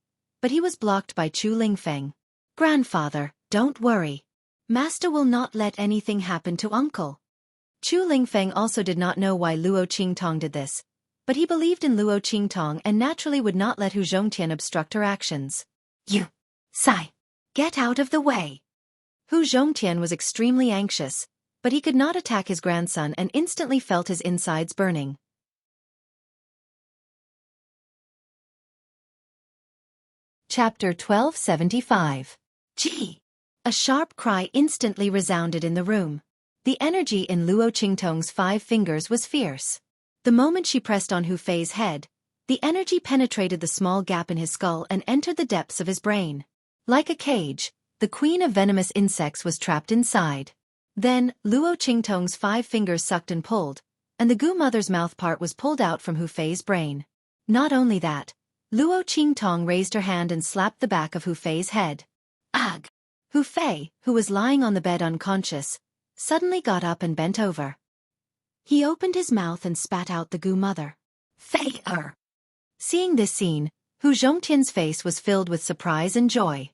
but he was blocked by Chu Lingfeng. Grandfather, don't worry. Master will not let anything happen to uncle. Chu Lingfeng also did not know why Luo Qingtong did this, but he believed in Luo Qingtong and naturally would not let Hu Zhongtian obstruct her actions. You, Sai, get out of the way. Hu Zhongtian was extremely anxious, but he could not attack his grandson and instantly felt his insides burning. Chapter 1275. Gee! A sharp cry instantly resounded in the room. The energy in Luo Qingtong's 5 fingers was fierce. The moment she pressed on Hu Fei's head, the energy penetrated the small gap in his skull and entered the depths of his brain. Like a cage, the queen of venomous insects was trapped inside. Then, Luo Qingtong's 5 fingers sucked and pulled, and the Gu mother's mouth part was pulled out from Hu Fei's brain. Not only that, Luo Qingtong raised her hand and slapped the back of Hu Fei's head. Ugh! Hu Fei, who was lying on the bed unconscious, suddenly got up and bent over. He opened his mouth and spat out the Gu mother. Fei-er! Seeing this scene, Hu Zhongtian's face was filled with surprise and joy.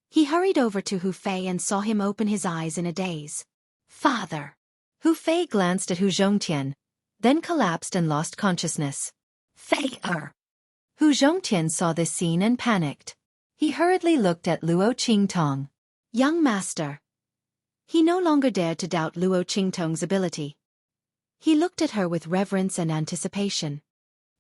He hurried over to Hu Fei and saw him open his eyes in a daze. Father! Hu Fei glanced at Hu Zhongtian, then collapsed and lost consciousness. Fei-er! Hu Zhongtian saw this scene and panicked. He hurriedly looked at Luo Qingtong. Young master. He no longer dared to doubt Luo Qingtong's ability. He looked at her with reverence and anticipation.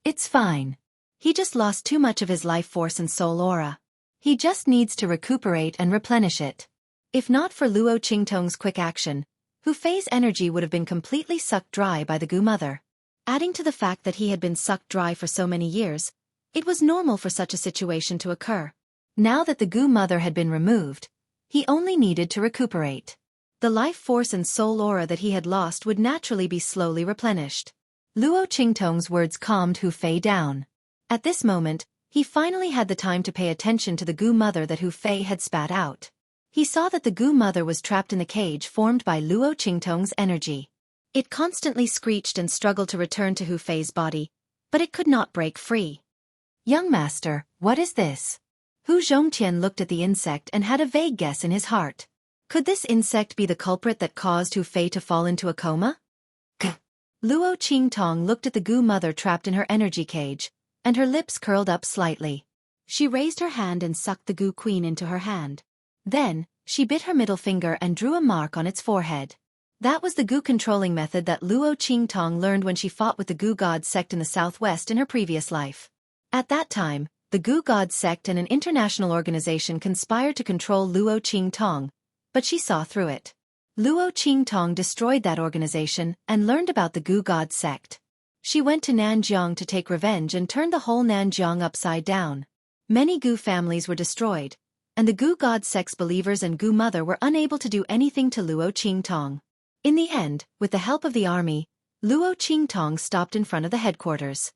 It's fine. He just lost too much of his life force and soul aura. He just needs to recuperate and replenish it. If not for Luo Qingtong's quick action, Hu Fei's energy would have been completely sucked dry by the Gu mother. Adding to the fact that he had been sucked dry for so many years, it was normal for such a situation to occur. Now that the Gu mother had been removed, he only needed to recuperate. The life force and soul aura that he had lost would naturally be slowly replenished. Luo Qingtong's words calmed Hu Fei down. At this moment, he finally had the time to pay attention to the Gu mother that Hu Fei had spat out. He saw that the Gu mother was trapped in the cage formed by Luo Qingtong's energy. It constantly screeched and struggled to return to Hu Fei's body, but it could not break free. Young master, what is this? Hu Zhongtian looked at the insect and had a vague guess in his heart. Could this insect be the culprit that caused Hu Fei to fall into a coma? Luo Qingtong looked at the Gu mother trapped in her energy cage, and her lips curled up slightly. She raised her hand and sucked the Gu queen into her hand. Then, she bit her middle finger and drew a mark on its forehead. That was the Gu controlling method that Luo Qingtong learned when she fought with the Gu God sect in the southwest in her previous life. At that time, the Gu God sect and an international organization conspired to control Luo Qingtong, but she saw through it. Luo Qingtong destroyed that organization and learned about the Gu God sect. She went to Nanjiang to take revenge and turned the whole Nanjiang upside down. Many Gu families were destroyed, and the Gu God sect's believers and Gu mother were unable to do anything to Luo Qingtong. In the end, with the help of the army, Luo Qingtong stopped in front of the headquarters.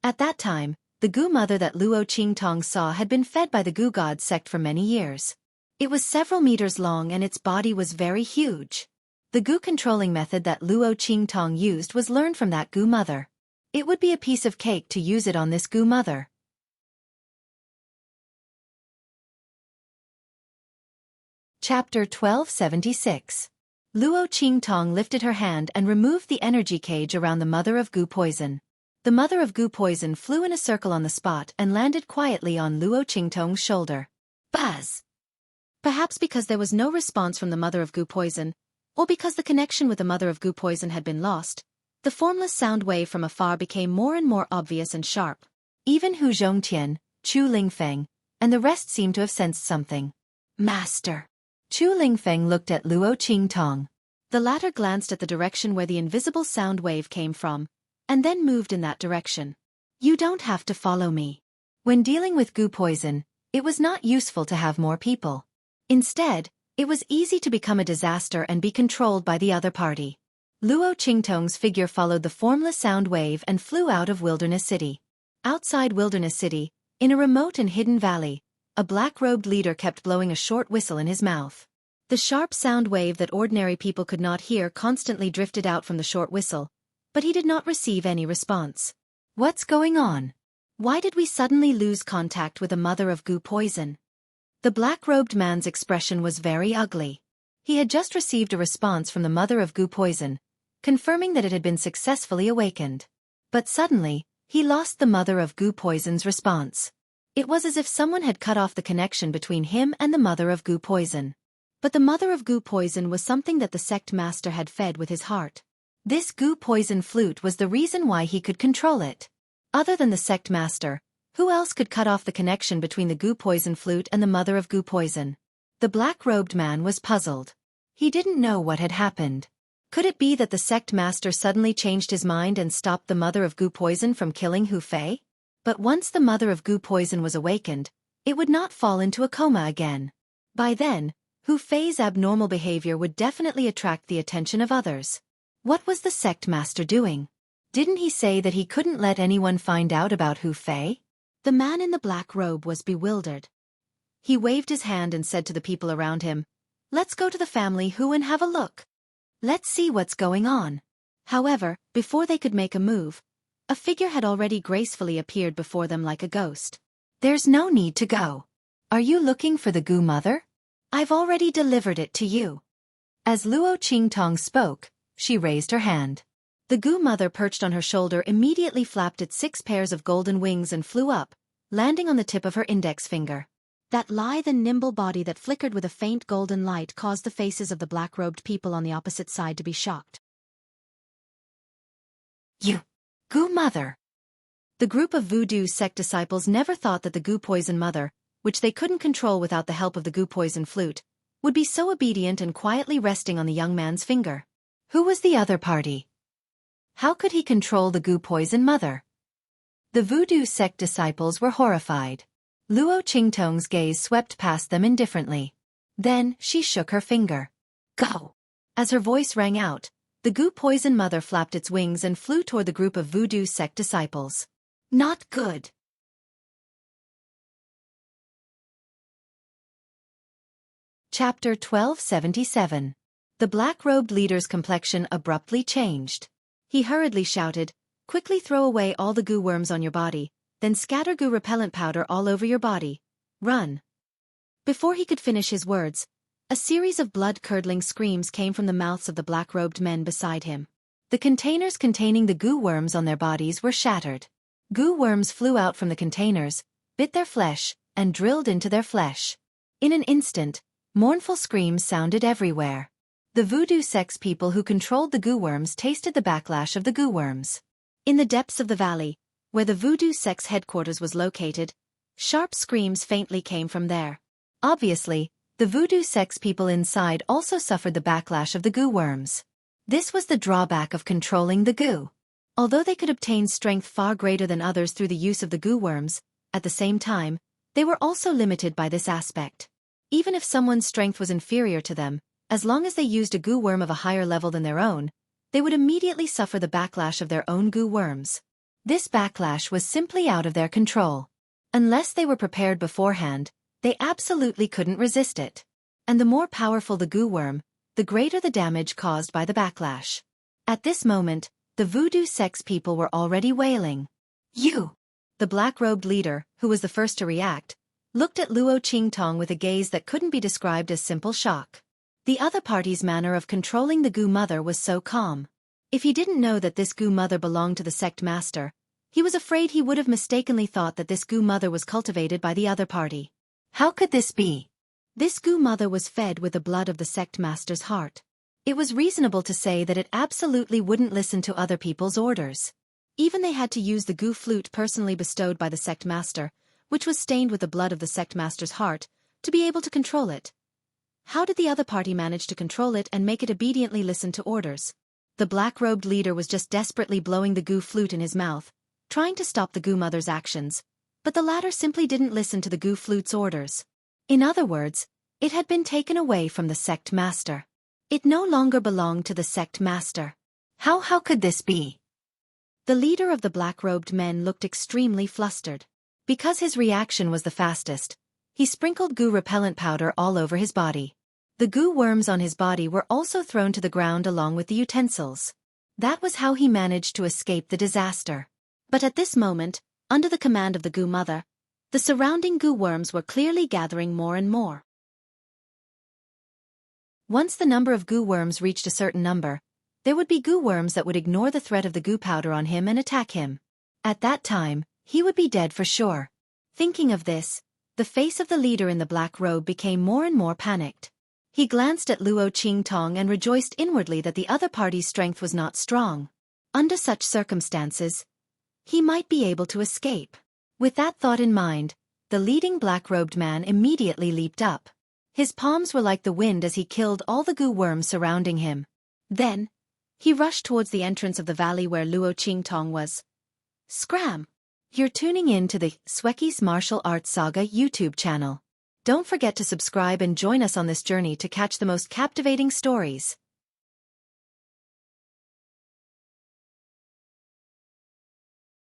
At that time, the Gu mother that Luo Qingtong saw had been fed by the Gu God sect for many years. It was several meters long and its body was very huge. The Gu controlling method that Luo Qingtong used was learned from that Gu mother. It would be a piece of cake to use it on this Gu mother. Chapter 1276. Luo Qingtong lifted her hand and removed the energy cage around the mother of Gu poison. The mother of Gu poison flew in a circle on the spot and landed quietly on Luo Qingtong's shoulder. Buzz! Perhaps because there was no response from the mother of Gu poison, or because the connection with the mother of Gu poison had been lost, the formless sound wave from afar became more and more obvious and sharp. Even Hu Zhongtian, Chu Lingfeng, and the rest seemed to have sensed something. Master! Chu Lingfeng looked at Luo Qingtong. The latter glanced at the direction where the invisible sound wave came from, and then moved in that direction. You don't have to follow me. When dealing with Gu poison, it was not useful to have more people. Instead, it was easy to become a disaster and be controlled by the other party. Luo Qingtong's figure followed the formless sound wave and flew out of Wilderness City. Outside Wilderness City, in a remote and hidden valley, a black-robed leader kept blowing a short whistle in his mouth. The sharp sound wave that ordinary people could not hear constantly drifted out from the short whistle, but he did not receive any response. What's going on? Why did we suddenly lose contact with the mother of Gu poison? The black-robed man's expression was very ugly. He had just received a response from the mother of Gu poison, confirming that it had been successfully awakened. But suddenly, he lost the mother of Gu poison's response. It was as if someone had cut off the connection between him and the mother of goo poison. But the mother of goo poison was something that the sect master had fed with his heart. This goo poison flute was the reason why he could control it. Other than the sect master, who else could cut off the connection between the goo poison flute and the mother of goo poison? The black-robed man was puzzled. He didn't know what had happened. Could it be that the sect master suddenly changed his mind and stopped the mother of goo poison from killing Hu Fei? But once the mother of goo poison was awakened, it would not fall into a coma again. By then, Hu Fei's abnormal behavior would definitely attract the attention of others. What was the sect master doing? Didn't he say that he couldn't let anyone find out about Hu Fei? The man in the black robe was bewildered. He waved his hand and said to the people around him, "Let's go to the family Hu and have a look. Let's see what's going on." However, before they could make a move, a figure had already gracefully appeared before them like a ghost. "There's no need to go. Are you looking for the goo mother? I've already delivered it to you." As Luo Qingtong spoke, she raised her hand. The goo mother perched on her shoulder immediately flapped its 6 pairs of golden wings and flew up, landing on the tip of her index finger. That lithe and nimble body that flickered with a faint golden light caused the faces of the black-robed people on the opposite side to be shocked. "You, goo mother!" The group of voodoo sect disciples never thought that the goo poison mother, which they couldn't control without the help of the goo poison flute, would be so obedient and quietly resting on the young man's finger. Who was the other party? How could he control the goo poison mother? The voodoo sect disciples were horrified. Luo Qingtong's gaze swept past them indifferently. Then, she shook her finger. "Go!" As her voice rang out, the goo poison mother flapped its wings and flew toward the group of voodoo sect disciples. Not good. Chapter 1277. The black-robed leader's complexion abruptly changed. He hurriedly shouted, "Quickly throw away all the goo worms on your body, then scatter goo repellent powder all over your body. Run." Before he could finish his words, a series of blood-curdling screams came from the mouths of the black-robed men beside him. The containers containing the goo worms on their bodies were shattered. Goo worms flew out from the containers, bit their flesh, and drilled into their flesh. In an instant, mournful screams sounded everywhere. The voodoo sect's people who controlled the goo worms tasted the backlash of the goo worms. In the depths of the valley, where the voodoo sect's headquarters was located, sharp screams faintly came from there. Obviously, the voodoo sect's people inside also suffered the backlash of the goo worms. This was the drawback of controlling the goo. Although they could obtain strength far greater than others through the use of the goo worms, at the same time, they were also limited by this aspect. Even if someone's strength was inferior to them, as long as they used a goo worm of a higher level than their own, they would immediately suffer the backlash of their own goo worms. This backlash was simply out of their control. Unless they were prepared beforehand, they absolutely couldn't resist it. And the more powerful the goo worm, the greater the damage caused by the backlash. At this moment, the voodoo sect's people were already wailing. "You!" The black-robed leader, who was the first to react, looked at Luo Qingtong with a gaze that couldn't be described as simple shock. The other party's manner of controlling the goo mother was so calm. If he didn't know that this goo mother belonged to the sect master, he was afraid he would have mistakenly thought that this goo mother was cultivated by the other party. How could this be? This goo mother was fed with the blood of the sect master's heart. It was reasonable to say that it absolutely wouldn't listen to other people's orders. Even they had to use the goo flute personally bestowed by the sect master, which was stained with the blood of the sect master's heart, to be able to control it. How did the other party manage to control it and make it obediently listen to orders? The black-robed leader was just desperately blowing the goo flute in his mouth, trying to stop the goo mother's actions, but the latter simply didn't listen to the goo flute's orders. In other words, it had been taken away from the sect master. It no longer belonged to the sect master. How could this be? The leader of the black-robed men looked extremely flustered. Because his reaction was the fastest, he sprinkled goo repellent powder all over his body. The goo worms on his body were also thrown to the ground along with the utensils. That was how he managed to escape the disaster. But at this moment, under the command of the goo mother, the surrounding goo worms were clearly gathering more and more. Once the number of goo worms reached a certain number, there would be goo worms that would ignore the threat of the goo powder on him and attack him. At that time, he would be dead for sure. Thinking of this, the face of the leader in the black robe became more and more panicked. He glanced at Luo Qingtong and rejoiced inwardly that the other party's strength was not strong. Under such circumstances, he might be able to escape. With that thought in mind, the leading black-robed man immediately leaped up. His palms were like the wind as he killed all the goo worms surrounding him. Then, he rushed towards the entrance of the valley where Luo Qingtong was. Scram! You're tuning in to the Xueqi's Martial Arts Saga YouTube channel. Don't forget to subscribe and join us on this journey to catch the most captivating stories.